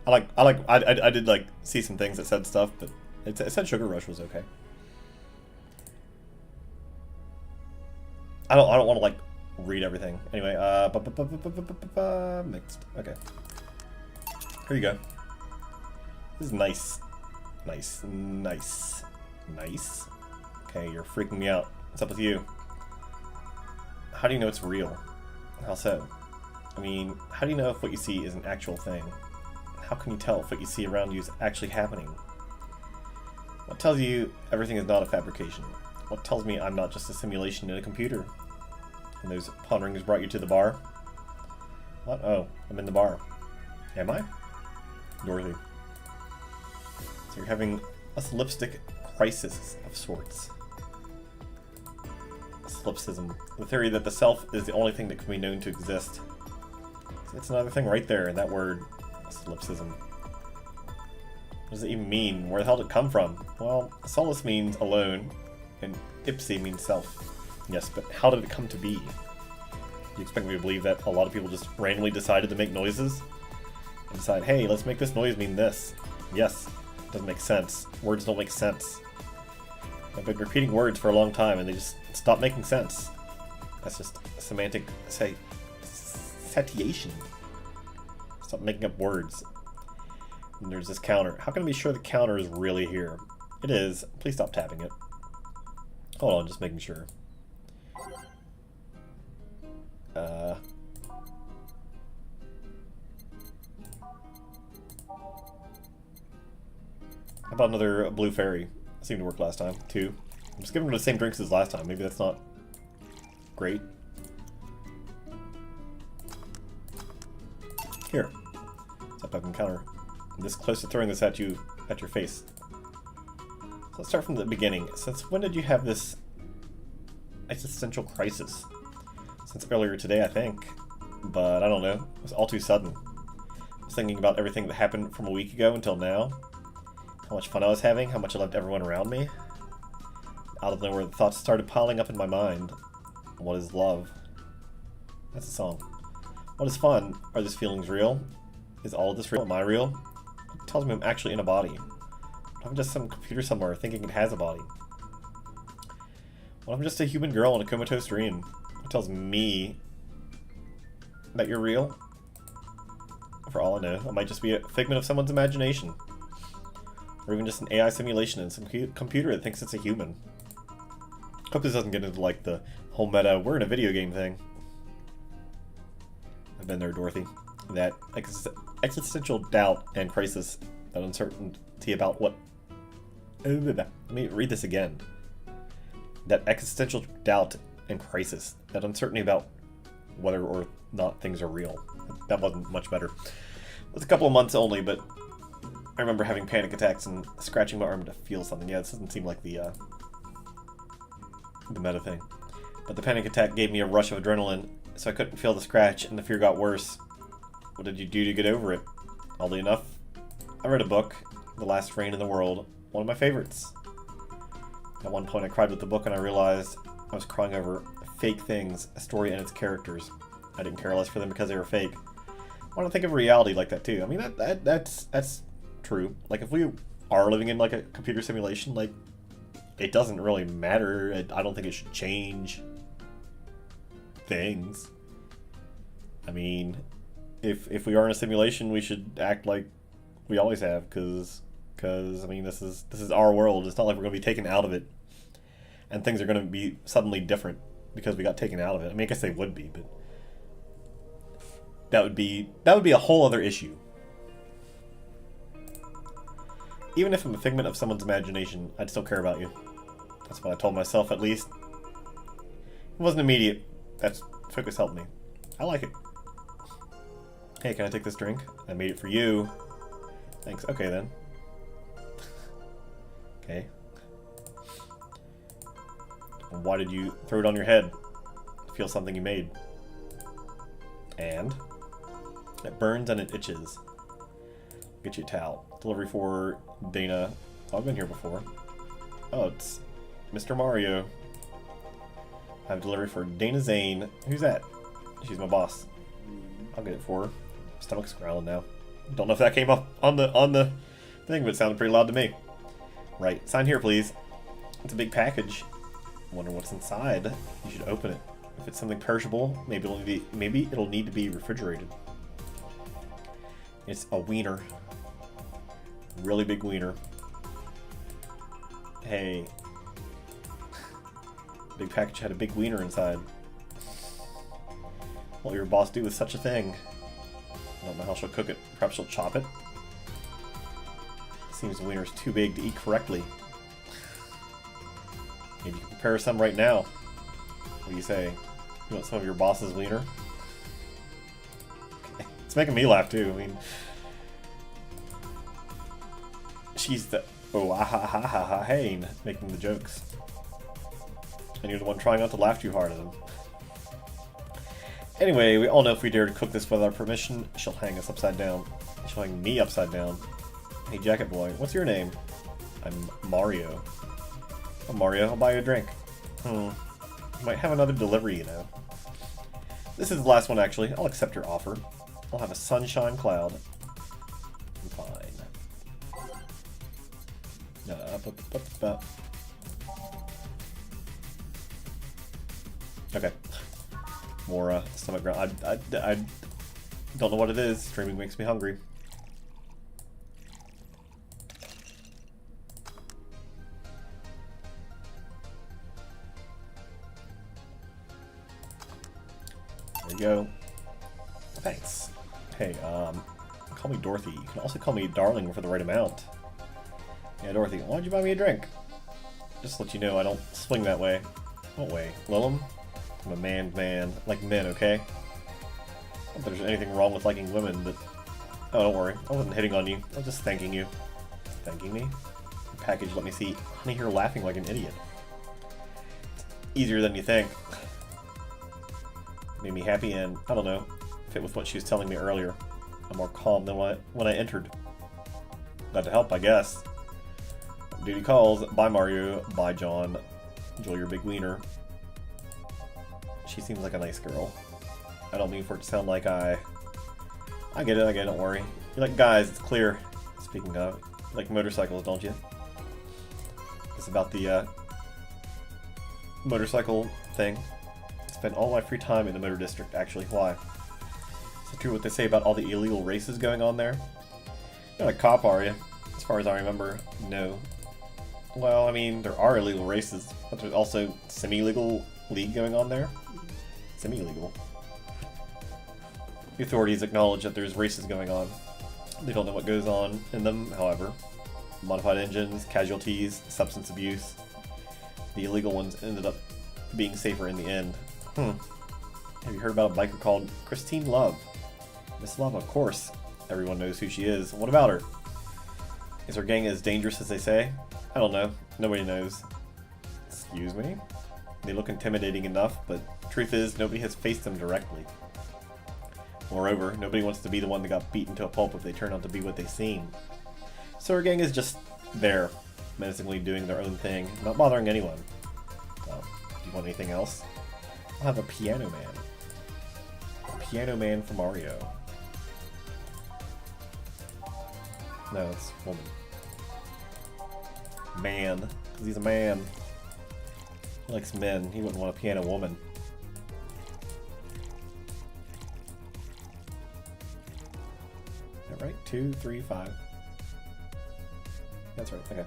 I did like see some things that said stuff, but it said Sugar Rush was okay. I don't want to like read everything. Anyway, mixed. Okay. Here you go. This is nice. Nice. Nice. Nice. Okay, you're freaking me out. What's up with you? How do you know it's real? How so? I mean, how do you know if what you see is an actual thing? How can you tell if what you see around you is actually happening? What tells you everything is not a fabrication? What tells me I'm not just a simulation in a computer? And those ponderings brought you to the bar? What? Oh, I'm in the bar. Am I? Dorothy. So you're having a lipstick crisis of sorts. Solipsism. The theory that the self is the only thing that can be known to exist. So that's another thing right there, that word. Solipsism. What does it even mean? Where the hell did it come from? Well, solus means alone, and ipsi means self. Yes, but how did it come to be? You expect me to believe that a lot of people just randomly decided to make noises? And decide, hey, let's make this noise mean this. Yes, it doesn't make sense. Words don't make sense. I've been repeating words for a long time and they just stop making sense. That's just semantic, satiation. Stop making up words. And there's this counter. How can I be sure the counter is really here? It is. Please stop tapping it. Hold on, just making sure. How about another blue fairy? Seemed to work last time, too. I'm just giving them the same drinks as last time. Maybe that's not great. Here. Step up and counter. I'm this close to throwing this at you, at your face. So let's start from the beginning. Since when did you have this existential crisis? Since earlier today, I think. But I don't know. It was all too sudden. I was thinking about everything that happened from a week ago until now. How much fun I was having, how much I loved everyone around me. Out of nowhere, the thoughts started piling up in my mind. What is love? That's a song. What is fun? Are these feelings real? Is all of this real? Am I real? It tells me I'm actually in a body. I'm just some computer somewhere thinking it has a body. Well, I'm just a human girl in a comatose dream. It tells me that you're real. For all I know, I might just be a figment of someone's imagination. Or even just an AI simulation in some computer that thinks it's a human. Hope this doesn't get into like the whole meta, we're in a video game thing. I've been there, Dorothy. That existential doubt and crisis, that uncertainty about what... Let me read this again. That existential doubt and crisis, that uncertainty about whether or not things are real. That wasn't much better. It was a couple of months only, but I remember having panic attacks and scratching my arm to feel something. Yeah, this doesn't seem like the meta thing. But the panic attack gave me a rush of adrenaline, so I couldn't feel the scratch, and the fear got worse. What did you do to get over it? Oddly enough, I read a book, The Last Rain in the World, one of my favorites. At one point I cried with the book and I realized I was crying over fake things, a story and its characters. I didn't care less for them because they were fake. I want to think of reality like that too. I mean, that's true. Like, if we are living in like a computer simulation, like, it doesn't really matter. I don't think it should change things. I mean, if we are in a simulation, we should act like we always have, because I mean, this is our world. It's not like we're going to be taken out of it, and things are going to be suddenly different because we got taken out of it. I mean, I guess they would be, but that would be a whole other issue. Even if I'm a figment of someone's imagination, I'd still care about you. That's what I told myself, at least. It wasn't immediate. That's focus helped me. I like it. Hey, can I take this drink? I made it for you. Thanks. Okay, then. Okay. Why did you throw it on your head? Feel something you made. And? It burns and it itches. Get you a towel. Delivery for Dana. Oh, I've been here before. Oh, it's Mr. Mario. I have delivery for Dana Zane. Who's that? She's my boss. I'll get it for her. Stomach's growling now. Don't know if that came up on the thing, but it sounded pretty loud to me. Right. Sign here, please. It's a big package. Wonder what's inside. You should open it. If it's something perishable, maybe it'll need to be refrigerated. It's a wiener. Really big wiener. Hey. Big package had a big wiener inside. What will your boss do with such a thing? I don't know how she'll cook it. Perhaps she'll chop it. Seems the wiener's too big to eat correctly. Maybe you can prepare some right now. What do you say? You want some of your boss's wiener? Okay. It's making me laugh too. I mean, she's the hey, making the jokes, and you're the one trying not to laugh too hard at them. Anyway, we all know if we dare to cook this without our permission, she'll hang us upside down. She'll hang me upside down. Hey, Jacket Boy, what's your name? I'm Mario. Oh, Mario, I'll buy you a drink. You might have another delivery, you know. This is the last one, actually. I'll accept your offer. I'll have a sunshine cloud. I'm fine. Okay. More stomach ground. I don't know what it is. Streaming makes me hungry. There you go. Thanks. Hey, call me Dorothy. You can also call me Darling for the right amount. Yeah, Dorothy, why'd you buy me a drink? Just to let you know, I don't swing that way. What way? Lillum? I'm a man, like men, okay? Not that there's anything wrong with liking women, but... Oh, don't worry. I wasn't hitting on you. I was just thanking you. Thanking me? The package let me see Honey here laughing like an idiot. It's easier than you think. Made me happy and, I don't know, fit with what she was telling me earlier. I'm more calm than when I entered. Glad to help, I guess. Duty calls. Bye, Mario. Bye, John. Enjoy your big wiener. She seems like a nice girl. I don't mean for it to sound like I get it, don't worry. You like guys, it's clear. Speaking of, you like motorcycles, don't you? It's about the motorcycle thing. I spend all my free time in the motor district, actually. Why? Is it true what they say about all the illegal races going on there? You're not a cop, are you? As far as I remember, no. Well, I mean, there are illegal races, but there's also semi-legal league going on there. Semi-legal. The authorities acknowledge that there's races going on. They don't know what goes on in them, however. Modified engines, casualties, substance abuse. The illegal ones ended up being safer in the end. Have you heard about a biker called Christine Love? Miss Love, of course. Everyone knows who she is. What about her? Is her gang as dangerous as they say? I don't know. Nobody knows. Excuse me? They look intimidating enough, but truth is, nobody has faced them directly. Moreover, nobody wants to be the one that got beaten to a pulp if they turn out to be what they seem. So her gang is just there, menacingly doing their own thing, not bothering anyone. Do you want anything else? I'll have a piano man. A piano man for Mario. No, it's woman. Man. Because he's a man. He likes men. He wouldn't want a piano woman. Is that right? 2, 3, 5. That's right. Okay.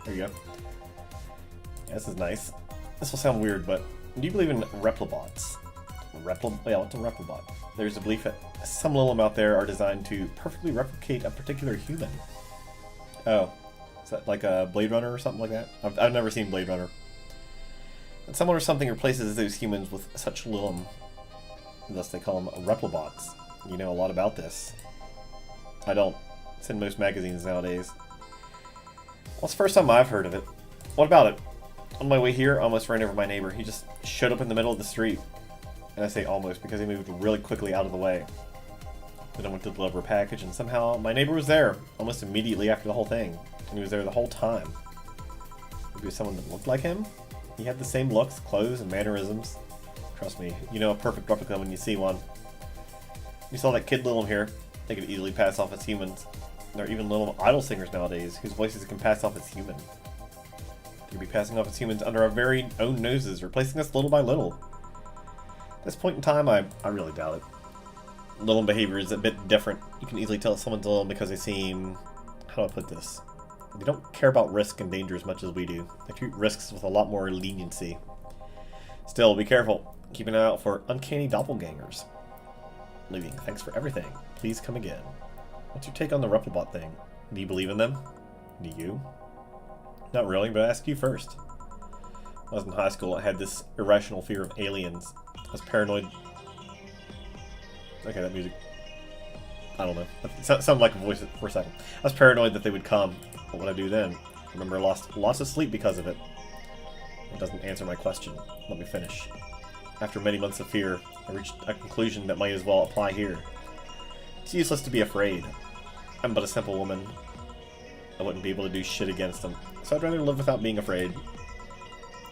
There you go. Yeah, this is nice. This will sound weird, but do you believe in replibots? Yeah, what's a replibot? There's a belief that some Lilum out there are designed to perfectly replicate a particular human. Oh. Is that like a Blade Runner or something like that? I've never seen Blade Runner. And someone or something replaces those humans with such Lilum. Thus they call them replibots. You know a lot about this. I don't. It's in most magazines nowadays. Well, it's the first time I've heard of it. What about it? On my way here, I almost ran over my neighbor. He just showed up in the middle of the street. And I say almost because he moved really quickly out of the way. Then I went to deliver a package and somehow my neighbor was there almost immediately after the whole thing. And he was there the whole time. Maybe it was someone that looked like him? He had the same looks, clothes, and mannerisms. Trust me, you know a perfect replica when you see one. You saw that kid Lilum here. They could easily pass off as humans. There are even little idol singers nowadays whose voices can pass off as human. They could be passing off as humans under our very own noses, replacing us little by little. At this point in time, I really doubt it. Lilum behavior is a bit different. You can easily tell if someone's Lilum because they seem... How do I put this? They don't care about risk and danger as much as we do. They treat risks with a lot more leniency. Still, be careful. Keep an eye out for uncanny doppelgangers. Leaving. Thanks for everything. Please come again. What's your take on the replibot thing? Do you believe in them? Do you? Not really, but I ask you first. When I was in high school, I had this irrational fear of aliens. I was paranoid. Okay, that music. I don't know. It sounded like a voice for a second. I was paranoid that they would come. What would I do then? I remember I lost lots of sleep because of it. It doesn't answer my question. Let me finish. After many months of fear, I reached a conclusion that might as well apply here. It's useless to be afraid. I'm but a simple woman. I wouldn't be able to do shit against them, so I'd rather live without being afraid.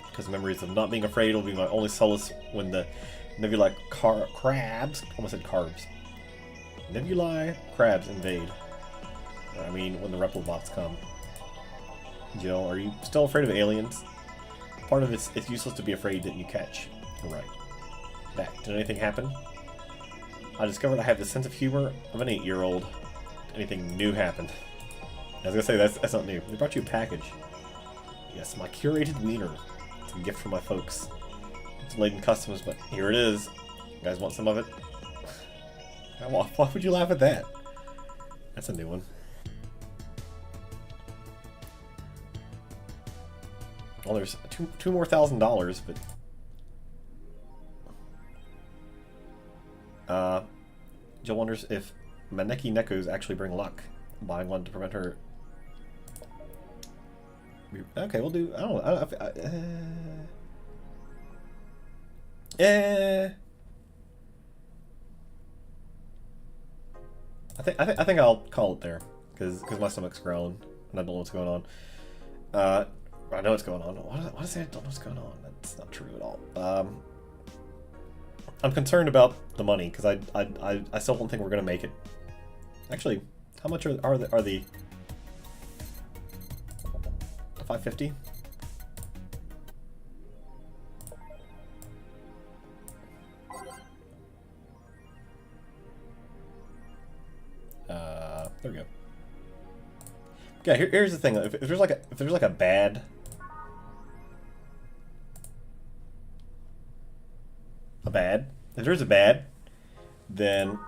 Because memories of not being afraid will be my only solace when the nebulae crabs, almost said carbs. Nebulae crabs invade. I mean, when the replibots come. Jill, are you still afraid of aliens? Part of it's useless to be afraid, didn't you catch? Right. Back. Did anything happen? I discovered I have the sense of humor of an 8-year-old. Anything new happened. I was gonna say, that's not new. They brought you a package. Yes, my curated wiener. It's a gift from my folks. It's laden customs, but here it is. You guys want some of it? Why would you laugh at that? That's a new one. Well, there's two more $1,000, but Jill wonders if Maneki Nekos actually bring luck. Buying one to prevent her. Okay, we'll do. I don't know. I think I'll call it there because my stomach's growling and I don't know what's going on. I know what's going on. Why does I don't know what's going on? That's not true at all. I'm concerned about the money because I still don't think we're gonna make it. Actually, how much are the 550? There we go. Yeah, here's the thing. If there's like a bad if there's a bad, then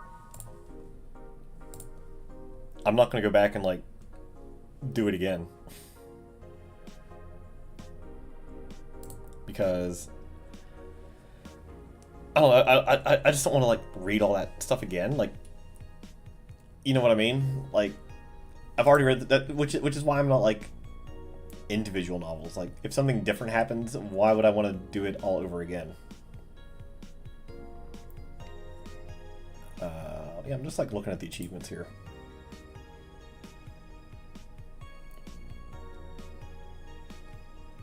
I'm not gonna go back and like do it again because I don't know. I just don't want to like read all that stuff again. Like, you know what I mean? Like, I've already read that, which is why I'm not like into visual novels. Like, if something different happens, why would I want to do it all over again? Yeah, I'm just like looking at the achievements here.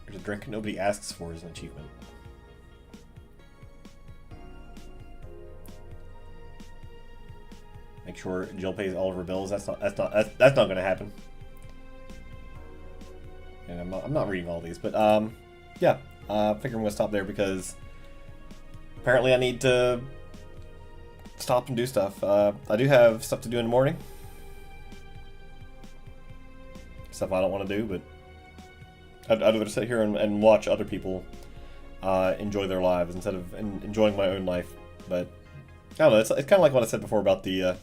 There's a drink nobody asks for as an achievement. Make sure Jill pays all of her bills. That's not going to happen. And I'm not reading all these, but yeah, I figure I'm going to stop there because apparently I need to stop and do stuff. I do have stuff to do in the morning. Stuff I don't want to do, but I'd rather sit here and watch other people enjoy their lives instead of enjoying my own life. But I don't know. It's kind of like what I said before about the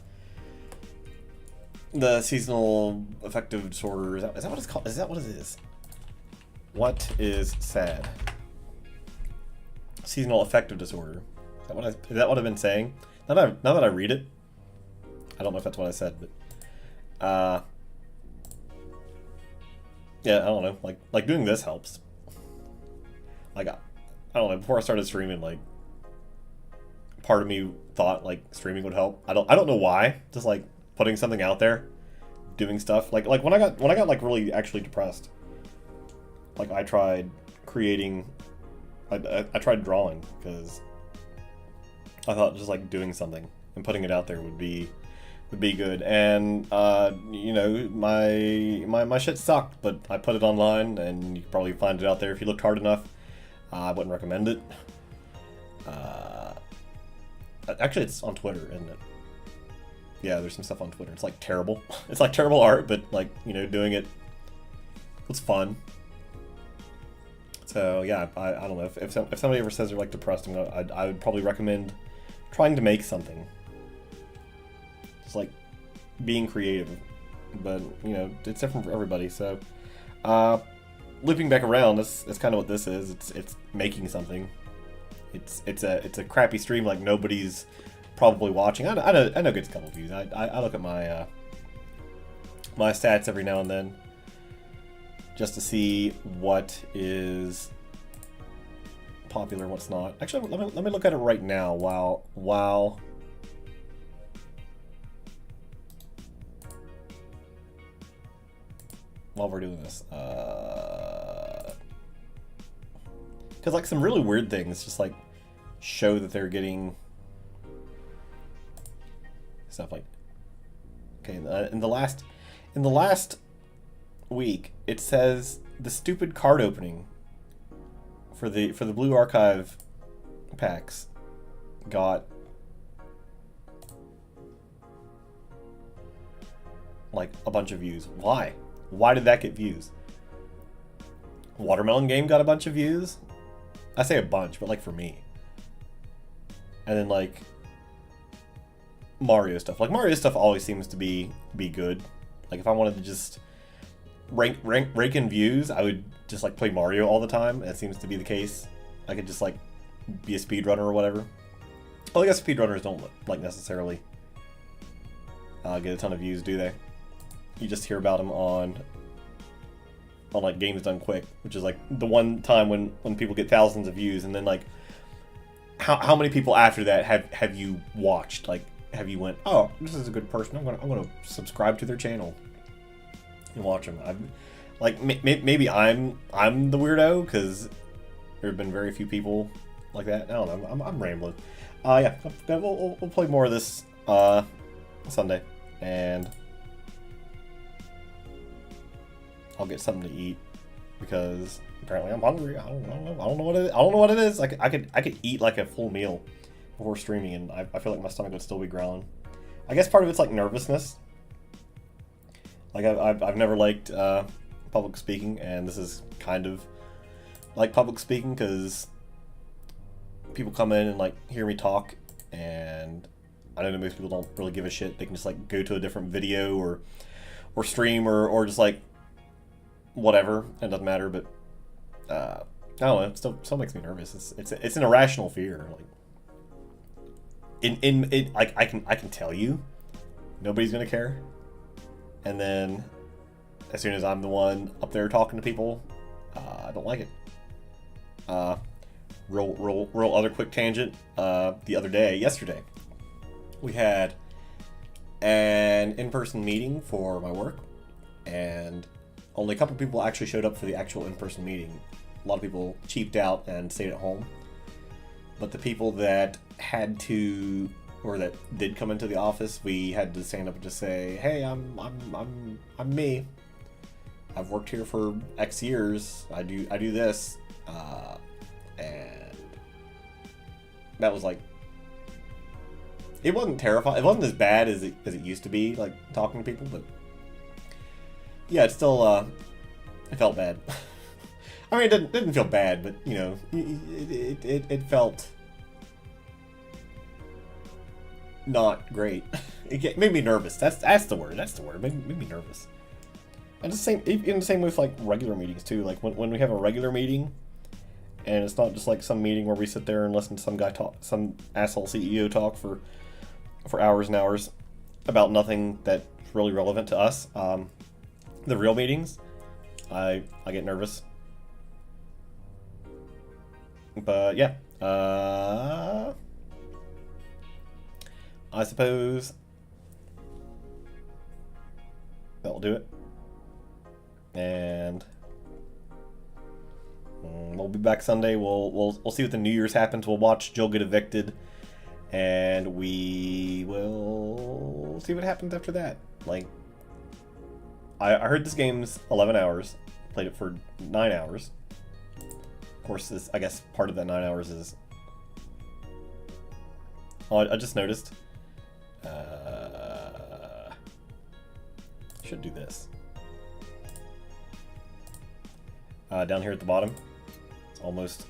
seasonal affective disorder. Is that what it's called? Is that what it is? What is SAD? Seasonal affective disorder. Is that what I've been saying? Now that I read it, I don't know if that's what I said, but yeah, I don't know. Like doing this helps. Like I don't know. Before I started streaming, like part of me thought like streaming would help. I don't know why. Just like putting something out there, doing stuff. Like when I got like really actually depressed. Like I tried creating. I tried drawing because I thought just like doing something and putting it out there would be good. And you know, my shit sucked, but I put it online, and you can probably find it out there if you looked hard enough. I wouldn't recommend it. Actually, it's on Twitter, isn't it? Yeah, there's some stuff on Twitter. It's like terrible. It's like terrible art, but like, you know, doing it was fun. So yeah, I don't know if somebody ever says they're like depressed, I would probably recommend trying to make something. Just like being creative, but you know, it's different for everybody. So looping back around, that's kind of what this is. It's making something. It's a crappy stream, like nobody's probably watching. I know it gets a couple views. I look at my my stats every now and then just to see what is popular and what's not. Actually, let me look at it right now while we're doing this. Because like some really weird things just like show that they're getting stuff like, okay, in the last week it says the stupid card opening for the Blue Archive packs got like a bunch of views. Why did that get views? Watermelon Game got a bunch of views. I say a bunch, but like for me. And then like Mario stuff. Like Mario stuff always seems to be good. Like if I wanted to just rank in views, I would just like play Mario all the time. That seems to be the case. I could just like be a speedrunner or whatever. Oh, I guess speedrunners don't like necessarily get a ton of views, do they? You just hear about them on like Games Done Quick, which is like the one time when people get thousands of views, and then like how many people after that have you watched? Like, have you went, oh, this is a good person, I'm gonna subscribe to their channel and watch them. Like maybe I'm the weirdo because there have been very few people like that. I don't know. I'm rambling. Yeah, we'll play more of this Sunday, and I'll get something to eat because apparently I'm hungry. I don't know what it is. I don't know what it is. I could eat like a full meal before streaming, and I feel like my stomach would still be growling. I guess part of it's like nervousness. Like I've never liked public speaking, and this is kind of like public speaking because people come in and like hear me talk, and I know that most people don't really give a shit. They can just like go to a different video or stream or just like whatever. It doesn't matter, but I don't know. It still makes me nervous. It's an irrational fear. Like like I can tell you, nobody's gonna care, and then as soon as I'm the one up there talking to people, I don't like it. Real other quick tangent. Yesterday, we had an in-person meeting for my work, and only a couple people actually showed up for the actual in-person meeting. A lot of people cheaped out and stayed at home. But the people that had to, or that did come into the office, we had to stand up and just say, "Hey, I'm me. I've worked here for X years. I do this," and that was like, it wasn't terrifying. It wasn't as bad as it used to be, like talking to people, but yeah, it still it felt bad. I mean, it didn't feel bad, but you know, it felt not great. It made me nervous. That's the word. That's the word. It made me nervous. And in the same with like regular meetings too. Like when we have a regular meeting, and it's not just like some meeting where we sit there and listen to some guy talk, some asshole CEO talk for hours and hours about nothing that's really relevant to us. The real meetings, I get nervous. But yeah, I suppose that'll do it. And we'll be back Sunday. We'll see what the New Year's happens. We'll watch Jill get evicted, and we will see what happens after that. Like, I heard this game's 11 hours. Played it for 9 hours. Of course, I guess part of that 9 hours is... Oh, I just noticed. Should do this. Down here at the bottom, it's almost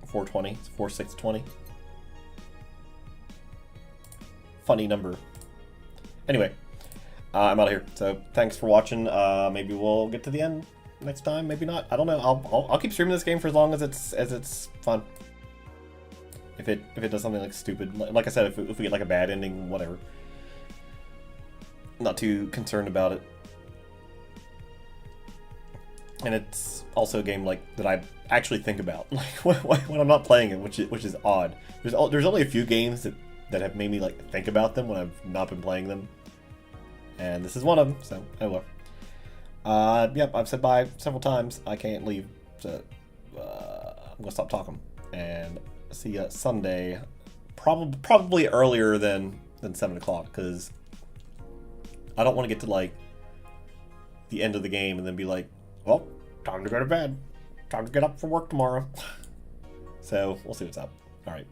420. It's 4620. Funny number. Anyway, I'm out of here. So thanks for watching. Maybe we'll get to the end next time. Maybe not. I don't know. I'll keep streaming this game for as long as it's fun. If it does something like stupid, like I said, if we get like a bad ending, whatever. Not too concerned about it. And it's also a game like that I actually think about, like when I'm not playing it, which is odd. There's only a few games that have made me like think about them when I've not been playing them, and this is one of them. So oh well. Yep, I've said bye several times. I can't leave, so I'm gonna stop talking and see you Sunday, probably earlier than 7 o'clock, because I don't want to get to like the end of the game and then be like, well, time to go to bed. Time to get up for work tomorrow. So we'll see what's up. All right.